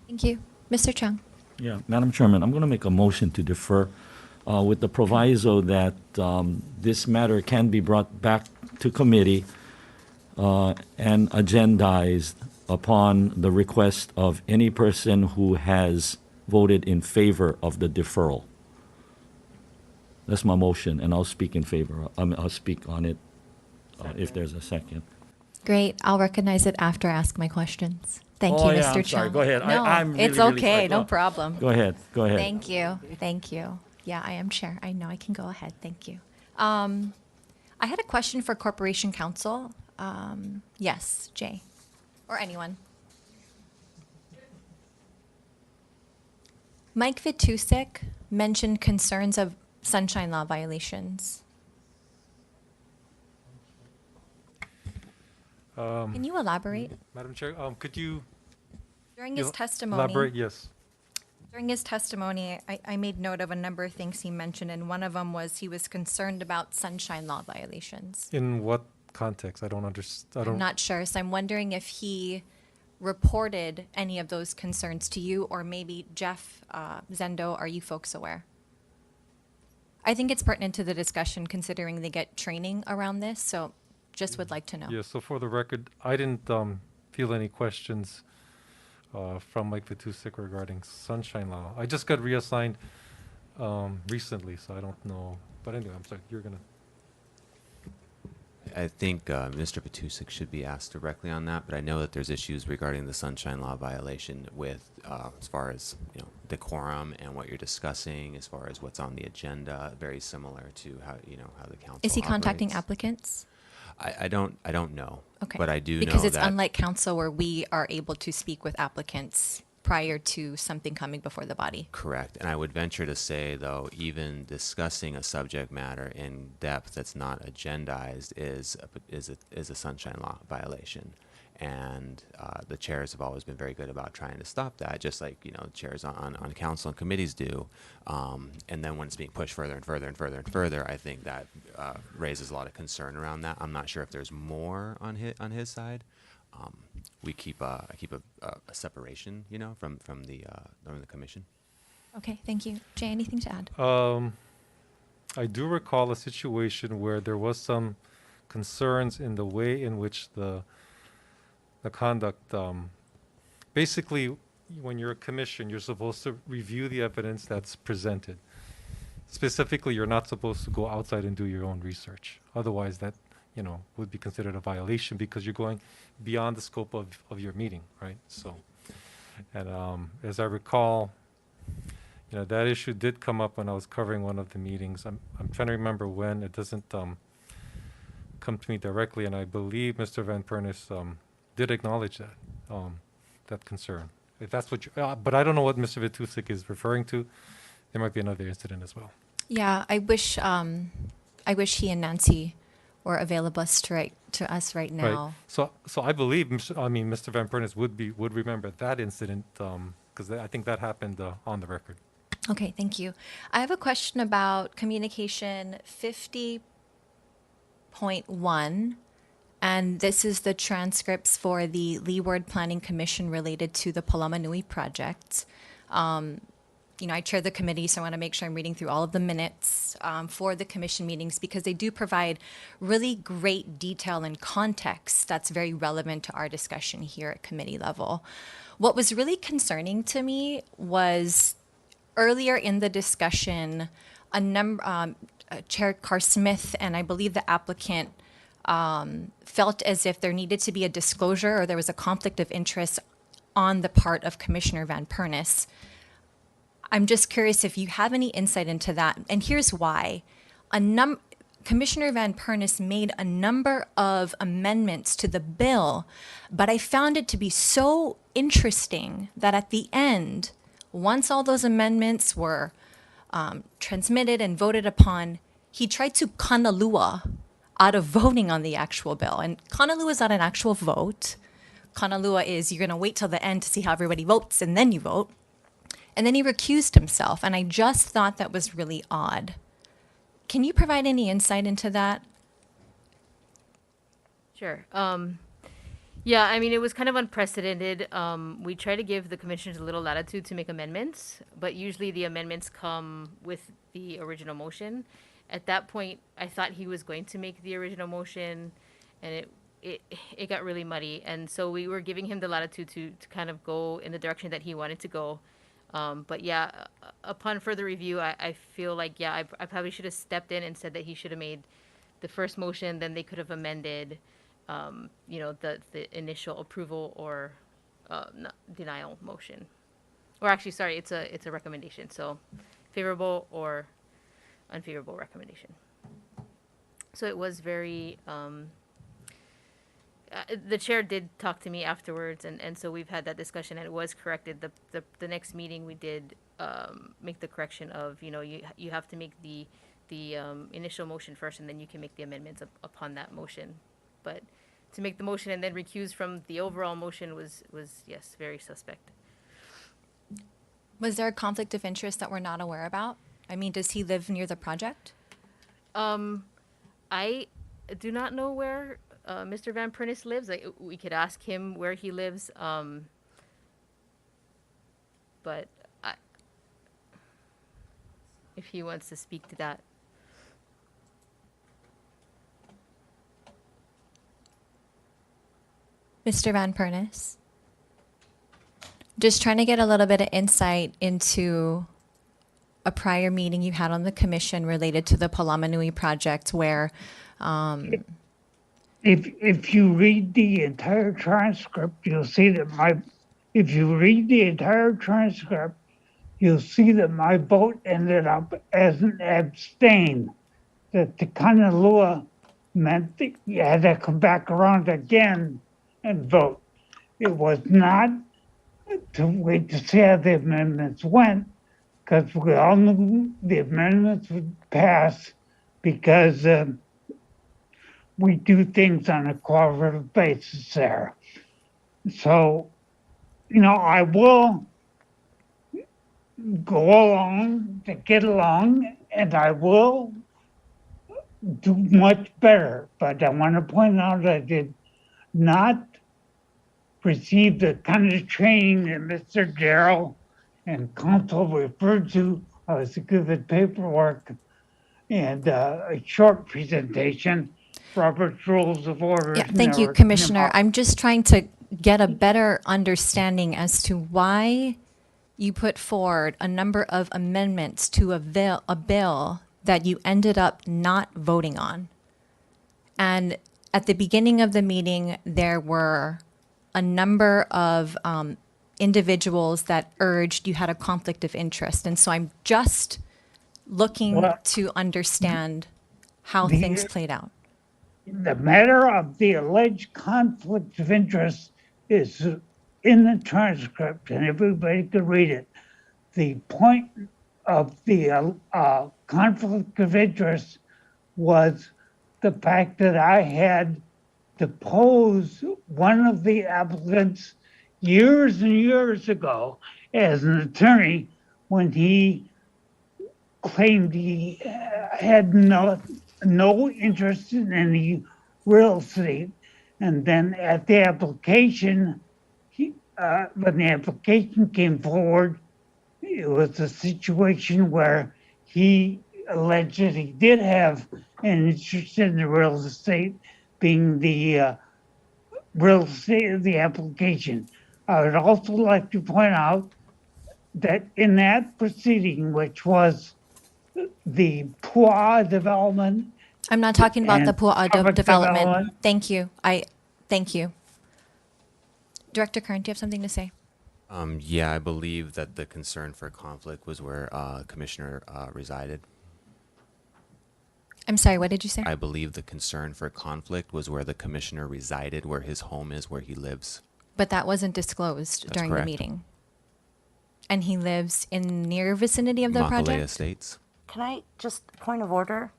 Thank you. Mr. Chung. Yeah, Madam Chairman, I'm going to make a motion to defer with the proviso that this matter can be brought back to committee and agendized upon the request of any person who has voted in favor of the deferral. That's my motion, and I'll speak in favor. I'll speak on it if there's a second. Great. I'll recognize it after I ask my questions. Thank you, Oh, yeah, Mr. I'm Chung. sorry. Go ahead. No, I'm really, it's really okay. sorry. No Go- problem. Go ahead. Go ahead. Thank you. Thank you. Yeah, I am chair. I know I can go ahead. Thank you. I had a question for Corporation Counsel. Yes, Jay, or anyone. Mike Vitusik mentioned concerns of sunshine law violations. Can you elaborate? Madam Chair, could you During his testimony, elaborate? Yes. during his testimony, I made note of a number of things he mentioned, and one of them was he was concerned about sunshine law violations. In what context? I don't understand. I'm not sure, so I'm wondering if he reported any of those concerns to you, or maybe Jeff Zendo, are you folks aware? I think it's pertinent to the discussion considering they get training around this, so just would like to know. Yeah, so for the record, I didn't feel any questions from Mike Vitusik regarding sunshine law. I just got reassigned recently, so I don't know. But anyway, I'm sorry, you're going to. I think Mr. Vitusik should be asked directly on that, but I know that there's issues regarding the sunshine law violation with as far as decorum and what you're discussing, as far as what's on the agenda, very similar to how how the council. Is he contacting operates. applicants? I don't know. Okay. But I do because know it's that unlike council where we are able to speak with applicants prior to something coming before the body. correct. And I would venture to say, though, even discussing a subject matter in depth that's not agendized is a sunshine law violation. And the chairs have always been very good about trying to stop that, just like chairs on council and committees do. And then when it's being pushed further and further and further and further, I think that raises a lot of concern around that. I'm not sure if there's more on his side. We keep a separation, from the commission. Okay, thank you. Jay, anything to add? I do recall a situation where there was some concerns in the way in which the conduct. Basically, when you're a commission, you're supposed to review the evidence that's presented. Specifically, you're not supposed to go outside and do your own research. Otherwise, that would be considered a violation because you're going beyond the scope of your meeting, right? So, and as I recall, that issue did come up when I was covering one of the meetings. I'm trying to remember when. It doesn't come to me directly, and I believe Mr. Van Pernis did acknowledge that concern. If that's what you, but I don't know what Mr. Vitusik is referring to. There might be another incident as well. Yeah, I wish he and Nancy were available to us right now. Right. So I believe, Mr. Van Pernis would remember that incident because I think that happened on the record. Okay, thank you. I have a question about communication 50 8.1, and this is the transcripts for the Leeward Planning Commission related to the Palama Nui project. I chair the committee, so I want to make sure I'm reading through all of the minutes for the commission meetings because they do provide really great detail and context that's very relevant to our discussion here at committee level. What was really concerning to me was earlier in the discussion, Chair Carr Smith and I believe the applicant felt as if there needed to be a disclosure or there was a conflict of interest on the part of Commissioner Van Pernis. I'm just curious if you have any insight into that. And here's why. Commissioner Van Pernis made a number of amendments to the bill, but I found it to be so interesting that at the end, once all those amendments were transmitted and voted upon, he tried to kanalua out of voting on the actual bill. And kanalua is not an actual vote. Kanalua is you're going to wait till the end to see how everybody votes and then you vote. And then he recused himself, and I just thought that was really odd. Can you provide any insight into that? Sure. Yeah, I mean, it was kind of unprecedented. We try to give the commissioners a little latitude to make amendments, but usually the amendments come with the original motion. At that point, I thought he was going to make the original motion, and it got really muddy. And so we were giving him the latitude to kind of go in the direction that he wanted to go. But yeah, upon further review, I feel like, I probably should have stepped in and said that he should have made the first motion, then they could have amended, the initial approval or denial motion. Or actually, sorry, it's a recommendation. So favorable or unfavorable recommendation. So it was very, the chair did talk to me afterwards, and so we've had that discussion, and it was corrected. The next meeting we did make the correction of, you have to make the initial motion first, and then you can make the amendments upon that motion. But to make the motion and then recuse from the overall motion was yes, very suspect. Was there a conflict of interest that we're not aware about? I mean, does he live near the project? I do not know where Mr. Van Pernis lives. We could ask him where he lives, but if he wants to speak to that. Mr. Van Pernis? Just trying to get a little bit of insight into a prior meeting you had on the commission related to the Palama Nui project where If you read the entire transcript, you'll see that my vote ended up as an abstain. That the Kanalua meant that you had to come back around again and vote. It was not to wait to see how the amendments went, because we all knew the amendments would pass because we do things on a cooperative basis there. So, I will go along to get along, and I will do much better. But I want to point out I did not receive the kind of training that Mr. Darrell and counsel referred to. I was given paperwork and a short presentation, Robert's Rules of Order. Yeah, thank you, Commissioner. I'm just trying to get a better understanding as to why you put forward a number of amendments to a bill that you ended up not voting on. And at the beginning of the meeting, there were a number of individuals that urged you had a conflict of interest. And so I'm just looking to understand how things played out. The matter of the alleged conflict of interest is in the transcript, and everybody could read it. The point of the conflict of interest was the fact that I had deposed one of the applicants years and years ago as an attorney when he claimed he had no no interest in any real estate. And then at the application, when the application came forward, it was a situation where he alleged that he did have an interest in the real estate, being the real estate of the application. I would also like to point out that in that proceeding, which was the Pu'a development. I'm not talking about the and Pu'a public development. Thank you. Thank you. Director Kern, do you have something to say? Yeah, I believe that the concern for conflict was where Commissioner resided. I'm sorry, what did you say? I believe the concern for conflict was where the commissioner resided, where his home is, where he lives. But that wasn't disclosed That's during correct. the meeting. And he lives in near vicinity of the Makalea project? Estates. Can I just, point of order?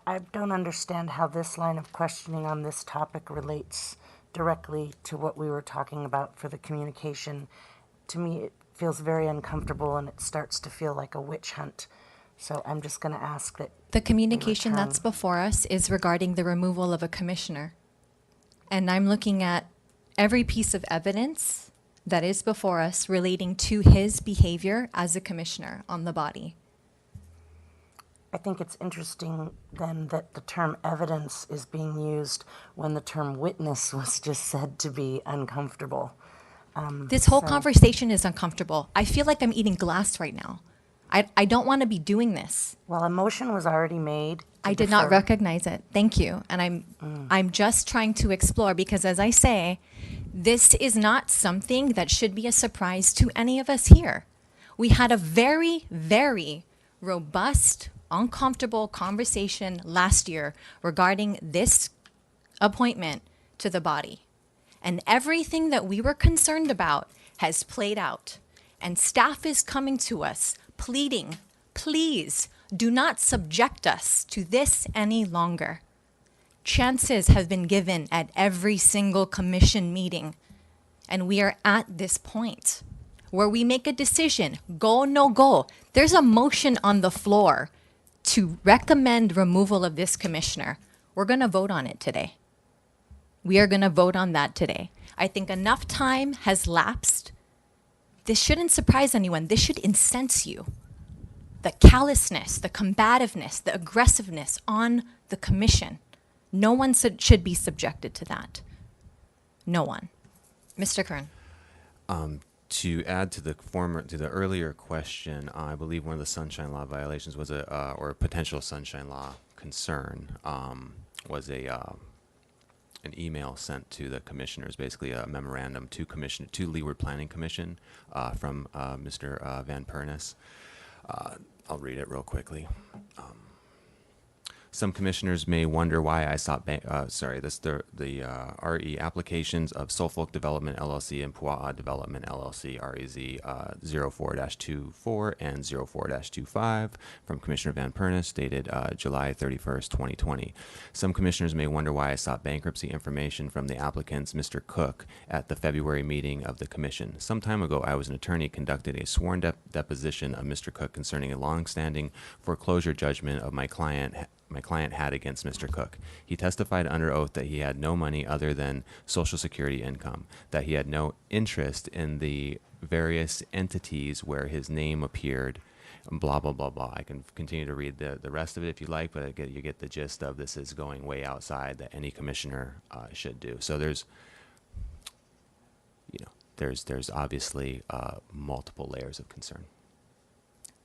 I don't understand how this line of questioning on this topic relates directly to what we were talking about for the communication. To me, it feels very uncomfortable and it starts to feel like a witch hunt. So I'm just going to ask that. The communication return. that's before us is regarding the removal of a commissioner. And I'm looking at every piece of evidence that is before us relating to his behavior as a commissioner on the body. I think it's interesting then that the term evidence is being used when the term witness was just said to be uncomfortable. This whole So- conversation is uncomfortable. I feel like I'm eating glass right now. I don't want to be doing this. Well, a motion was already made. I did not recognize it. Thank you. And I'm just trying to explore because as I say, this is not something that should be a surprise to any of us here. We had a very, very robust, uncomfortable conversation last year regarding this appointment to the body. And everything that we were concerned about has played out. And staff is coming to us pleading, please do not subject us to this any longer. Chances have been given at every single commission meeting. And we are at this point where we make a decision, go, no go. There's a motion on the floor to recommend removal of this commissioner. We're going to vote on it today. We are going to vote on that today. I think enough time has lapsed. This shouldn't surprise anyone. This should incense you. The callousness, the combativeness, the aggressiveness on the commission. No one should be subjected to that. No one. Mr. Kern. To add to the earlier question, I believe one of the Sunshine Law violations was or a potential Sunshine Law concern was an email sent to the commissioners, basically a memorandum to Leeward Planning Commission from Mr. Van Pernis. I'll read it real quickly. Some commissioners may wonder why I sought RE applications of Suffolk Development LLC and Pua'a Development LLC, REZ 04-24 and 04-25 from Commissioner Van Pernis, dated July 31st, 2020. Some commissioners may wonder why I sought bankruptcy information from the applicants, Mr. Cook, at the February meeting of the commission. Some time ago, I was an attorney, conducted a sworn deposition of Mr. Cook concerning a long-standing foreclosure judgment of my client had against Mr. Cook. He testified under oath that he had no money other than Social Security income, that he had no interest in the various entities where his name appeared, blah, blah, blah, blah. I can continue to read the rest of it if you like, but you get the gist of this is going way outside that any commissioner should do. So there's obviously multiple layers of concern.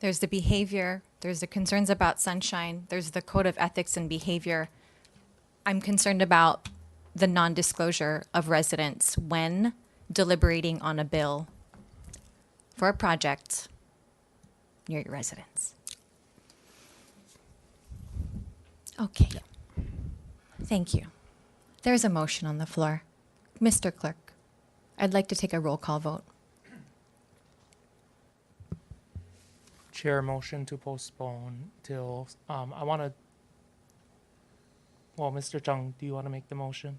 There's the behavior, there's the concerns about Sunshine, there's the code of ethics and behavior. I'm concerned about the non-disclosure of residents when deliberating on a bill for a project near your residence. Okay. Thank you. There's a motion on the floor. Mr. Clerk, I'd like to take a roll call vote. Chair, motion to postpone till, Mr. Chung, do you want to make the motion?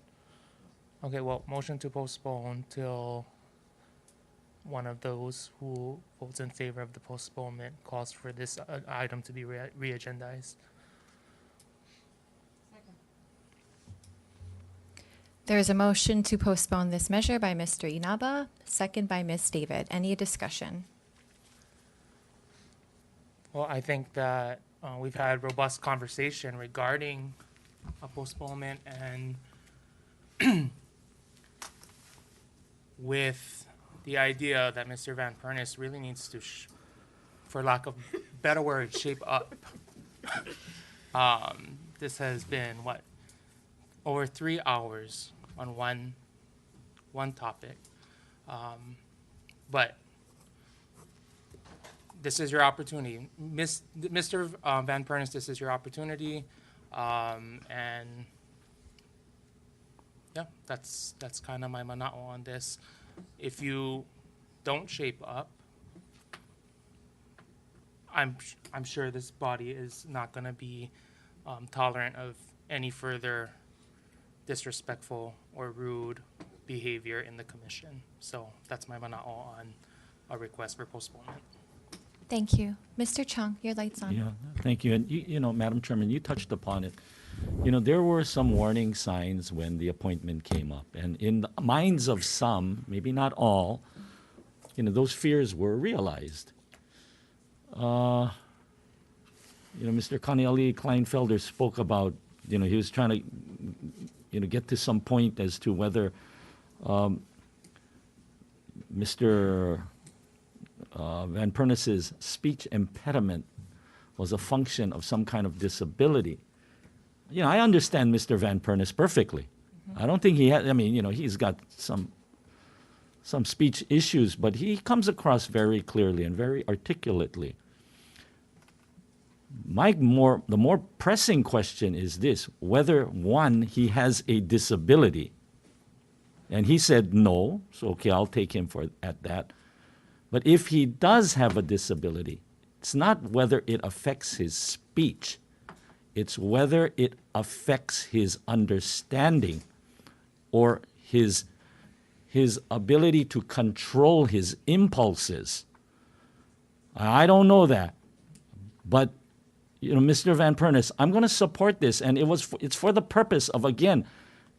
Okay, well, motion to postpone till one of those who votes in favor of the postponement calls for this item to be re-agendized. There is a motion to postpone this measure by Mr. Inaba, second by Ms. David. Any discussion? Well, I think that we've had robust conversation regarding a postponement, and with the idea that Mr. Van Pernis really needs to, for lack of better word, shape up. This has been, what, over 3 hours on one topic. But this is your opportunity. Mr. Van Pernis, this is your opportunity. And yeah, that's kind of my manao on this. If you don't shape up, I'm sure this body is not going to be tolerant of any further disrespectful or rude behavior in the commission. So that's my manao on a request for postponement. Thank you. Mr. Chung, your light's on. Yeah, thank you. And you know, Madam Chairman, you touched upon it. You know, there were some warning signs when the appointment came up, and in the minds of some, maybe not all, you know, those fears were realized. You know, Mr. Kaniali Kleinfelder spoke about, you know, he was trying to, you know, get to some point as to whether Mr. Van Pernis's speech impediment was a function of some kind of disability. You know, I understand Mr. Van Pernis perfectly. I don't think he had, I mean, you know, he's got some speech issues, but he comes across very clearly and very articulately. The more pressing question is this, whether, one, he has a disability. And he said no, so okay, I'll take him at that. But if he does have a disability, it's not whether it affects his speech, it's whether it affects his understanding or his ability to control his impulses. I don't know that, but you know, Mr. Van Pernis, I'm going to support this, and it's for the purpose of, again,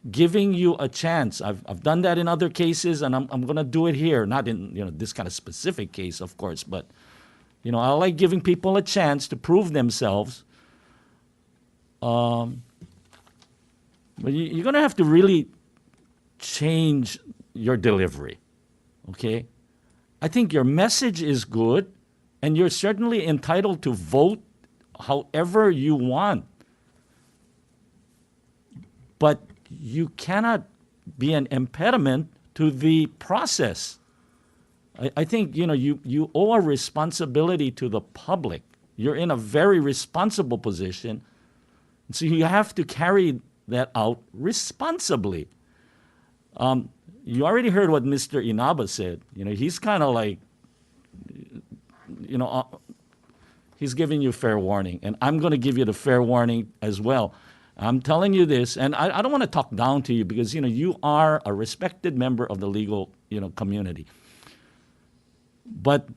giving you a chance. I've done that in other cases, and I'm going to do it here. Not in, you know, this kind of specific case, of course, but you know, I like giving people a chance to prove themselves. But you're going to have to really change your delivery, okay? I think your message is good, and you're certainly entitled to vote however you want. But you cannot be an impediment to the process. I think, you know, you owe a responsibility to the public. You're in a very responsible position, so you have to carry that out responsibly. You already heard what Mr. Inaba said. You know, he's kind of like, you know, he's giving you fair warning, and I'm going to give you the fair warning as well. I'm telling you this, and I don't want to talk down to you because, you know, you are a respected member of the legal, you know, community. But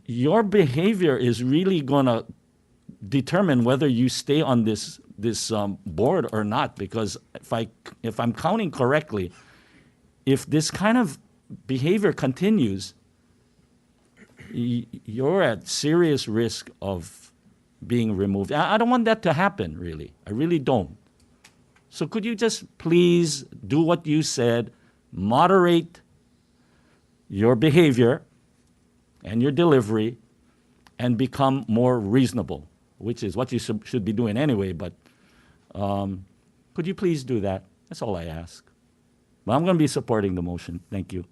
your behavior is really going to determine whether you stay on this board or not. Because if I'm counting correctly, if this kind of behavior continues, you're at serious risk of being removed. I don't want that to happen, really. I really don't. So could you just please do what you said, moderate your behavior and your delivery, and become more reasonable, which is what you should be doing anyway, but could you please do that? That's all I ask. But I'm going to be supporting the motion. Thank you.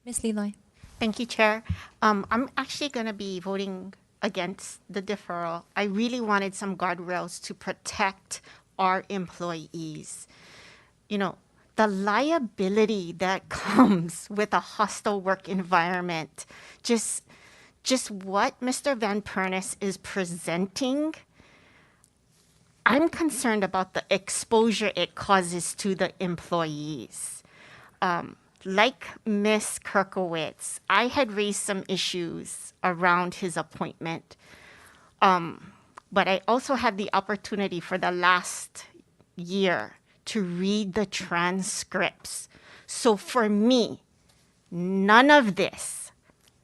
Ms. Liloy. Thank you, Chair. I'm actually going to be voting against the deferral. I really wanted some guardrails to protect our employees. You know, the liability that comes with a hostile work environment, just what Mr. Van Pernis is presenting, I'm concerned about the exposure it causes to the employees. Like Ms. Kirkowitz, I had raised some issues around his appointment, but I also had the opportunity for the last year to read the transcripts. So for me, none of this,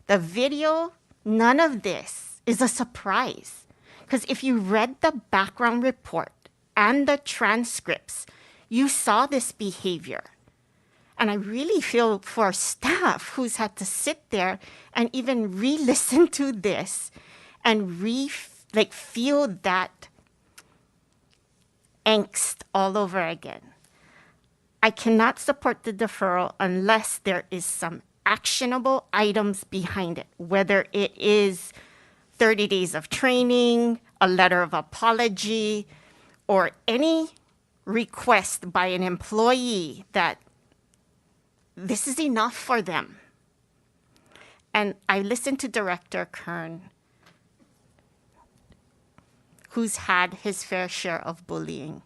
the video, none of this is a surprise. Because if you read the background report and the transcripts, you saw this behavior. And I really feel for staff who's had to sit there and even re-listen to this and feel that angst all over again. I cannot support the deferral unless there is some actionable items behind it, whether it is 30 days of training, a letter of apology, or any request by an employee that this is enough for them. And I listened to Director Kern, who's had his fair share of bullying.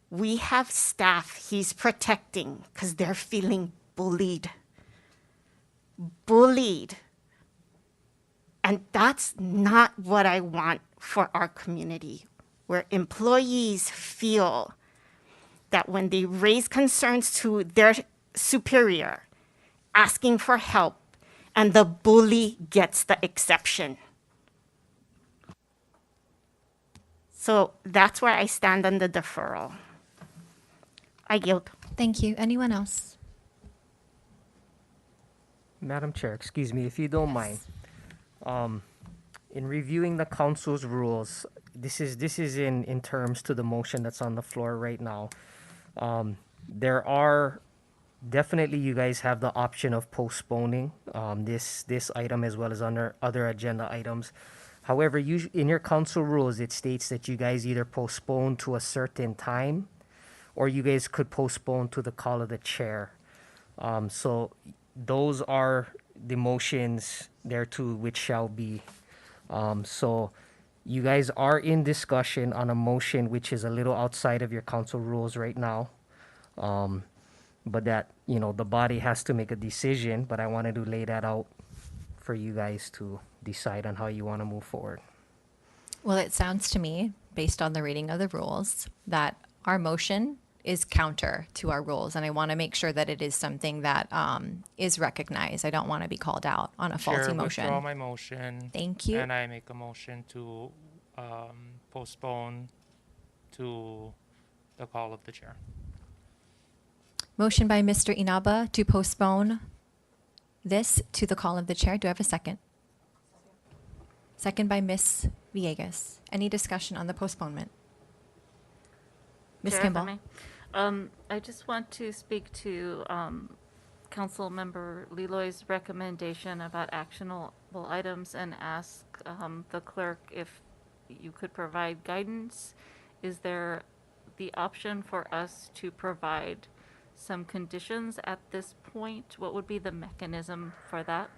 We have staff he's protecting because they're feeling bullied. Bullied. And that's not what I want for our community, where employees feel that when they raise concerns to their superior, asking for help, and the bully gets the exception. So that's where I stand on the deferral. I yield. Thank you. Anyone else? Madam Chair, excuse me, if you don't mind. In reviewing the council's rules, this is in terms to the motion that's on the floor right now. There are definitely, you guys have the option of postponing this item as well as other agenda items. However, in your council rules, it states that you guys either postpone to a certain time or you guys could postpone to the call of the chair. So those are the motions thereto which shall be. So you guys are in discussion on a motion which is a little outside of your council rules right now. But that, the body has to make a decision, but I wanted to lay that out for you guys to decide on how you want to move forward. Well, it sounds to me, based on the reading of the rules, that our motion is counter to our rules, and I want to make sure that it is something that is recognized. I don't want to be called out on a faulty motion. Withdraw my motion. Thank you. And I make a motion to postpone to the call of the chair. Motion by Mr. Inaba to postpone this to the call of the chair. Do I have a second? Second by Ms. Villegas. Any discussion on the postponement? Ms. Chair, if I Kimball. may. I just want to speak to Council Member Leloy's recommendation about actionable items and ask the clerk if you could provide guidance. Is there the option for us to provide some conditions at this point? What would be the mechanism for that?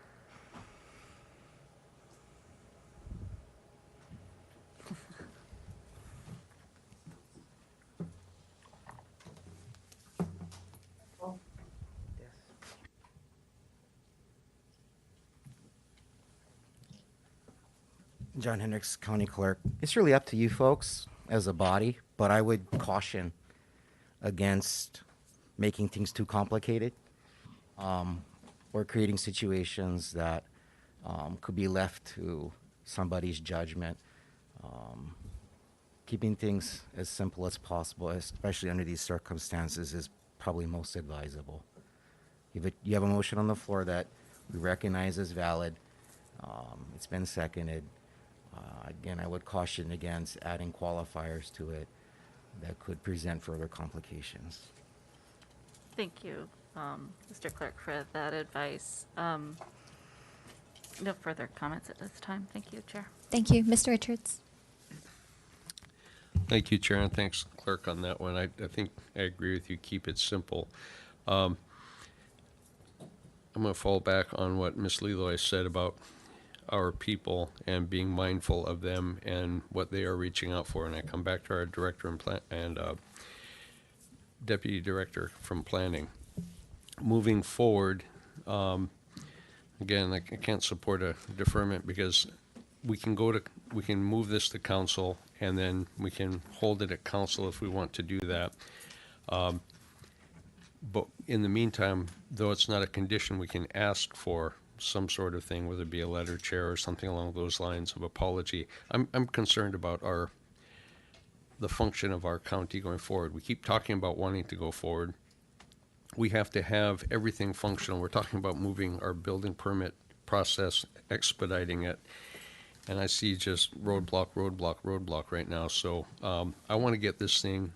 John Hendricks, County Clerk. It's really up to you folks as a body, but I would caution against making things too complicated or creating situations that could be left to somebody's judgment. Keeping things as simple as possible, especially under these circumstances, is probably most advisable. You have a motion on the floor that we recognize as valid. It's been seconded. Again, I would caution against adding qualifiers to it that could present further complications. Thank you, Mr. Clerk, for that advice. No further comments at this time. Thank you, Chair. Thank you. Mr. Richards. Thank you, Chair, and thanks, Clerk, on that one. I think I agree with you. Keep it simple. I'm going to fall back on what Ms. Leloy said about our people and being mindful of them and what they are reaching out for. And I come back to our director and deputy director from planning. Moving forward, again, I can't support a deferment because we can move this to council, and then we can hold it at council if we want to do that. But in the meantime, though it's not a condition, we can ask for some sort of thing, whether it be a letter, chair, or something along those lines of apology. I'm concerned about the function of our county going forward. We keep talking about wanting to go forward. We have to have everything functional. We're talking about moving our building permit process, expediting it, and I see just roadblock, roadblock, roadblock right now. So I want to get this thing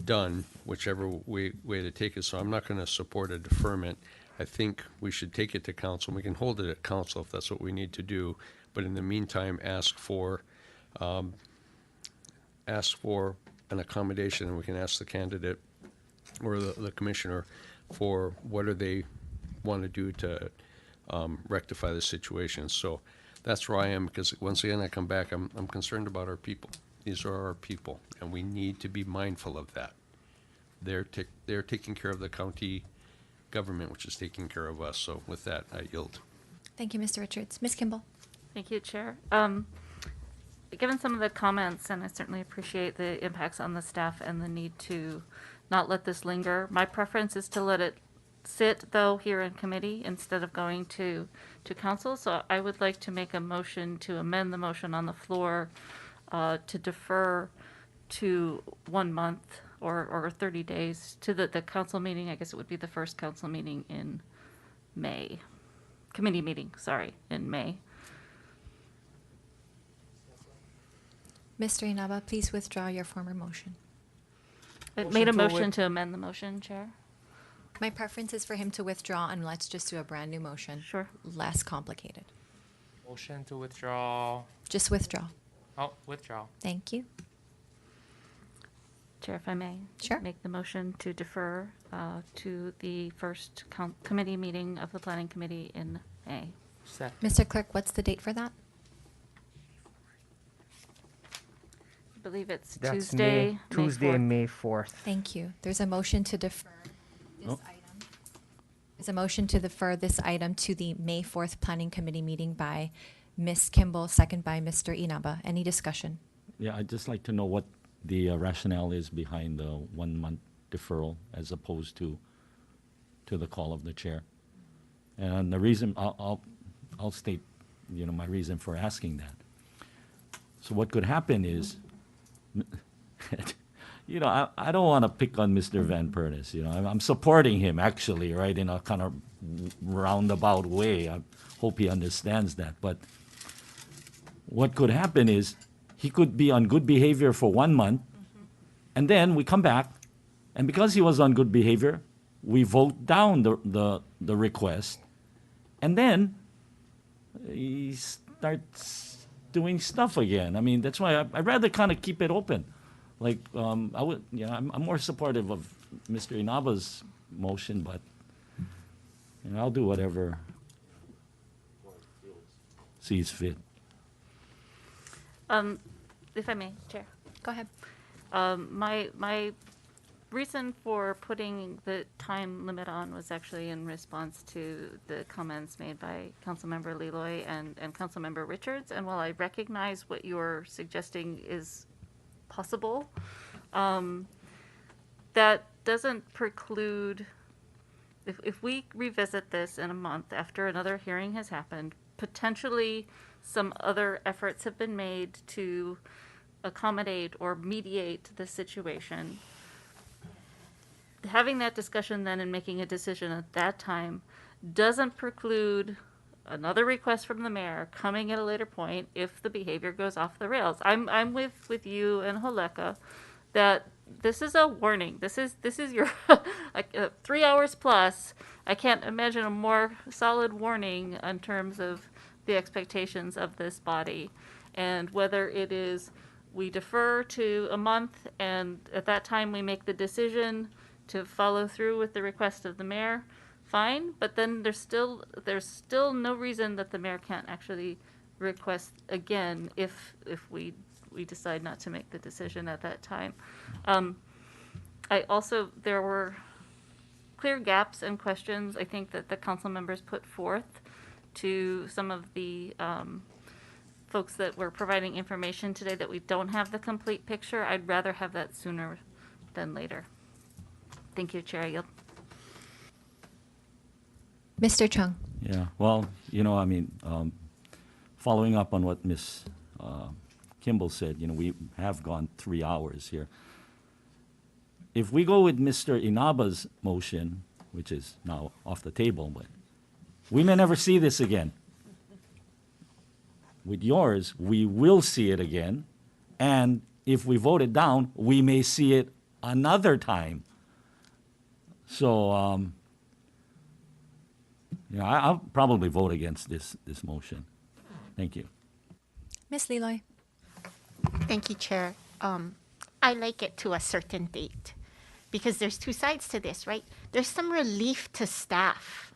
done, whichever way to take it. So I'm not going to support a deferment. I think we should take it to council. We can hold it at council if that's what we need to do. But in the meantime, ask for an accommodation, and we can ask the candidate or the commissioner for what do they want to do to rectify the situation. So that's where I am, because once again, I come back, I'm concerned about our people. These are our people, and we need to be mindful of that. They're taking care of the county government, which is taking care of us. So with that, I yield. Thank you, Mr. Richards. Ms. Kimball. Thank you, Chair. Given some of the comments, and I certainly appreciate the impacts on the staff and the need to not let this linger, my preference is to let it sit, though, here in committee instead of going to council. So I would like to make a motion to amend the motion on the floor to defer to 1 month or 30 days to the council meeting. I guess it would be the first council meeting in May. Committee meeting, sorry, in May. Mr. Inaba, please withdraw your former motion. I made a motion to amend the motion, Chair. My preference is for him to withdraw, and let's just do a brand new motion. Sure. Less complicated. Motion to withdraw. Just withdraw. Oh, withdraw. Thank you. Chair, if I may. Sure. Make the motion to defer to the first committee meeting of the Planning Committee in May. Second. Mr. Clerk, what's the date for that? I believe it's That's Tuesday, May 4th. Thank you. There's a motion to defer this item. There's a motion to defer this item to the May 4th Planning Committee meeting by Ms. Kimball, second by Mr. Inaba. Any discussion? Yeah, I'd just like to know what the rationale is behind the 1 month deferral as opposed to the call of the chair. And the reason, I'll state, my reason for asking that. So what could happen is, I don't want to pick on Mr. Van Pernis. I'm supporting him actually, right, in a kind of roundabout way. I hope he understands that. But what could happen is he could be on good behavior for 1 month, and then we come back, and because he was on good behavior, we vote down the request, and then he starts doing stuff again. I mean, that's why I'd rather kind of keep it open. Like, I'm more supportive of Mr. Inaba's motion, but I'll do whatever sees fit. If I may, Chair. Go ahead. My reason for putting the time limit on was actually in response to the comments made by Councilmember Leloy and Councilmember Richards. And while I recognize what you're suggesting is possible, that doesn't preclude, if we revisit this in a month after another hearing has happened, potentially some other efforts have been made to accommodate or mediate the situation. Having that discussion then and making a decision at that time doesn't preclude another request from the mayor coming at a later point if the behavior goes off the rails. I'm with you and Holeka that this is a warning. This is your 3 hours plus. I can't imagine a more solid warning in terms of the expectations of this body, and whether it is we defer to a month and at that time we make the decision to follow through with the request of the mayor, fine, but then there's still no reason that the mayor can't actually request again if we decide not to make the decision at that time. There were clear gaps and questions I think that the council members put forth to some of the folks that were providing information today that we don't have the complete picture. I'd rather have that sooner than later. Thank you, Chair. I yield. Mr. Chung. Yeah, well, I mean, following up on what Ms. Kimball said, we have gone 3 hours here. If we go with Mr. Inaba's motion, which is now off the table, but we may never see this again. With yours, we will see it again, and if we vote it down, we may see it another time. So, I'll probably vote against this motion. Thank you. Ms. Leloy. Thank you, Chair. I like it to a certain date because there's two sides to this, right? There's some relief to staff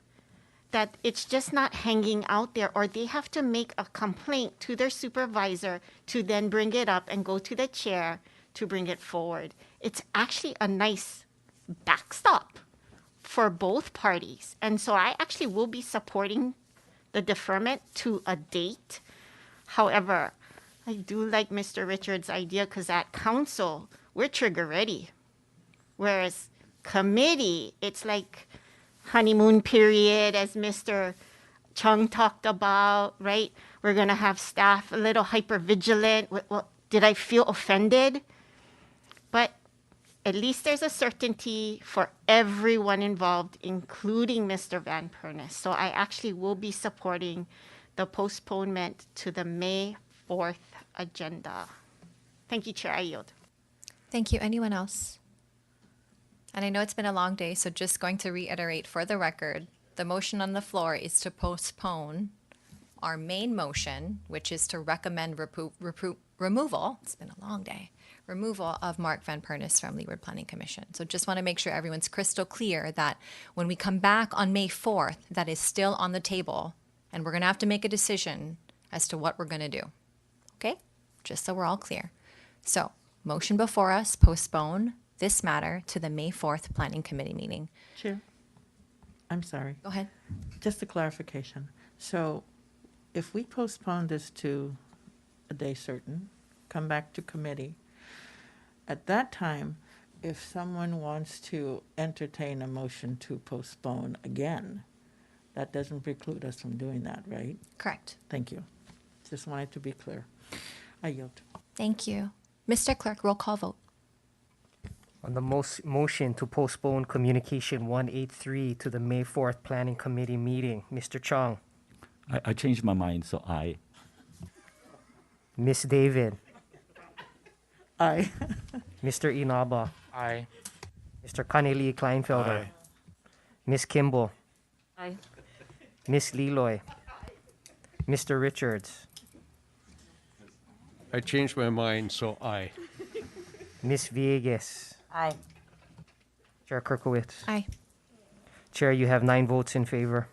that it's just not hanging out there, or they have to make a complaint to their supervisor to then bring it up and go to the chair to bring it forward. It's actually a nice backstop for both parties. And so I actually will be supporting the deferment to a date. However, I do like Mr. Richards' idea because at council, we're trigger ready. Whereas committee, it's like honeymoon period, as Mr. Chung talked about, right? We're going to have staff a little hyper vigilant. Well, did I feel offended? But at least there's a certainty for everyone involved, including Mr. Van Pernis. So I actually will be supporting the postponement to the May 4th agenda. Thank you, Chair. I yield. Thank you. Anyone else? And I know it's been a long day, so just going to reiterate for the record, the motion on the floor is to postpone our main motion, which is to recommend removal. It's been a long day. Removal of Mark Van Pernis from Leeward Planning Commission. So just want to make sure everyone's crystal clear that when we come back on May 4th, that is still on the table, and we're going to have to make a decision as to what we're going to do. Okay? Just so we're all clear. So, motion before us, postpone this matter to the May 4th Planning Committee meeting. Chair, I'm sorry. Go ahead. Just a clarification. So if we postpone this to a day certain, come back to committee, at that time, if someone wants to entertain a motion to postpone again, that doesn't preclude us from doing that, right? Correct. Thank you. Just wanted to be clear. I yield. Thank you. Mr. Clerk, roll call vote. On the motion to postpone communication 183 to the May 4th Planning Committee meeting, Mr. Chong. I changed my mind, so aye. Miss David. Aye. Mr. Inaba. Aye. Mr. Kaneli Kleinfelder. Aye. Miss Kimball. Aye. Miss Leloy. Mr. Richards. I changed my mind, so aye. Miss Villegas. Aye. Chair Kirkowitz. Aye. Chair, you have 9 votes in favor.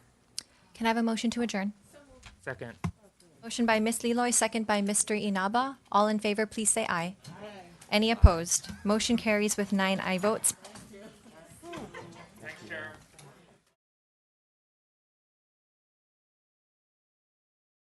Can I have a motion to adjourn? Second. Motion by Ms. Leloy, second by Mr. Inaba. All in favor, please say aye. Aye. Any opposed? Motion carries with 9 aye votes.